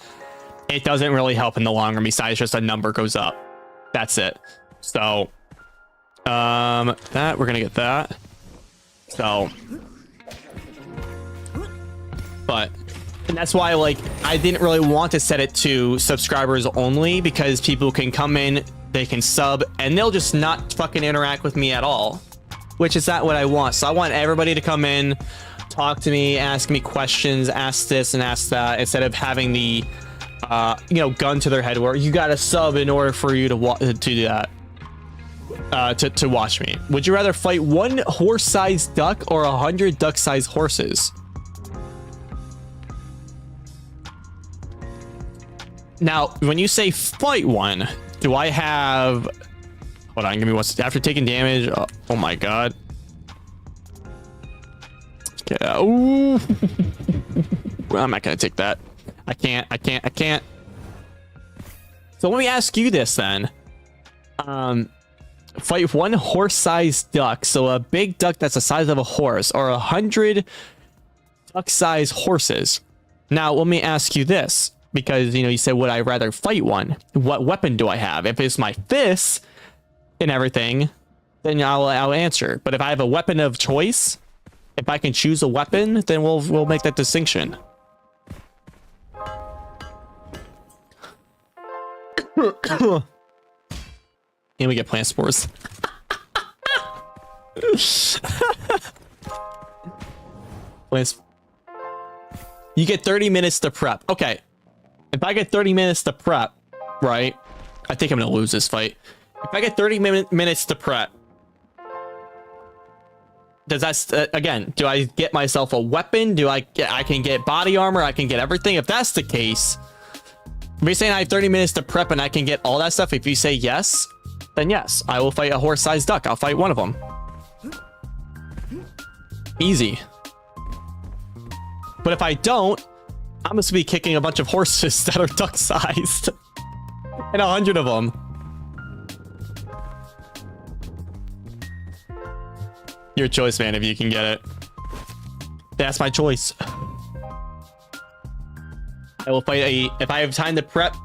it doesn't really help in the long run besides just a number goes up. That's it. So, that we're gonna get that. So, but, and that's why, like, I didn't really want to set it to subscribers only, because people can come in, they can sub, and they'll just not fucking interact with me at all, which is not what I want. So I want everybody to come in, talk to me, ask me questions, ask this and ask that, instead of having the you know, gun to their head where you gotta sub in order for you to do that, to watch me. Would you rather fight 1 horse-sized duck or 100 duck-sized horses? Now, when you say fight one, do I have... Hold on, give me one. After taking damage... Oh my god. Okay, ooh. Well, I'm not gonna take that. I can't. So let me ask you this then. Fight 1 horse-sized duck, so a big duck that's the size of a horse, or 100 duck-sized horses. Now, let me ask you this. Because, you know, you said, would I rather fight one? What weapon do I have? If it's my fists and everything, then I'll answer. But if I have a weapon of choice, if I can choose a weapon, then we'll make that distinction. And we get plant spores. Plants. You get 30 minutes to prep. Okay. If I get 30 minutes to prep, right? I think I'm gonna lose this fight. If I get 30 minutes to prep, does that again? Do I get myself a weapon? Do I can get body armor? I can get everything. If that's the case, if you're saying I have 30 minutes to prep and I can get all that stuff, if you say yes, then yes, I will fight a horse-sized duck. I'll fight one of them. Easy. But if I don't, I'm supposed to be kicking a bunch of horses that are duck-sized. And 100 of them. Your choice, man, if you can get it. That's my choice. I will fight a... If I have time to prep,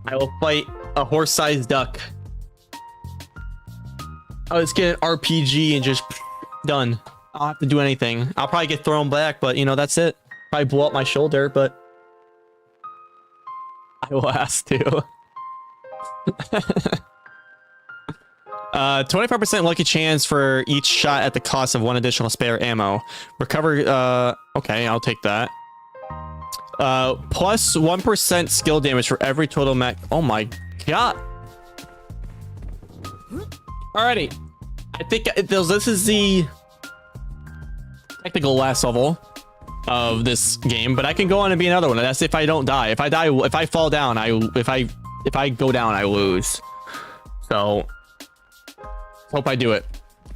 I will fight a horse-sized duck. I'll just get an RPG and just... Done. I don't have to do anything. I'll probably get thrown back, but, you know, that's it. Probably blow up my shoulder, but... I will ask to. 25% lucky chance for each shot at the cost of 1 additional spare ammo. Recover... Okay, I'll take that. Plus 1% skill damage for every total mech. Oh my god. Alrighty. I think this is the technical last level of this game, but I can go on and be another one. That's if I don't die. If I die, if I fall down, if I go down, I lose. So hope I do it.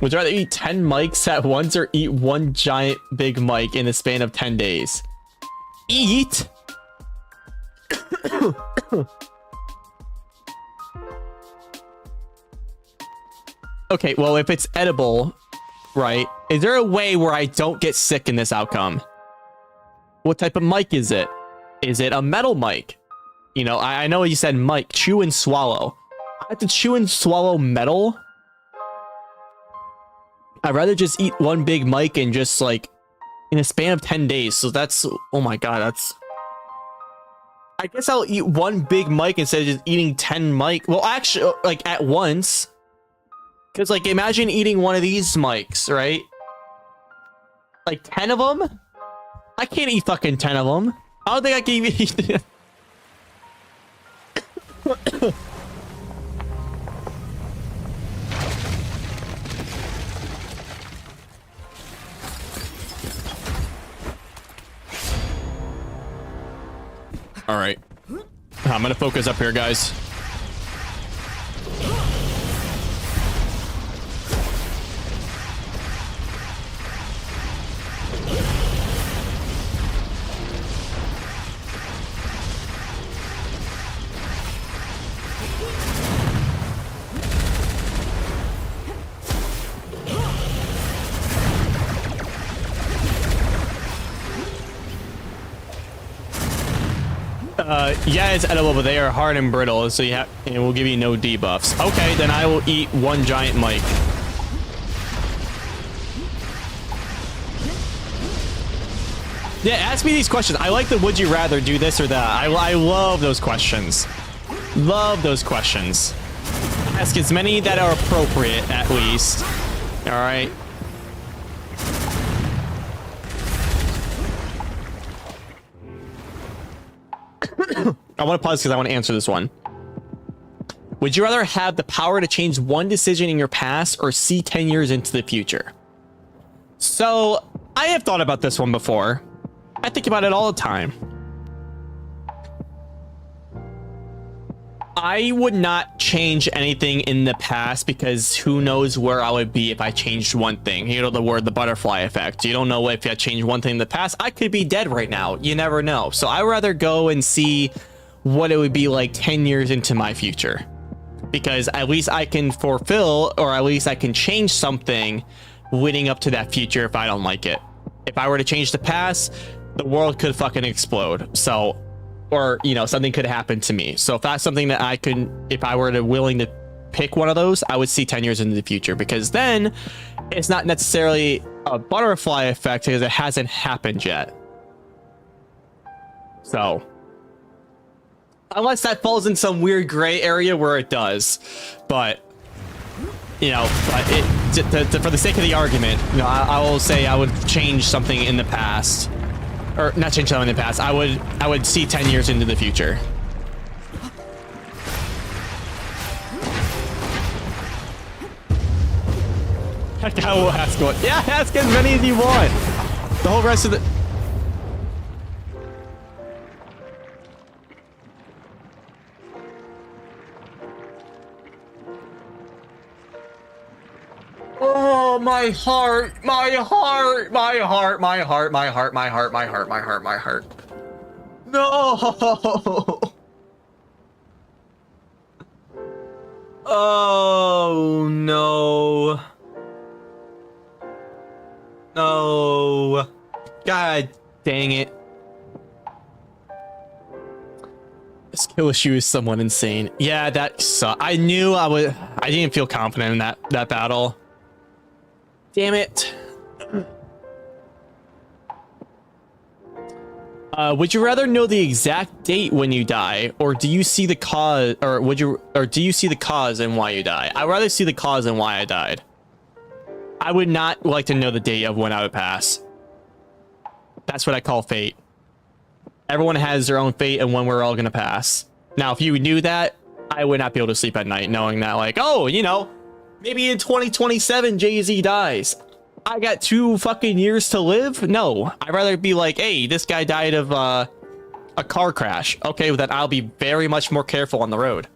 Would you rather eat 10 mics at once or eat one giant big mic in the span of 10 days? Eat? Okay, well, if it's edible, right? Is there a way where I don't get sick in this outcome? What type of mic is it? Is it a metal mic? You know, I know you said mic. Chew and swallow. I have to chew and swallow metal? I'd rather just eat one big mic and just, like, in a span of 10 days. So that's... Oh my god, that's... I guess I'll eat one big mic instead of just eating 10 mic. Well, actually, like, at once. Because, like, imagine eating one of these mics, right? Like, 10 of them? I can't eat fucking 10 of them. I don't think I can even eat... All right, I'm gonna focus up here, guys. Yeah, it's edible, but they are hard and brittle, so it will give you no debuffs. Okay, then I will eat one giant mic. Yeah, ask me these questions. I like the would you rather do this or that. I love those questions. Love those questions. Ask as many that are appropriate, at least. All right. I want to pause because I want to answer this one. Would you rather have the power to change one decision in your past or see 10 years into the future? So, I have thought about this one before. I think about it all the time. I would not change anything in the past because who knows where I would be if I changed one thing. You know the word, the butterfly effect. You don't know if I changed one thing in the past. I could be dead right now. You never know. So I'd rather go and see what it would be like 10 years into my future. Because at least I can fulfill, or at least I can change something leading up to that future if I don't like it. If I were to change the past, the world could fucking explode. So... or, you know, something could happen to me. So if that's something that I could, if I were to willing to pick one of those, I would see 10 years into the future, because then it's not necessarily a butterfly effect because it hasn't happened yet. So unless that falls in some weird gray area where it does, but you know, but it, for the sake of the argument, you know, I will say I would change something in the past. Or not change something in the past. I would see 10 years into the future. Heck, I will ask one. Yeah, ask as many as you want. The whole rest of the... Oh, my heart, my heart, my heart, my heart, my heart, my heart, my heart, my heart, my heart. No. Oh no. No. God dang it. This kill issue is somewhat insane. Yeah, that sucked. I knew I didn't feel confident in that battle. Damn it. Would you rather know the exact date when you die, or do you see the cause, or do you see the cause and why you die? I'd rather see the cause and why I died. I would not like to know the date of when I would pass. That's what I call fate. Everyone has their own fate and when we're all gonna pass. Now, if you knew that, I would not be able to sleep at night knowing that, like, oh, you know, maybe in 2027 JZee dies. I got 2 fucking years to live. No, I'd rather be like, hey, this guy died of a car crash. Okay, well, then I'll be very much more careful on the road.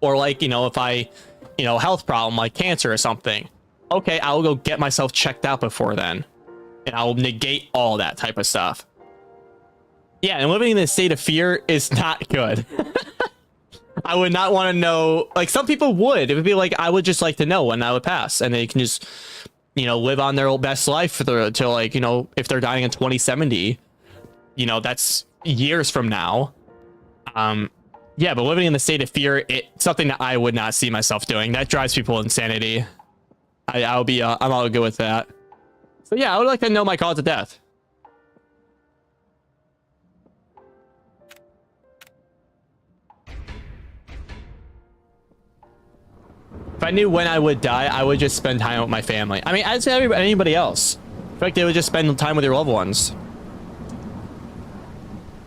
Or like, you know, if I, you know, health problem like cancer or something. Okay, I'll go get myself checked out before then. And I'll negate all that type of stuff. Yeah, and living in a state of fear is not good. I would not want to know, like some people would. It would be like, I would just like to know when I would pass. And they can just, you know, live on their best life till like, you know, if they're dying in 2070, you know, that's years from now. Yeah, but living in the state of fear, it's something that I would not see myself doing. That drives people insanity. I'm all good with that. So yeah, I would like to know my cause of death. If I knew when I would die, I would just spend time with my family. I mean, I'd say anybody else. In fact, they would just spend time with your loved ones.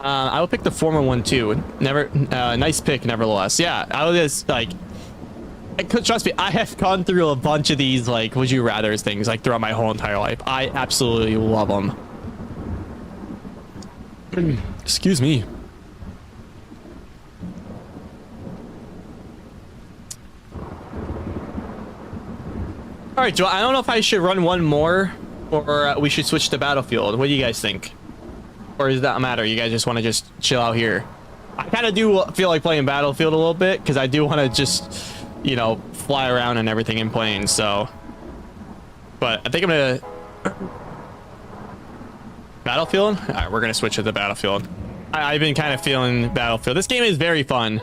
I would pick the former one too. Nice pick, nevertheless. Yeah, I would just like. Trust me, I have gone through a bunch of these like would you rather things like throughout my whole entire life. I absolutely love them. Excuse me. All right, Joel, I don't know if I should run one more or we should switch to Battlefield. What do you guys think? Or does that matter? You guys just want to just chill out here? I kind of do feel like playing Battlefield a little bit because I do want to just, you know, fly around and everything in planes, so. But I think I'm going to... Battlefield? All right, we're going to switch to the Battlefield. I've been kind of feeling Battlefield. This game is very fun.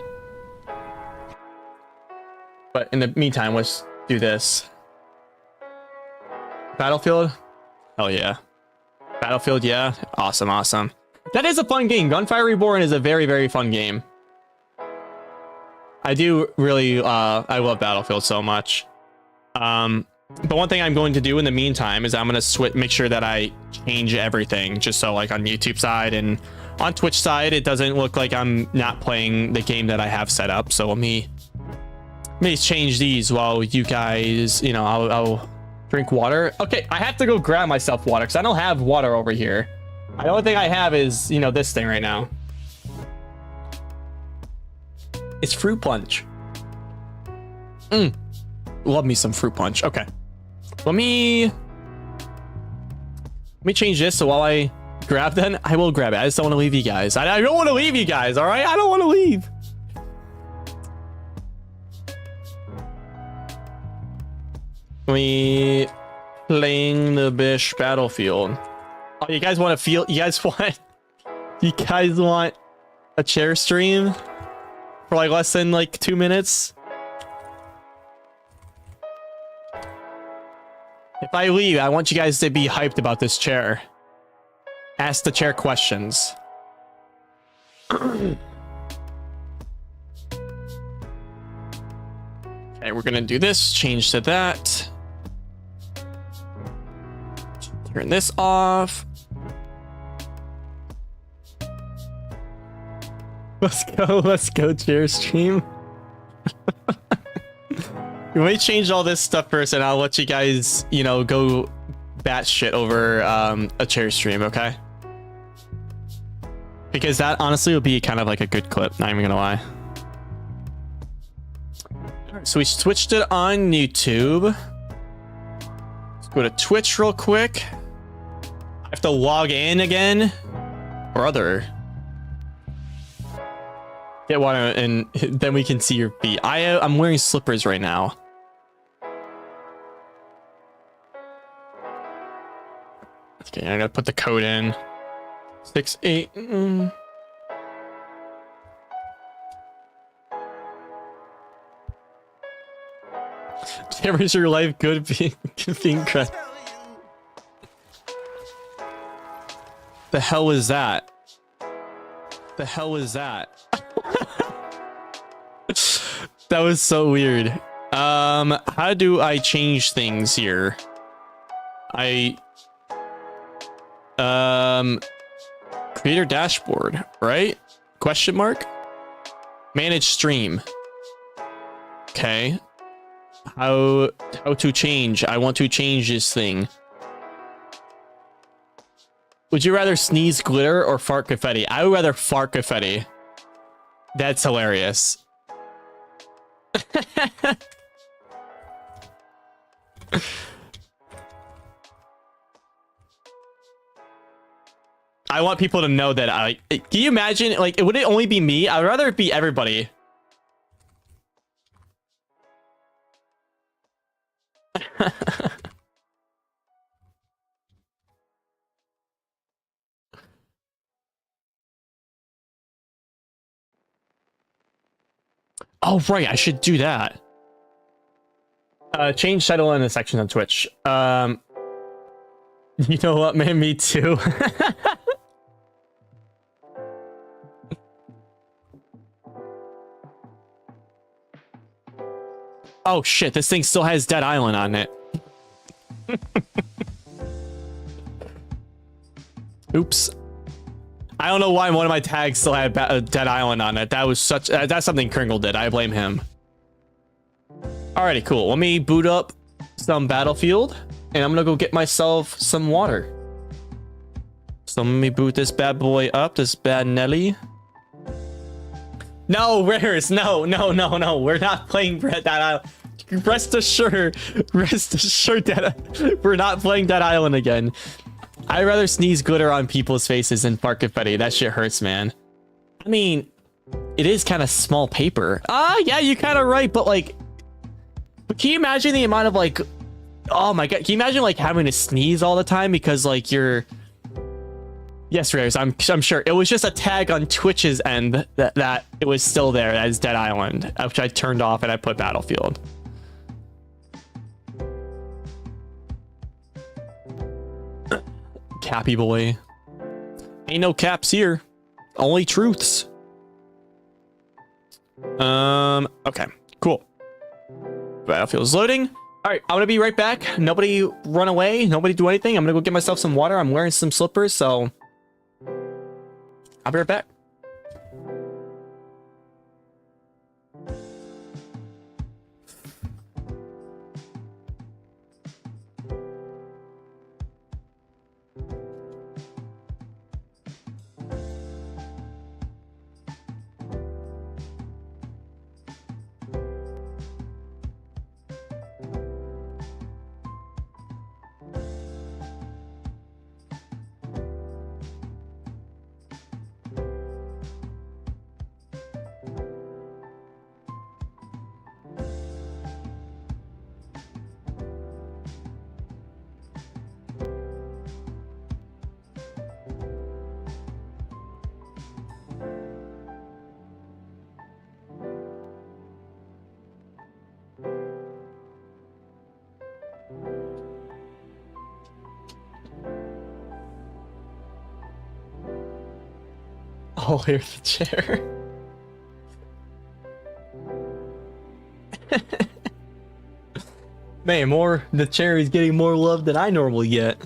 But in the meantime, let's do this. Battlefield? Hell yeah. Battlefield, yeah. Awesome, awesome. That is a fun game. Gunfire Reborn is a very, very fun game. I do really, I love Battlefield so much. But one thing I'm going to do in the meantime is I'm going to make sure that I change everything just so like on YouTube side and on Twitch side, it doesn't look like I'm not playing the game that I have set up. So let me change these while you guys, you know, I'll drink water. Okay, I have to go grab myself water because I don't have water over here. The only thing I have is, you know, this thing right now. It's fruit punch. Love me some fruit punch. Okay. Let me change this so while I grab then, I will grab it. I just don't want to leave you guys. I don't want to leave you guys, all right? I don't want to leave. We playing the Bish Battlefield. Oh, you guys want to feel? You guys want a chair stream for like less than like 2 minutes? If I leave, I want you guys to be hyped about this chair. Ask the chair questions. Okay, we're gonna do this. Change to that. Turn this off. Let's go, chair stream. We may change all this stuff first, and I'll let you guys, you know, go batshit over a chair stream, okay? Because that honestly would be kind of like a good clip, not even gonna lie. Alright, so we switched it on YouTube. Let's go to Twitch real quick. I have to log in again. Brother. Get water and then we can see your feet. I'm wearing slippers right now. Okay, I gotta put the code in. 68. Is your life good being crushed? The hell was that? The hell was that? That was so weird. How do I change things here? Creator dashboard, right? Question mark? Manage stream. Okay. How to change? I want to change this thing. Would you rather sneeze glitter or fart confetti? I would rather fart confetti. That's hilarious. I want people to know that can you imagine, like, would it only be me? I'd rather it be everybody. Oh, right, I should do that. Change title in the section on Twitch. You know what, man? Me too. Oh shit, this thing still has Dead Island on it. Oops. I don't know why one of my tags still had Dead Island on it. That was such... that's something Kringle did. I blame him. Alrighty, cool. Let me boot up some Battlefield. And I'm gonna go get myself some water. So let me boot this bad boy up. This bad Nelly. No, Rares. No. We're not playing Dead Island. Rest assured that we're not playing Dead Island again. I'd rather sneeze glitter on people's faces than fart confetti. That shit hurts, man. I mean, it is kind of small paper. Yeah, you're kind of right, but like, can you imagine the amount of like, oh my god, can you imagine like having to sneeze all the time because like you're... Yes, Rares, I'm sure it was just a tag on Twitch's end that it was still there as Dead Island, which I turned off and I put Battlefield. Cappy boy. Ain't no caps here. Only truths. Okay, cool. Battlefield's loading. All right, I'm gonna be right back. Nobody run away. Nobody do anything. I'm gonna go get myself some water. I'm wearing some slippers, so I'll be right back. Oh, here's the chair. Man, the chair is getting more love than I normally get.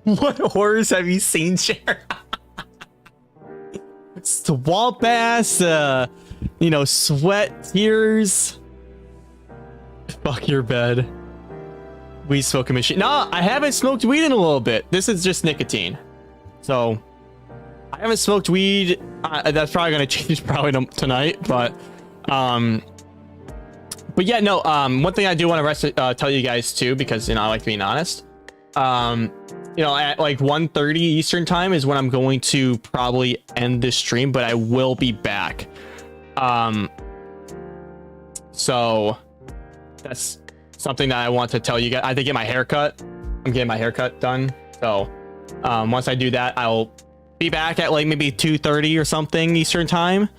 What horrors have you seen, chair? Swamp ass, you know, sweat, tears. Fuck your bed. Weed smoking machine. No, I haven't smoked weed in a little bit. This is just nicotine. So, I haven't smoked weed. That's probably gonna change probably tonight. But yeah, no. One thing I do want to tell you guys too, because you know I like being honest. you know, at like 1:30 Eastern time is when I'm going to probably end this stream, but I will be back. So that's something that I want to tell you guys. I had to get my haircut. I'm getting my haircut done. So once I do that, I'll be back at like maybe 2:30 or something Eastern time.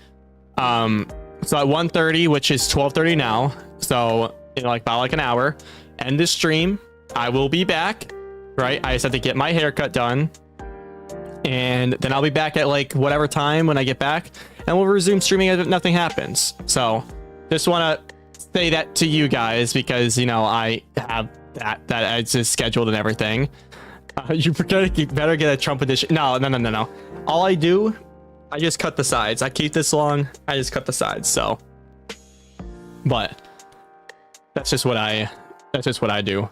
So at 1:30, which is 12:30 now. So in like about like an hour, end this stream. I will be back. Right, I just have to get my haircut done, and then I'll be back at like whatever time when I get back, and we'll resume streaming as if nothing happens. So just want to say that to you guys because, you know, I have that it's just scheduled and everything. You better get a Trump edition. No. All I do, I just cut the sides. I keep this long. I just cut the sides. So, but that's just what I do.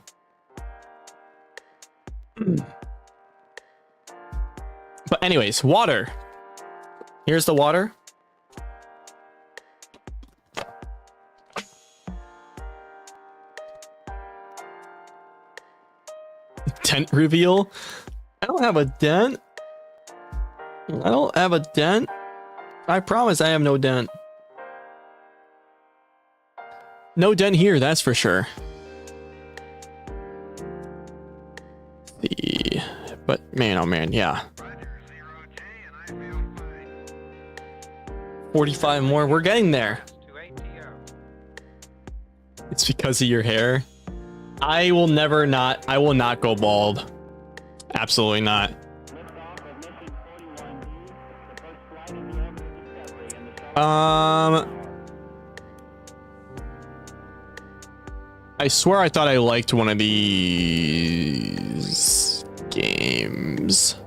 But anyways, water. Here's the water. Dent reveal. I don't have a dent. I don't have a dent. I promise I have no dent. No dent here, that's for sure. But man, oh man, yeah. 45 more, we're getting there. It's because of your hair. I will not go bald. Absolutely not. I swear I thought I liked one of these games.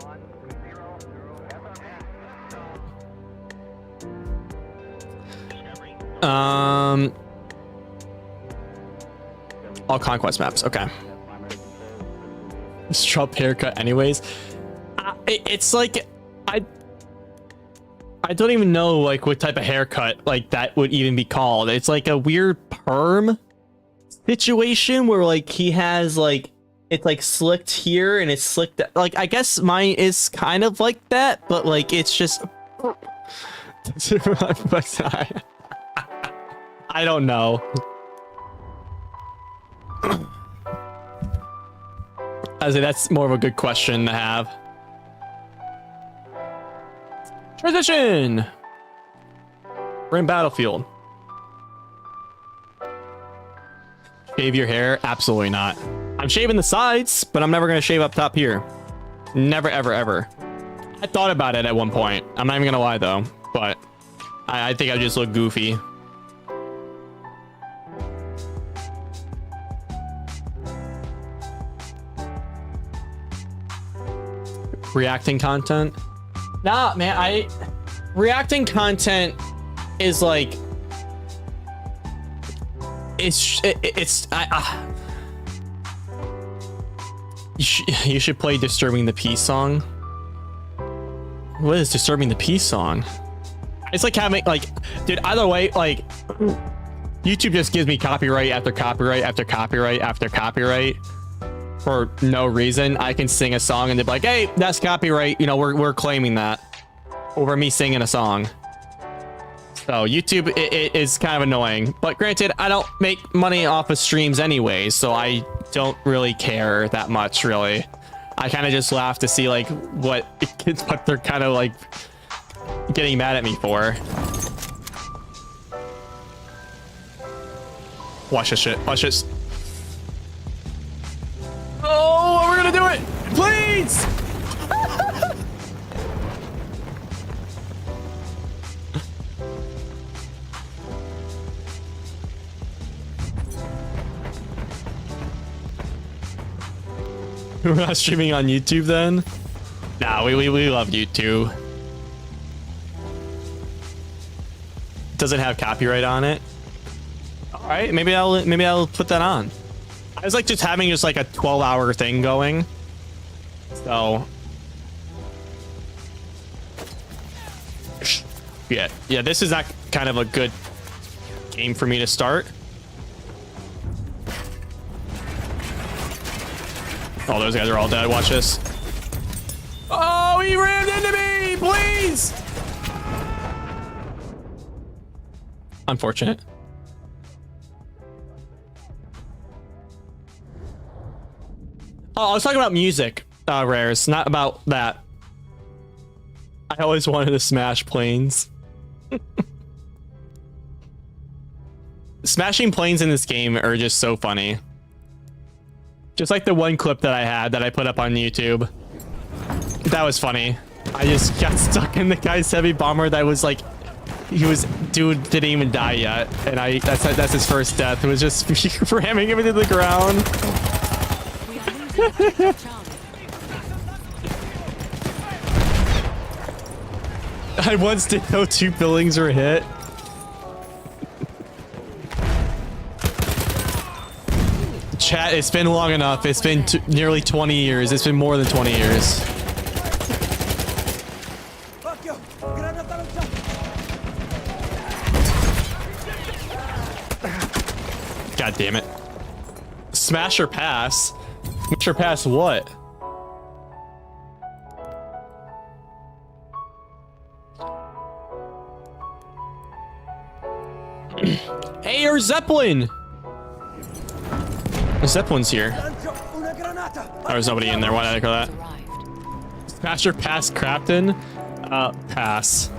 All conquest maps. Okay. Strop haircut anyways. It's like I don't even know like what type of haircut like that would even be called. It's like a weird perm situation where like he has like it's like slicked here and it's slicked like I guess mine is kind of like that, but like it's just I don't know. I say that's more of a good question to have. Transition. We're in Battlefield. Shave your hair? Absolutely not. I'm shaving the sides, but I'm never gonna shave up top here. Never, ever, ever. I thought about it at one point. I'm not even gonna lie though, but I think I just look goofy. Reacting content? Nah, man, reacting content is like you should play Disturbing the Peace song. What is Disturbing the Peace song? It's like having like, dude, either way, like YouTube just gives me copyright after copyright after copyright after copyright for no reason. I can sing a song and they're like, hey, that's copyright, you know, we're claiming that over me singing a song. So YouTube it is kind of annoying, but granted, I don't make money off of streams anyway, so I don't really care that much, really. I kind of just laugh to see like what they're kind of like getting mad at me for. Watch this shit. Watch this. Oh, we're gonna do it! Please! We're not streaming on YouTube then? Nah, we love YouTube. Doesn't have copyright on it. All right, maybe I'll put that on. I was like just having just like a 12-hour thing going. So yeah, this is not kind of a good game for me to start. Oh, those guys are all dead. Watch this. Oh, he rammed into me! Please! Unfortunate. Oh, I was talking about music, Rares, not about that. I always wanted to smash planes. Smashing planes in this game are just so funny. Just like the one clip that I had that I put up on YouTube. That was funny. I just got stuck in the guy's heavy bomber that was like, dude didn't even die yet. And that's his first death. It was just ramming him into the ground. I once didn't know 2 buildings were hit. Chat, it's been long enough. It's been nearly 20 years. It's been more than 20 years. God damn it. Smash or pass? Smash or pass what? Hey, your Zeppelin! The Zeppelin's here. Oh, there's nobody in there. Why did I call that? Smash or pass, Crafton? Pass.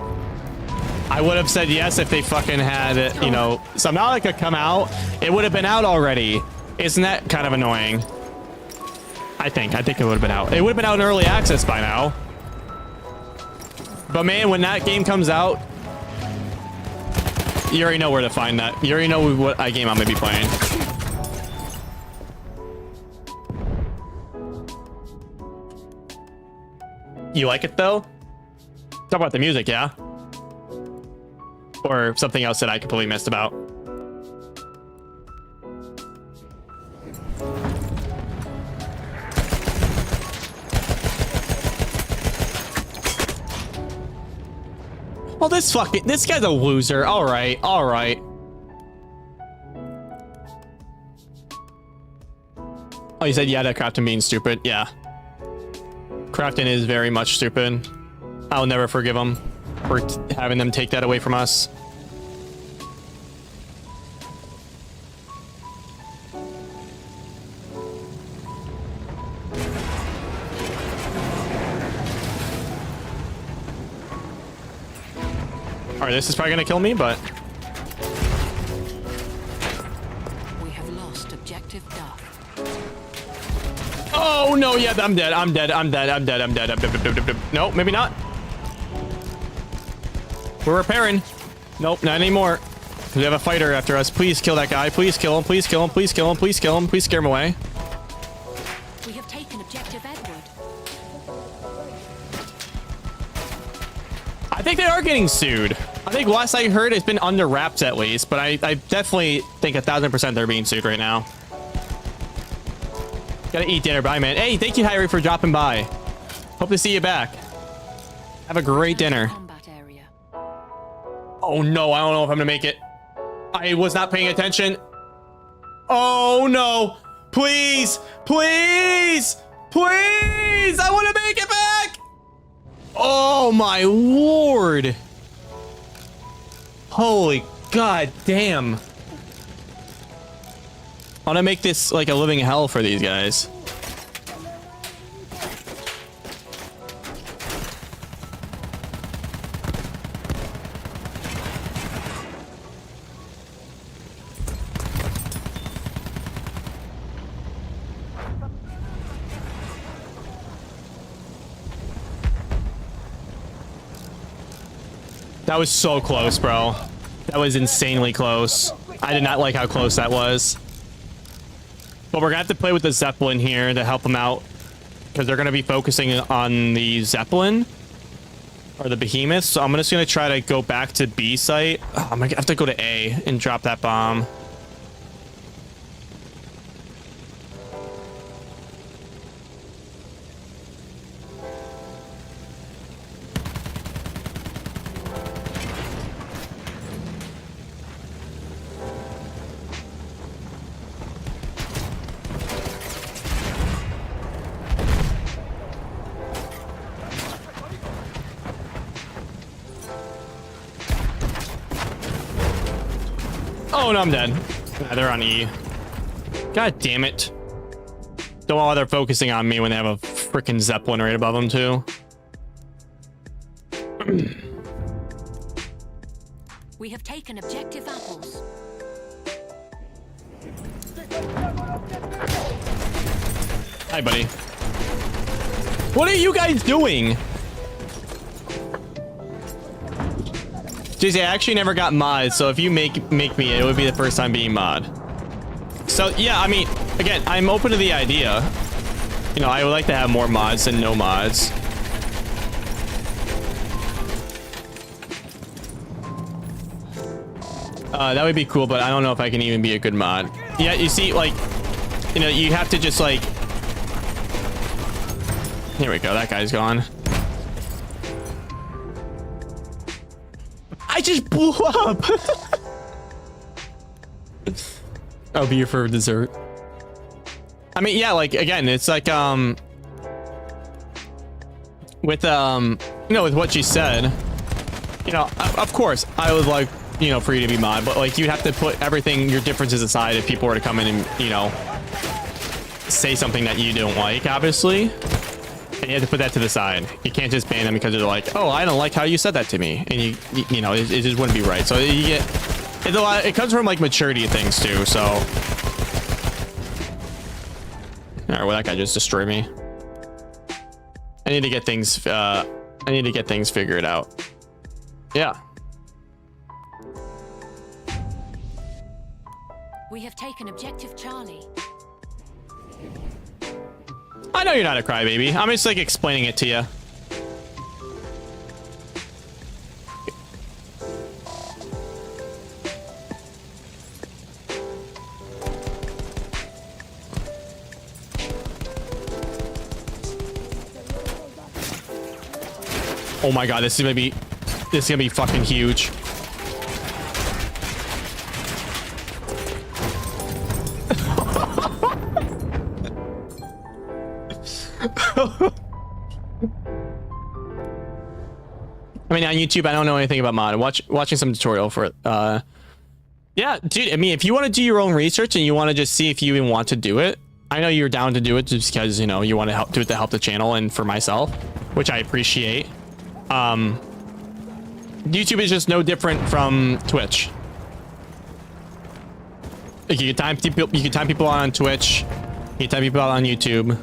I would have said yes if they fucking had it, you know. Subnautica come out. It would have been out already. Isn't that kind of annoying? I think it would have been out. It would have been out in early access by now. But man, when that game comes out, you already know where to find that. You already know what game I'm gonna be playing. You like it though? Talk about the music, yeah? Or something else that I completely missed about. Well, this guy's a loser. All right, all right. Oh, you said yeah to Crafton being stupid. Yeah. Crafton is very much stupid. I'll never forgive him for having them take that away from us. Alright, this is probably gonna kill me, but we have lost objective Duff. oh no, yeah, I'm dead. I'm dead. I'm dead. I'm dead. I'm dead. I'm dead. No, maybe not. We're repairing. Nope, not anymore. We have a fighter after us. Please kill that guy. Please kill him. Please kill him. Please kill him. Please kill him. Please scare him away. We have taken objective Edward. I think they are getting sued. I think last I heard it's been under wraps at least, but I definitely think 1000% they're being sued right now. Gotta eat dinner. Bye, man. Hey, thank you, Hyrie, for dropping by. Hope to see you back. Have a great dinner. Oh no, I don't know if I'm gonna make it. I was not paying attention. Oh no. Please, please, please. I want to make it back. Oh my lord. Holy god damn. I want to make this like a living hell for these guys. That was so close, bro. That was insanely close. I did not like how close that was. But we're gonna have to play with the Zeppelin here to help them out, because they're gonna be focusing on the Zeppelin or the Behemoth. So I'm just gonna try to go back to B site. Oh, I'm gonna have to go to A and drop that bomb. Oh, no, I'm dead. Nah, they're on E. God damn it. Don't bother focusing on me when they have a freaking Zeppelin right above them, too. We have taken objective apples. Hi, buddy. What are you guys doing? JZee, I actually never got mods, so if you make me, it would be the first time being mod. So yeah, I mean, again, I'm open to the idea. You know, I would like to have more mods than no mods. That would be cool, but I don't know if I can even be a good mod. Yeah, you see, like, you know, you have to just like. Here we go. That guy's gone. I just blew up. Oh, beer for dessert. I mean, yeah, like again, it's like with you know, with what she said, you know, of course I would like, you know, for you to be mod, but like you'd have to put everything, your differences aside if people were to come in and, you know, say something that you don't like, obviously. And you have to put that to the side. You can't just ban them because they're like, oh, I don't like how you said that to me. And you know, it just wouldn't be right. So you get, it's a lot, it comes from like maturity things too. So, all right, well, that guy just destroyed me. I need to get things, figured out. Yeah. We have taken objective Charlie. I know you're not a crybaby. I'm just like explaining it to you. Oh my god, this is gonna be fucking huge. I mean, on YouTube, I don't know anything about mod. Watching some tutorial for it. Yeah, dude. I mean, if you want to do your own research and you want to just see if you even want to do it, I know you're down to do it just because, you know, you want to do it to help the channel and for myself, which I appreciate. YouTube is just no different from Twitch. Like you can time people on Twitch, you can time people out on YouTube.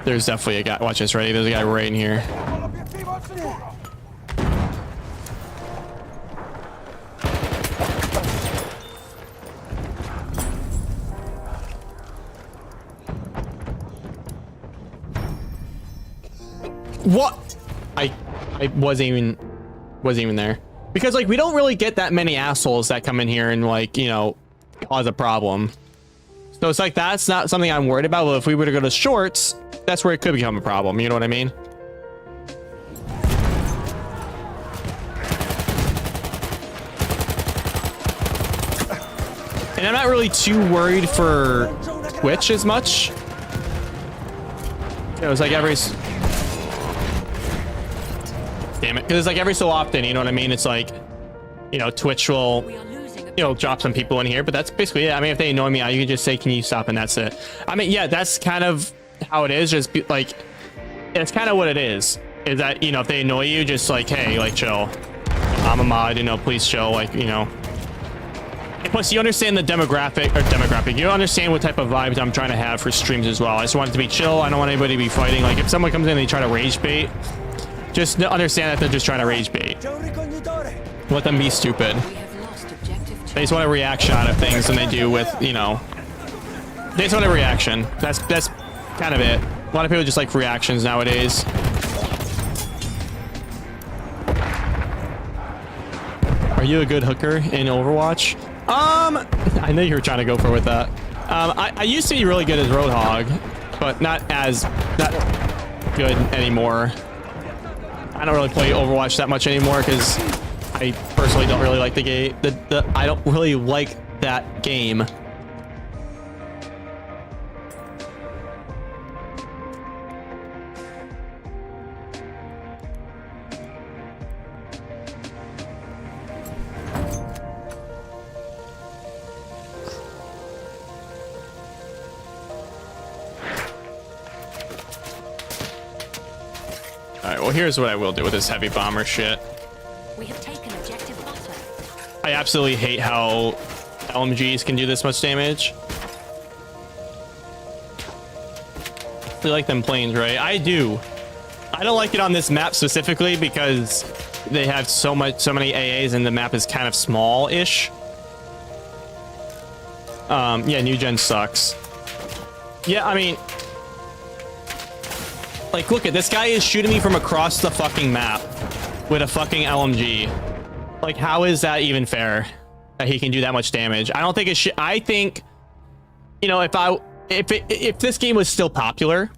There's definitely a guy. Watch this, ready? There's a guy right in here. What? I wasn't even there. Because like we don't really get that many assholes that come in here and like, you know, cause a problem. So it's like that's not something I'm worried about. But if we were to go to shorts, that's where it could become a problem. You know what I mean? And I'm not really too worried for Twitch as much. It was like damn it, because it's like every so often, you know what I mean? It's like, you know, Twitch will, you know, drop some people in here, but that's basically it. I mean, if they annoy me, you can just say, can you stop? And that's it. I mean, yeah, that's kind of how it is. Just like, it's kind of what it is that, you know, if they annoy you, just like, hey, like, chill. I'm a mod, you know, please chill. Like, you know, and plus you understand the demographic. You understand what type of vibes I'm trying to have for streams as well. I just want it to be chill. I don't want anybody to be fighting. Like if someone comes in and they try to rage bait, just understand that they're just trying to rage bait. Let them be stupid. They just want a reaction out of things than they do with, you know, they just want a reaction. That's kind of it. A lot of people just like reactions nowadays. Are you a good hooker in Overwatch? I know you were trying to go for with that. I used to be really good as Roadhog, but not good anymore. I don't really play Overwatch that much anymore because I personally don't really like the game. I don't really like that game. right, well, here's what I will do with this heavy bomber shit. We have taken objective butter. I absolutely hate how LMGs can do this much damage. You like them planes, right? I do. I don't like it on this map specifically because they have so many AAs and the map is kind of small-ish. Yeah, new gen sucks. Yeah, I mean, like, look at this guy is shooting me from across the fucking map with a fucking LMG. Like, how is that even fair that he can do that much damage? I don't think it should. I think, you know, if this game was still popular,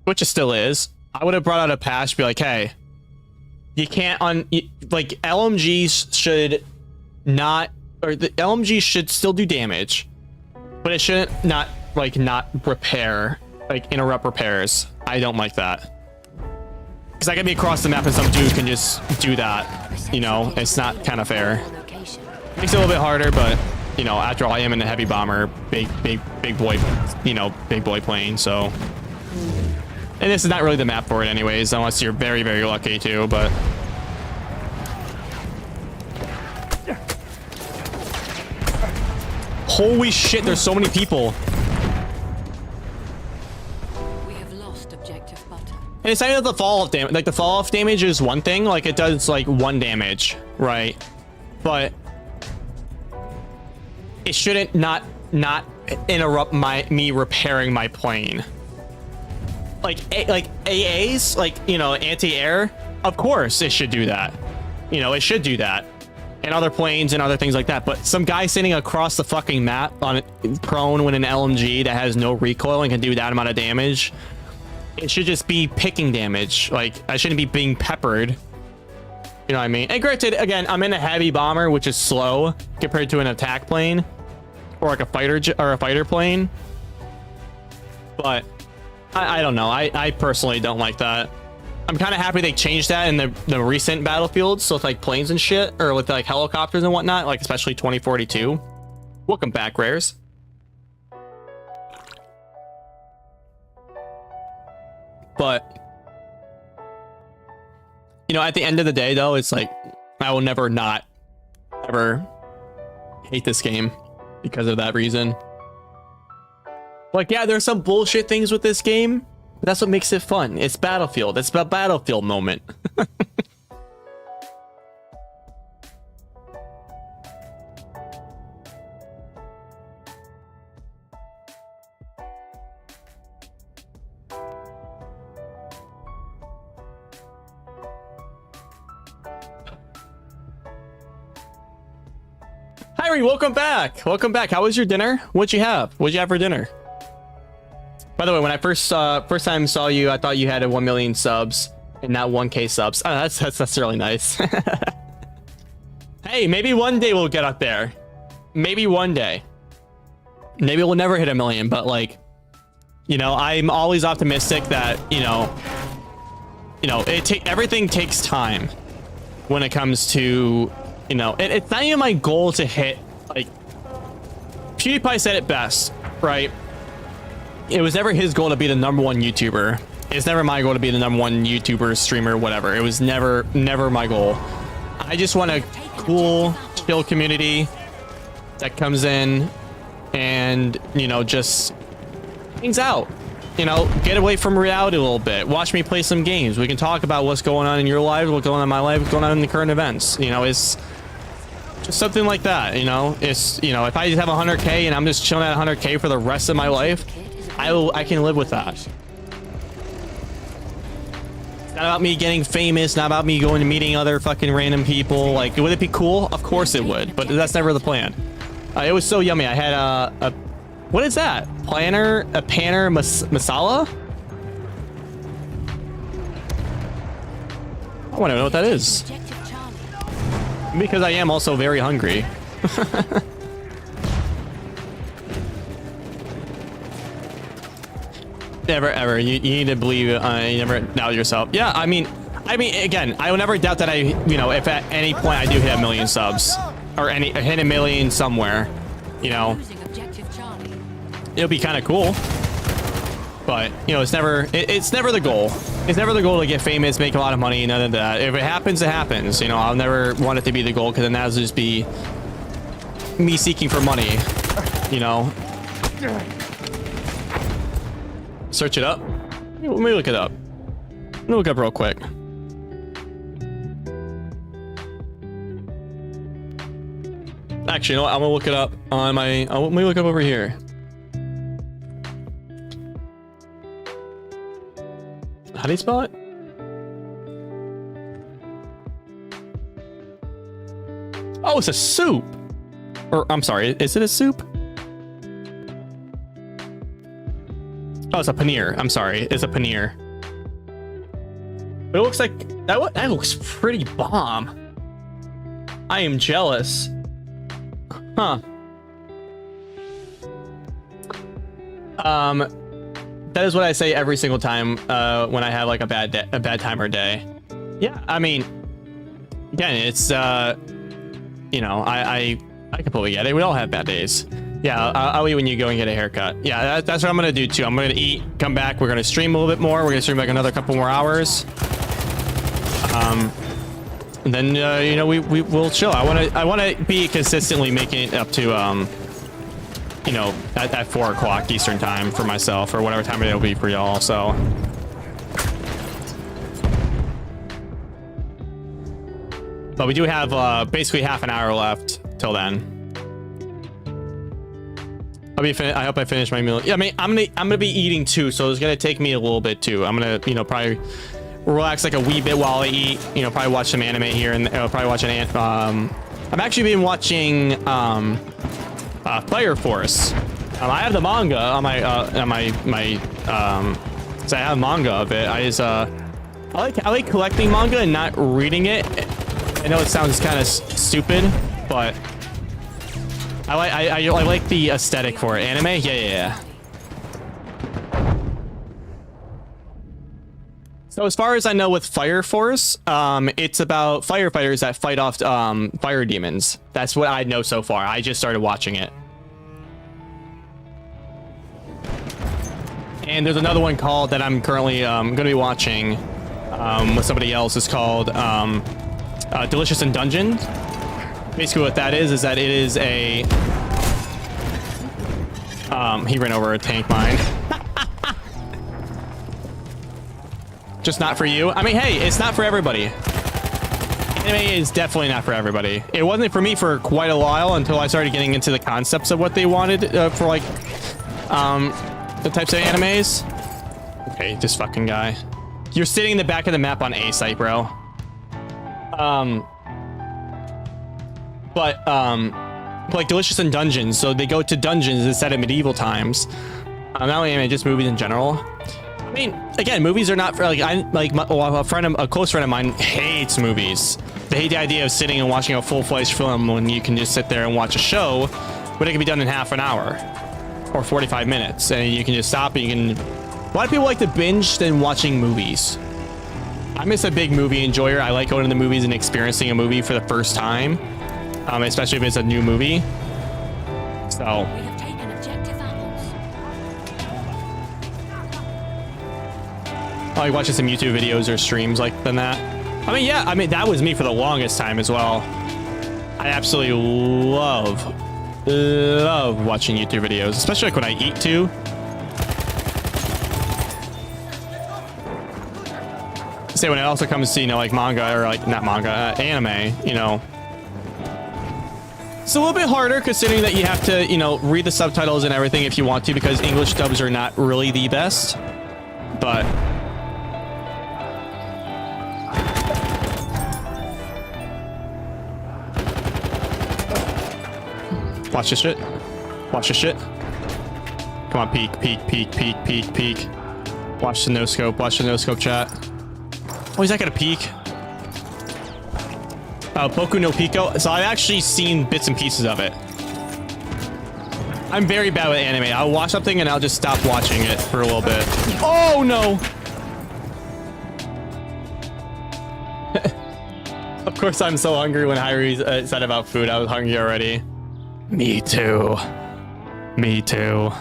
which it still is, I would have brought out a patch, be like, hey, you can't like, LMGs should not, or the LMG should still do damage, but it shouldn't not repair, like interrupt repairs. I don't like that. Because I can be across the map and some dude can just do that. You know, it's not kind of fair. Makes it a little bit harder, but you know, after all, I am in a heavy bomber, big boy, you know, big boy plane, so. And this is not really the map for it anyways, unless you're very, very lucky too, but. Holy shit, there's so many people. We have lost objective butter. And it's not even the fall off damage. Like, the fall off damage is one thing, like it does like 1 damage, right? But it shouldn't not interrupt me repairing my plane. Like AAs, like, you know, anti-air, of course it should do that. You know, it should do that. And other planes and other things like that. But some guy sitting across the fucking map on prone with an LMG that has no recoil and can do that amount of damage, it should just be picking damage. Like, I shouldn't be being peppered. You know what I mean? And granted, again, I'm in a heavy bomber, which is slow compared to an attack plane or like a fighter plane. But I don't know. I personally don't like that. I'm kind of happy they changed that in the recent battlefields, so with like planes and shit, or with like helicopters and whatnot, like especially 2042. Welcome back, Rares. But you know, at the end of the day, though, it's like I will never not ever hate this game because of that reason. Like, yeah, there's some bullshit things with this game, but that's what makes it fun. It's Battlefield. It's a Battlefield moment. Hyrie, welcome back. Welcome back. How was your dinner? What'd you have? What'd you have for dinner? By the way, when I first time saw you, I thought you had a 1 million subs and not 1K subs. Oh, that's really nice. Hey, maybe one day we'll get up there. Maybe one day. Maybe we'll never hit 1 million, but like, you know, I'm always optimistic that, you know, everything takes time when it comes to, you know, it's not even my goal to hit, like, PewDiePie said it best, right? It was never his goal to be the #1 YouTuber. It's never my goal to be the #1 YouTuber, streamer, whatever. It was never my goal. I just want a cool, chill community that comes in and, you know, just hangs out. You know, get away from reality a little bit. Watch me play some games. We can talk about what's going on in your lives, what's going on in my life, what's going on in the current events. You know, it's just something like that, you know? It's, you know, if I just have 100K and I'm just chilling at 100K for the rest of my life, I can live with that. It's not about me getting famous, not about me going and meeting other fucking random people. Like, would it be cool? Of course it would, but that's never the plan. It was so yummy. I had a what is that? Paneer masala? I want to know what that is. Because I am also very hungry. Never ever. You need to believe. You never doubt yourself. Yeah, I mean, again, I will never doubt that you know, if at any point I do hit 1 million subs or hit 1 million somewhere, you know, it'll be kind of cool. But you know, it's never the goal. It's never the goal to get famous, make a lot of money, none of that. If it happens, it happens. You know, I'll never want it to be the goal because then that'll just be me seeking for money. You know. Search it up. Let me look it up. Let me look up real quick. Actually, you know what? I'm gonna look it up on my. Let me look up over here. How do you spell it? Oh, it's a soup. Or I'm sorry, is it a soup? Oh, it's a paneer. I'm sorry, it's a paneer. But it looks like that looks pretty bomb. I am jealous. Huh. That is what I say every single time when I have like a bad time or day. Yeah, I mean, again, it's you know, I completely get it. We all have bad days. Yeah, I'll eat when you go and get a haircut. Yeah, that's what I'm gonna do too. I'm gonna eat, come back. We're gonna stream a little bit more. We're gonna stream like another couple more hours. And then you know, we'll chill. I wanna be consistently making it up to you know, at 4 o'clock Eastern time for myself, or whatever time it'll be for y'all. So but we do have basically half an hour left till then. I hope I finish my meal. Yeah, I mean, I'm gonna be eating too, so it's gonna take me a little bit too. I'm gonna, you know, probably relax like a wee bit while I eat. You know, probably watch some anime here, and probably watch an I've actually been watching Fire Force. I have the manga on my so I have manga of it. I like collecting manga and not reading it. I know it sounds kind of stupid, but I like the aesthetic for it. Anime, yeah. So as far as I know with Fire Force, it's about firefighters that fight off fire demons. That's what I know so far. I just started watching it. And there's another one called that I'm currently going to be watching with somebody else. It's called Delicious in Dungeon. Basically what that is that it is a... he ran over a tank mine. Just not for you. I mean, hey, it's not for everybody. Anime is definitely not for everybody. It wasn't for me for quite a while until I started getting into the concepts of what they wanted for like the types of animes. Okay, this fucking guy. You're sitting in the back of the map on A site, bro. But like Delicious in Dungeons, so they go to dungeons instead of medieval times. Not only anime, just movies in general. I mean, again, movies are not for like a close friend of mine hates movies. They hate the idea of sitting and watching a full-fledged film when you can just sit there and watch a show, but it can be done in half an hour or 45 minutes, and you can just stop and you can. A lot of people like to binge than watching movies. I'm just a big movie enjoyer. I like going to the movies and experiencing a movie for the first time, especially if it's a new movie. So. We have taken objective apples. I like watching some YouTube videos or streams like than that. I mean, yeah, I mean, that was me for the longest time as well. I absolutely love watching YouTube videos, especially like when I eat too. Say when it also comes to, you know, like manga or like not manga, anime, you know. It's a little bit harder considering that you have to, you know, read the subtitles and everything if you want to, because English dubs are not really the best. But watch this shit. Watch this shit. Come on, peek, peek, peek, peek, peek, peek. Watch the no scope. Watch the no scope chat. Oh, he's not gonna peek. Boku no Pico. So I've actually seen bits and pieces of it. I'm very bad with anime. I'll watch something and I'll just stop watching it for a little bit. Oh no! Of course I'm so hungry when Hyrie said about food. I was hungry already. Me too. Me too.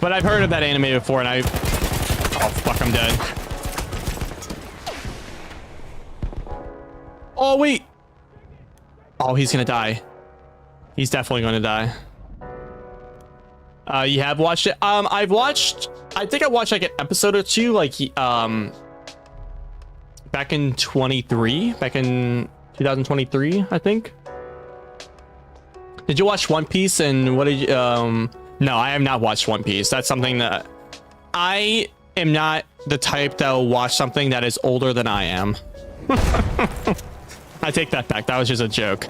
But I've heard of that anime before, and oh fuck, I'm dead. Oh wait. Oh, he's gonna die. He's definitely gonna die. You have watched it? I've watched. I think I watched like an episode or two, like back in 2023, I think. Did you watch One Piece? And what did you? No, I have not watched One Piece. That's something that I am not the type that will watch something that is older than I am. I take that back. That was just a joke.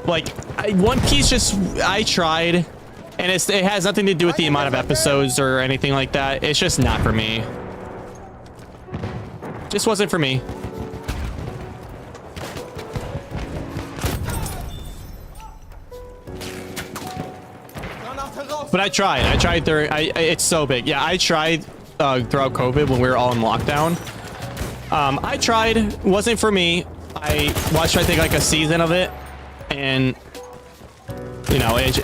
Like One Piece, I tried, and it has nothing to do with the amount of episodes or anything like that. It's just not for me. Just wasn't for me. But I tried it's so big. Yeah, I tried throughout COVID when we were all in lockdown. I tried, wasn't for me. I watched, I think, like a season of it, and you know, it's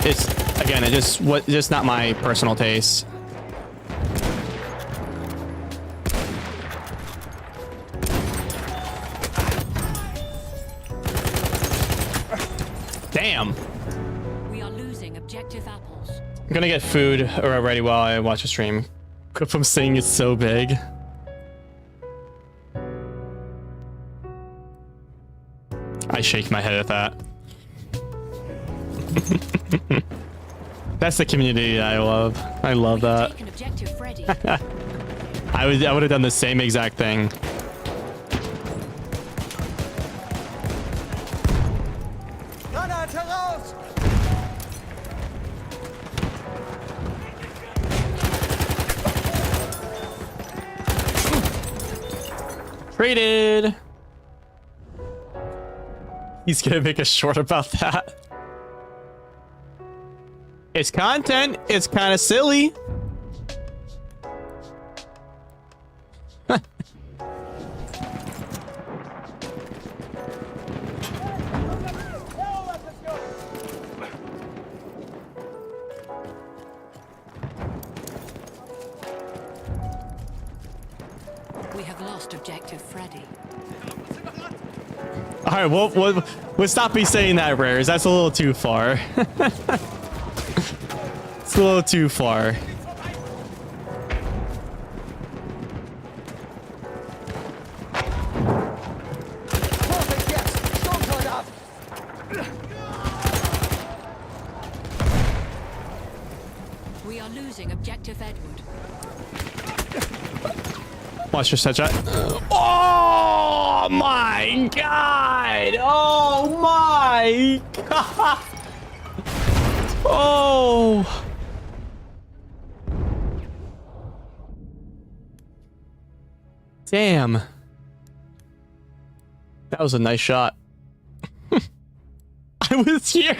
again, it just not my personal taste. Damn. We are losing objective apples. I'm gonna get food ready while I watch a stream. Clip from saying it's so big. I shake my head at that. That's the community I love. I love that. I would have done the same exact thing. Traded. He's gonna make a short about that. It's content. It's kind of silly. We have lost objective Freddy. All right, we'll stop me saying that, Rares. That's a little too far. It's a little too far. We are losing objective Edward. Watch your headshot. Oh my god! Oh my god! Oh! Damn. That was a nice shot. I was here.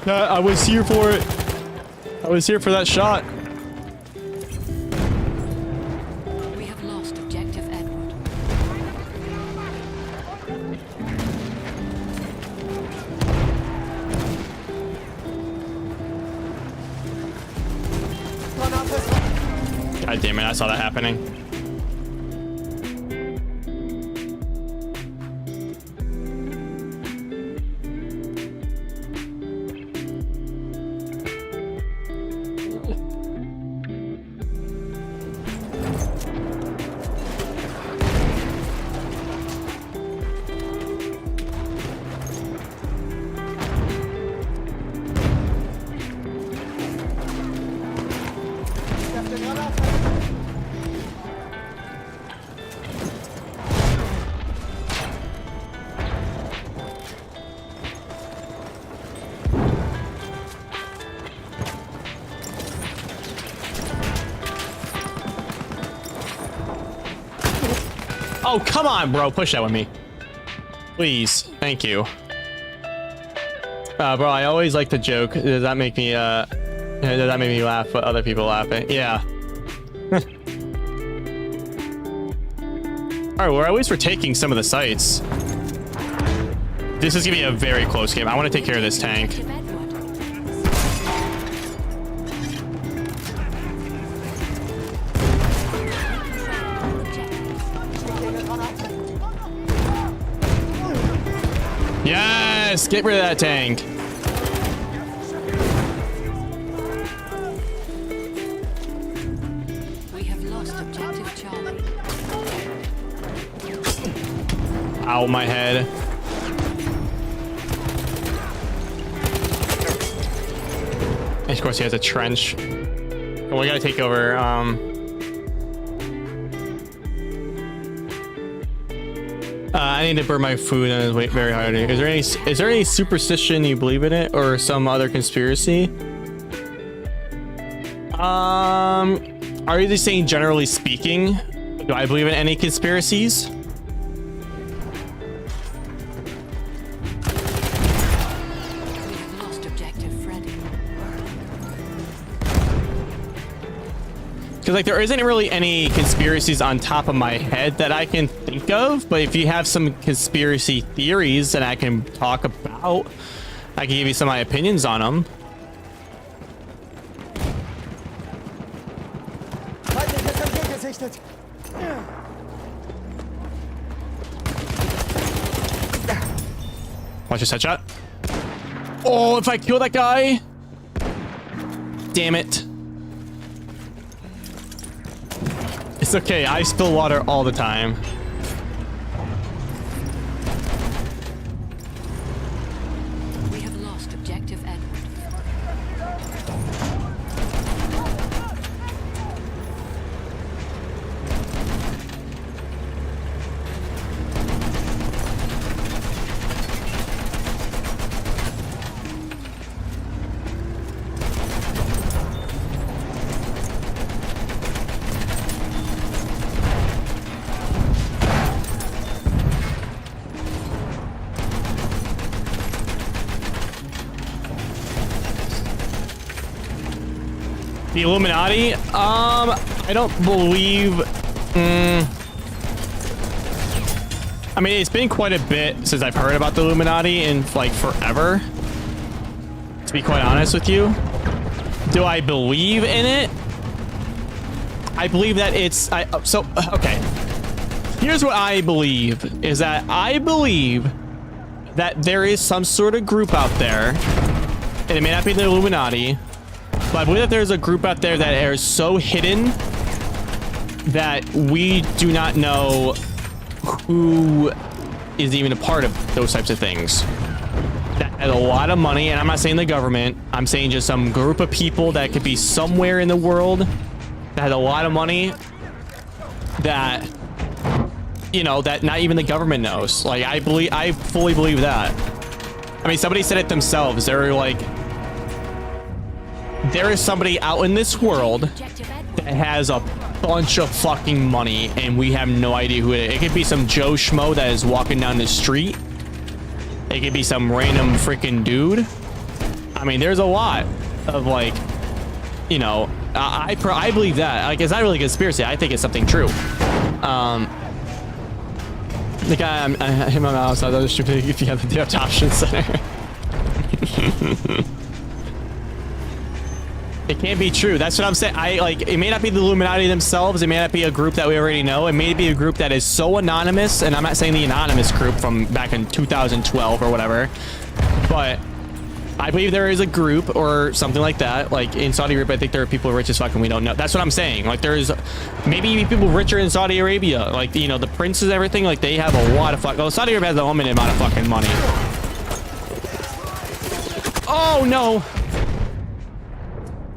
I was here for it. I was here for that shot. We have lost objective Edward. God damn it, I saw that happening. Oh, come on, bro. Push that with me. Please. Thank you. Bro, I always like to joke. Does that make me, laugh, but other people laughing? Yeah. Alright, well, at least we're taking some of the sites. This is gonna be a very close game. I want to take care of this tank. Yes, get rid of that tank. We have lost objective Charlie. Ow, my head. And of course, he has a trench. Oh, we gotta take over. I need to burn my food and it's wait very hard. Is there any superstition you believe in it or some other conspiracy? Are you just saying generally speaking? Do I believe in any conspiracies? We have lost objective Freddy. Because like there isn't really any conspiracies on top of my head that I can think of, but if you have some conspiracy theories that I can talk about, I can give you some of my opinions on them. Watch this headshot. Oh, if I kill that guy. Damn it. It's okay, I spill water all the time. We have lost objective Edward. The Illuminati? I don't believe... I mean, it's been quite a bit since I've heard about the Illuminati in, like, forever. To be quite honest with you. Do I believe in it? I believe that it's... okay. Here's what I believe. Is that I believe that there is some sort of group out there, and it may not be the Illuminati, but I believe that there's a group out there that is so hidden that we do not know who is even a part of those types of things. That has a lot of money, and I'm not saying the government. I'm saying just some group of people that could be somewhere in the world that has a lot of money that, you know, that not even the government knows. Like, I fully believe that. I mean, somebody said it themselves. They were like, there is somebody out in this world that has a bunch of fucking money and we have no idea who it is. It could be some Joe Schmo that is walking down the street. It could be some random freaking dude. I mean, there's a lot of, like, you know, I believe that. Like, it's not really a conspiracy. I think it's something true. The guy, I hit my mouse. I thought it was stupid if you have the depth option center. It can't be true. That's what I'm saying. It may not be the Illuminati themselves. It may not be a group that we already know. It may be a group that is so anonymous, and I'm not saying the anonymous group from back in 2012 or whatever, but I believe there is a group or something like that. Like in Saudi Arabia, I think there are people rich as fuck and we don't know. That's what I'm saying. Like there's maybe people richer in Saudi Arabia. Like, you know, the princes and everything, like they have a lot of fuck. Well, Saudi Arabia has a limited amount of fucking money. Oh no.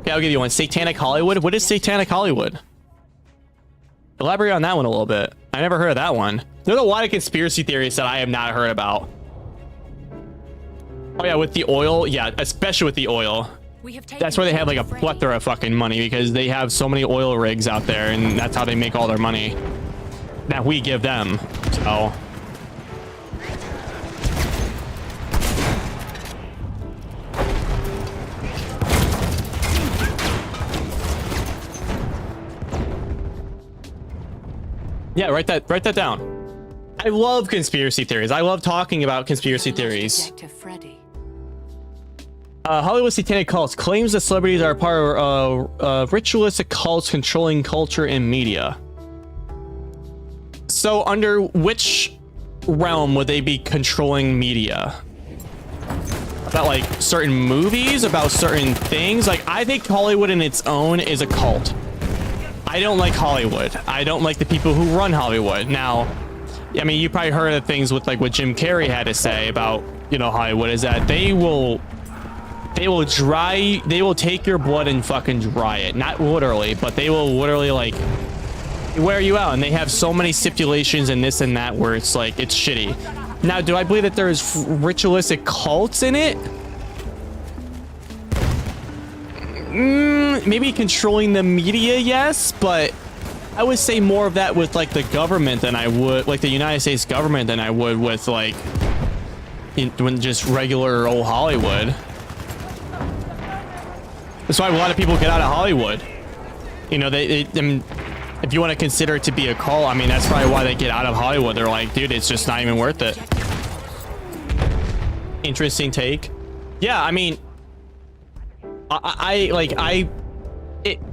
Okay, I'll give you one. Satanic Hollywood. What is Satanic Hollywood? Elaborate on that one a little bit. I never heard of that one. There's a lot of conspiracy theories that I have not heard about. Oh yeah, with the oil. Yeah, especially with the oil. That's where they have like a plethora of fucking money because they have so many oil rigs out there and that's how they make all their money that we give them. So... yeah, write that down. I love conspiracy theories. I love talking about conspiracy theories. Objective Freddy. Hollywood satanic cults claims that celebrities are part of ritualistic cults controlling culture and media. So under which realm would they be controlling media? About like certain movies, about certain things? Like, I think Hollywood in its own is a cult. I don't like Hollywood. I don't like the people who run Hollywood. Now, I mean, you probably heard of things with like what Jim Carrey had to say about, you know, Hollywood, is that they will take your blood and fucking dry it. Not literally, but they will literally like wear you out, and they have so many stipulations and this and that where it's like, it's shitty. Now, do I believe that there's ritualistic cults in it? Maybe controlling the media, yes, but I would say more of that with like the government than I would, like the United States government, than I would with like when just regular old Hollywood. That's why a lot of people get out of Hollywood. You know, if you want to consider it to be a cult, I mean, that's probably why they get out of Hollywood. They're like, dude, it's just not even worth it. Interesting take. Yeah, I mean,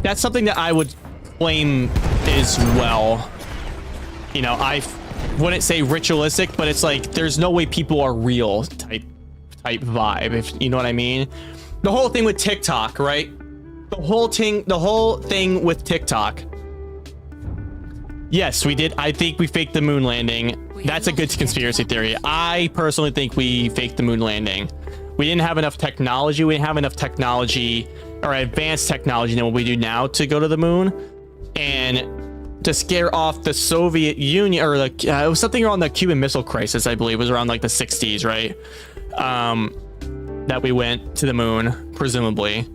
that's something that I would claim as well. You know, I wouldn't say ritualistic, but it's like, there's no way people are real type vibe, if you know what I mean. The whole thing with TikTok, right? The whole thing with TikTok. Yes, we did. I think we faked the moon landing. That's a good conspiracy theory. I personally think we faked the moon landing. We didn't have enough technology. We didn't have enough technology or advanced technology than what we do now to go to the moon. And to scare off the Soviet Union, or like it was something around the Cuban Missile Crisis, I believe. It was around like the 60s, right? That we went to the moon, presumably.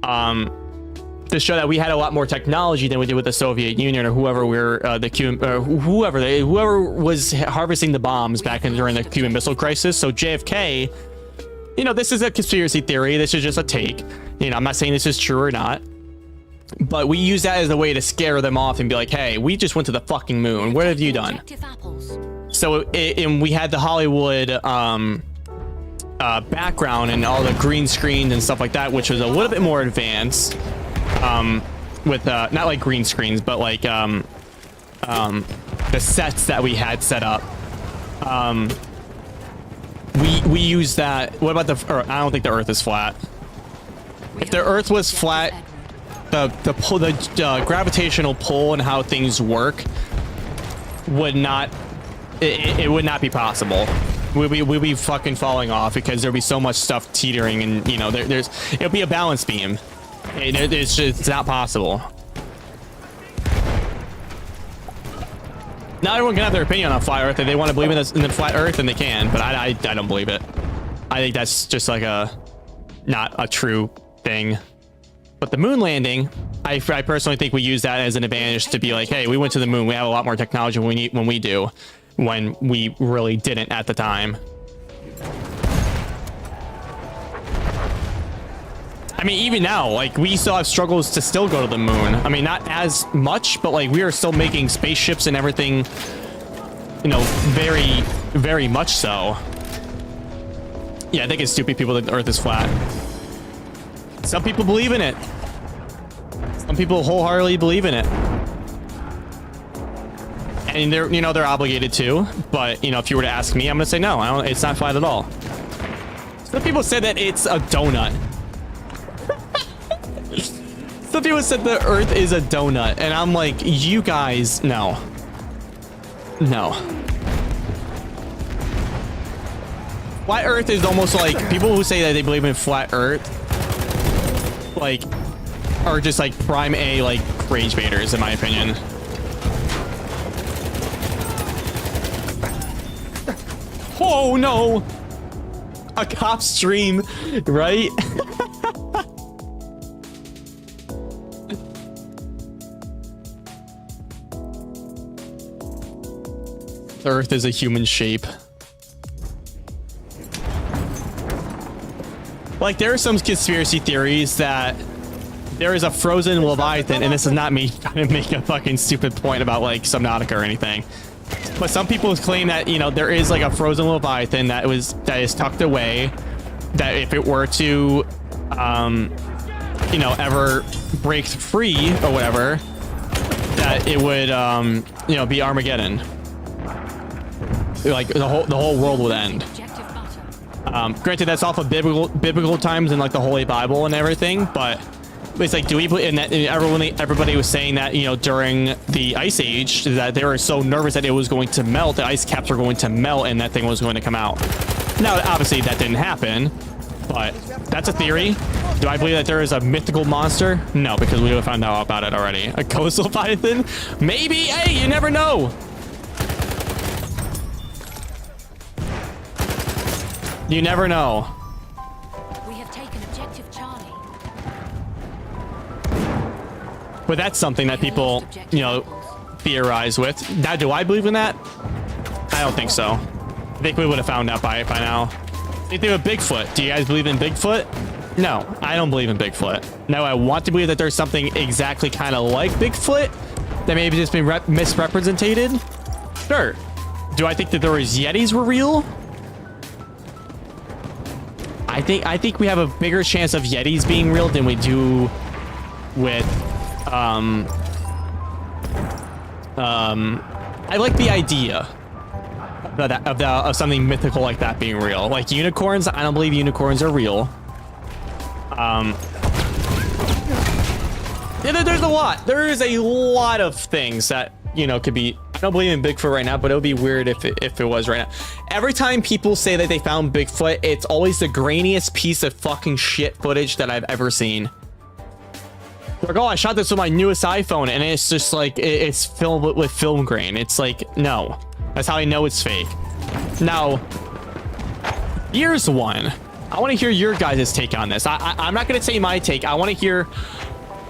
To show that we had a lot more technology than we did with the Soviet Union or whoever the Cuban, or whoever was harvesting the bombs back during the Cuban Missile Crisis. So JFK, you know, this is a conspiracy theory. This is just a take. You know, I'm not saying this is true or not, but we use that as a way to scare them off and be like, hey, we just went to the fucking moon. What have you done? So, and we had the Hollywood background and all the green screens and stuff like that, which was a little bit more advanced. With not like green screens, but like the sets that we had set up. We use that. What about the Earth? I don't think the Earth is flat. If the Earth was flat, the gravitational pull and how things work would not, it would not be possible. We'd be fucking falling off because there'd be so much stuff teetering, and you know, it'll be a balance beam. It's not possible. Now everyone can have their opinion on flat Earth. If they want to believe in the flat Earth, then they can. But I don't believe it. I think that's just like not a true thing. But the moon landing, I personally think we use that as an advantage to be like, hey, we went to the moon. We have a lot more technology when we do, when we really didn't at the time. I mean, even now, like, we still have struggles to still go to the moon. I mean, not as much, but like, we are still making spaceships and everything, you know, very, very much so. Yeah, I think it's stupid people that the Earth is flat. Some people believe in it. Some people wholeheartedly believe in it. And they're, you know, they're obligated to. But, you know, if you were to ask me, I'm gonna say no. It's not flat at all. Some people said that it's a donut. Some people said the Earth is a donut, and I'm like, you guys, no. Flat Earth is almost like, people who say that they believe in flat Earth, like, are just like prime A, like, rage baiters, in my opinion. Oh no! A cop stream, right? The Earth is a human shape. Like, there are some conspiracy theories that there is a frozen Leviathan, and this is not me trying to make a fucking stupid point about like Subnautica or anything, But some people claim that, you know, there is like a frozen leviathan that is tucked away, that if it were to you know, ever break free or whatever, that it would you know, be Armageddon. Like the whole world would end. Granted, that's off of biblical times and like the Holy Bible and everything, but it's like, do we believe in that? Everybody was saying that, you know, during the Ice Age, that they were so nervous that it was going to melt, the ice caps were going to melt, and that thing was going to come out. Now, obviously, that didn't happen, but that's a theory. Do I believe that there is a mythical monster? No, because we found out about it already. A coastal leviathan? Maybe. Hey, you never know. You never know. We have taken objective Charlie. But that's something that people, you know, theorize with. Now, do I believe in that? I don't think so. I think we would have found out by now. Same thing with Bigfoot. Do you guys believe in Bigfoot? No, I don't believe in Bigfoot. No, I want to believe that there's something exactly kind of like Bigfoot that maybe just been misrepresented. Sure. Do I think that there was Yetis were real? I think we have a bigger chance of Yetis being real than we do with I like the idea of something mythical like that being real. Like unicorns, I don't believe unicorns are real. Yeah, there's a lot. There is a lot of things that, you know, could be. I don't believe in Bigfoot right now, but it would be weird if it was right now. Every time people say that they found Bigfoot, it's always the grainiest piece of fucking shit footage that I've ever seen. They're like, oh, I shot this with my newest iPhone, and it's just like it's filled with film grain. It's like, no, that's how I know it's fake. Now, here's one. I want to hear your guys' take on this. I'm not going to say my take. I want to hear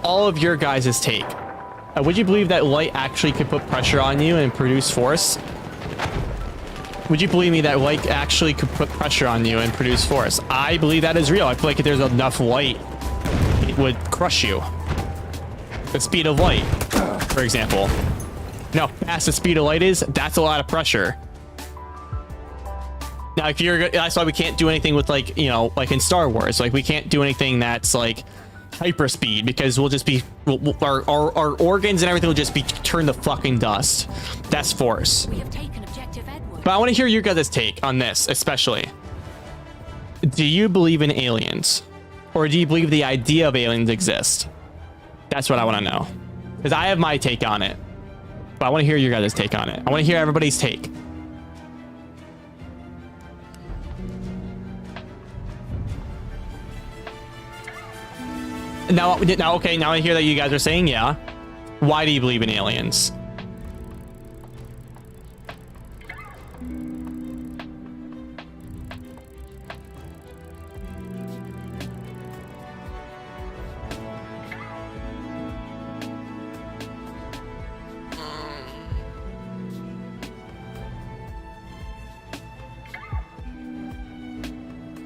all of your guys' take. Would you believe that light actually could put pressure on you and produce force? Would you believe me that light actually could put pressure on you and produce force? I believe that is real. I feel like if there's enough light, it would crush you. The speed of light, for example. Now, how fast the speed of light is, that's a lot of pressure. Now, that's why we can't do anything with, like, you know, like in Star Wars. Like, we can't do anything that's like hyperspeed, because we'll just be our organs and everything will just be turned to fucking dust. That's force. We have taken objective Edward. But I want to hear your guys' take on this, especially. Do you believe in aliens, or do you believe the idea of aliens exist? That's what I want to know, because I have my take on it, but I want to hear your guys' take on it. I want to hear everybody's take. Now, okay, now I hear that you guys are saying, yeah. Why do you believe in aliens?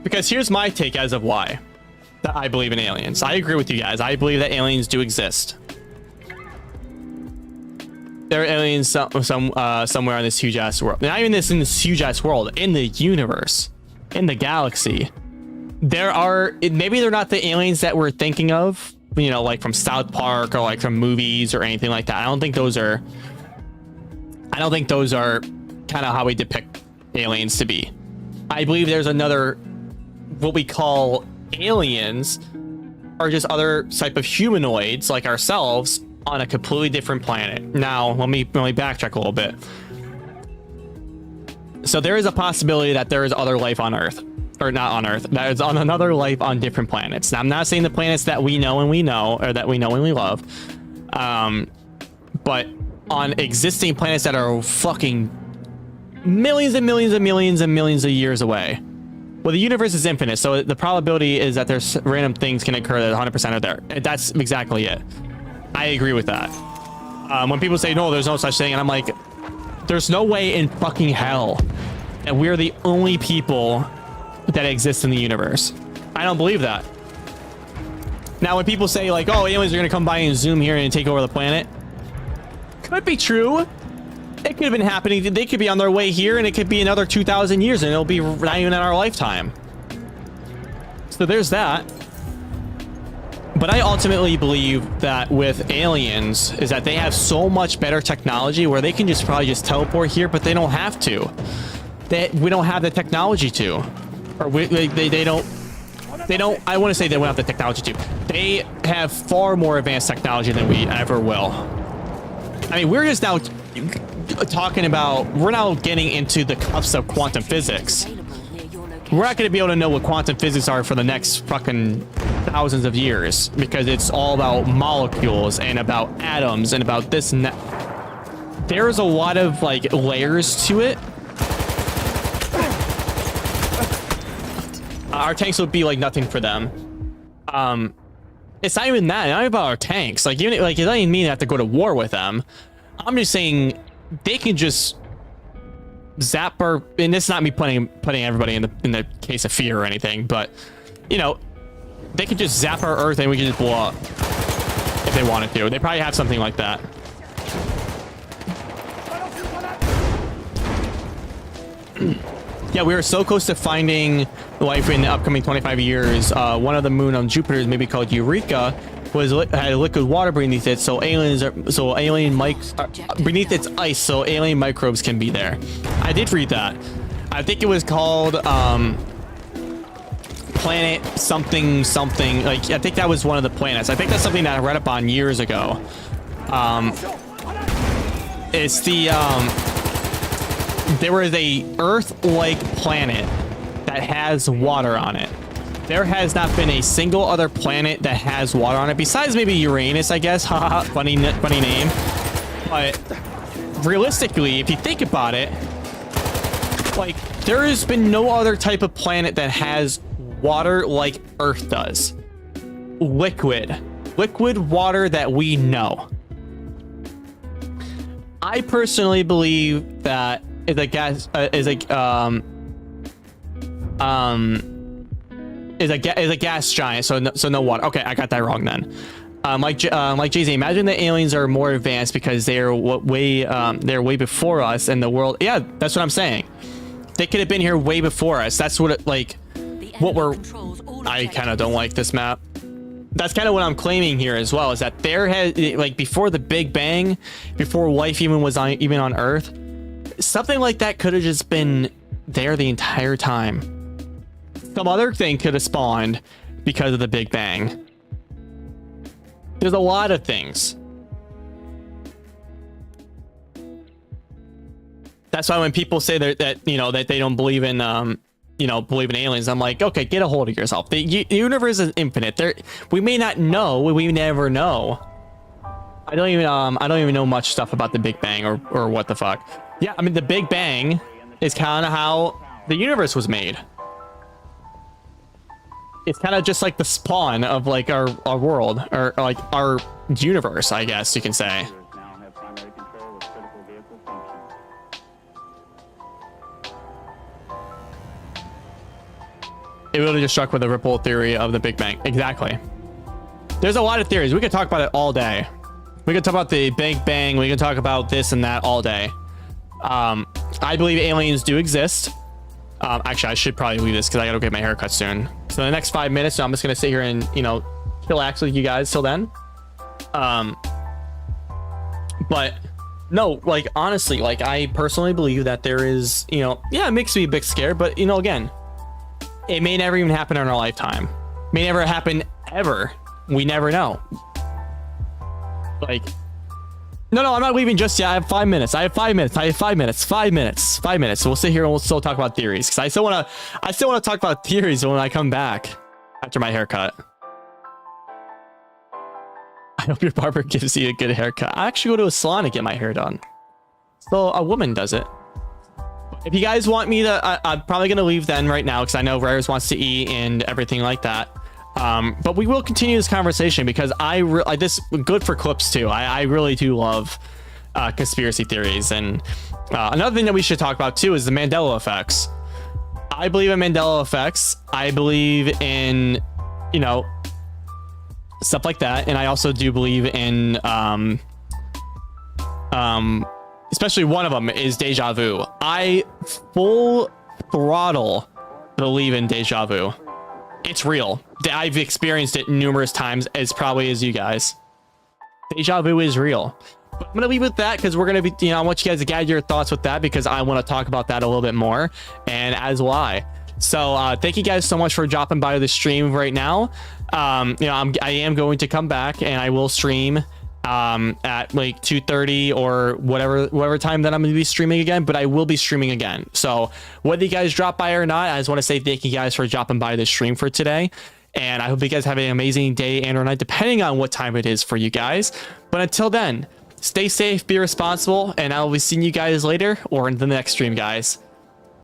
Because here's my take as of why that I believe in aliens. I agree with you guys. I believe that aliens do exist. There are aliens somewhere in this huge ass world. Not even in this huge ass world, in the universe, in the galaxy. There are, maybe they're not the aliens that we're thinking of, you know, like from South Park or like from movies or anything like that. I don't think those are kind of how we depict aliens to be. I believe there's another, what we call aliens, are just other type of humanoids like ourselves on a completely different planet. Now, let me backtrack a little bit. So there is a possibility that there is other life on Earth, or not on Earth, that is on another life on different planets. Now, I'm not saying the planets that we know and we love, but on existing planets that are fucking millions and millions and millions and millions of years away. Well, the universe is infinite, so the probability is that there's random things can occur that 100% are there. That's exactly it. I agree with that. When people say, no, there's no such thing, and I'm like, there's no way in fucking hell that we're the only people that exist in the universe. I don't believe that. Now, when people say, like, oh, aliens are going to come by and zoom here and take over the planet, could be true. It It could have been happening. They could be on their way here, and it could be another 2,000 years, and it'll be not even in our lifetime. So there's that. But I ultimately believe that with aliens is that they have so much better technology where they can just probably just teleport here, but they don't have to. We don't have the technology to, or they don't. I want to say they don't have the technology to. They have far more advanced technology than we ever will. I mean, we're just now talking about. We're now getting into the cups of quantum physics. We're not going to be able to know what quantum physics are for the next fucking thousands of years because it's all about molecules and about atoms and about this and that. There's a lot of like layers to it. Our tanks would be like nothing for them. It's not even that. Not even about our tanks. Like even like it doesn't even mean I have to go to war with them. I'm just saying they can just zap our, and this is not me putting everybody in the case of fear or anything, but you know, they could just zap our Earth and we can just blow up if they wanted to. They probably have something like that. Yeah, we are so close to finding life in the upcoming 25 years. One of the moon on Jupiter is maybe called Eureka, had liquid water beneath it, so beneath its ice, so alien microbes can be there. I did read that. I think it was called planet something. Like I think that was one of the planets. I think that's something that I read up on years ago. It's the there was a Earth-like planet that has water on it. There has not been a single other planet that has water on it, besides maybe Uranus, I guess. Haha, funny name. But realistically, if you think about it, like there has been no other type of planet that has water like Earth does. Liquid water that we know. I personally believe that is a gas is a gas giant, so no water. Okay, I got that wrong then. Like JZee, imagine the aliens are more advanced because they're way before us in the world. Yeah, that's what I'm saying. They could have been here way before us. That's what it like. What we're. I kind of don't like this map. That's kind of what I'm claiming here as well. Is that there has like before the Big Bang, before life even was even on Earth, something like that could have just been there the entire time. Some other thing could have spawned because of the Big Bang. There's a lot of things. That's why when people say that you know that they don't believe in believe in aliens, I'm like, okay, get a hold of yourself. The universe is infinite. We may not know. We never know. I don't even know much stuff about the Big Bang or what the fuck. Yeah, I mean the Big Bang is kind of how the universe was made. It's kind of just like the spawn of like our world or like our universe, I guess you can say. It really just struck with the ripple theory of the Big Bang. Exactly. There's a lot of theories. We could talk about it all day. We could talk about the Big Bang. We can talk about this and that all day. I believe aliens do exist. Actually, I should probably leave this because I gotta get my haircut soon. So in the next 5 minutes, I'm just gonna sit here and chillax with you guys till then. But no, like honestly, like I personally believe that there is, yeah, it makes me a bit scared, but again, it may never even happen in our lifetime. May never happen ever. We never know. Like, no, I'm not leaving just yet. I have 5 minutes. I have 5 minutes. 5 minutes. So we'll sit here and we'll still talk about theories because I still want to talk about theories when I come back after my haircut. I hope your barber gives you a good haircut. I actually go to a salon to get my hair done. So a woman does it. If you guys want me to, I'm probably going to leave then right now because I know Rares wants to eat and everything like that. But we will continue this conversation because this good for clips too. I really do love conspiracy theories. And another thing that we should talk about too is the Mandela effects. I believe in Mandela effects. I believe in, stuff like that. And I also do believe in especially one of them is deja vu. I full throttle believe in deja vu. It's real. I've experienced it numerous times, as probably as you guys. Deja vu is real. But I'm gonna leave with that because we're gonna be, you know, I want you guys to gather your thoughts with that because I want to talk about that a little bit more, and as will I. So thank you guys so much for dropping by the stream right now. You know, I am going to come back and I will stream at like 2:30 or whatever time that I'm going to be streaming again, but I will be streaming again. So whether you guys drop by or not, I just want to say thank you guys for dropping by the stream for today. And I hope you guys have an amazing day and or night, depending on what time it is for you guys. But until then, stay safe, be responsible, and I will be seeing you guys later or in the next stream, guys.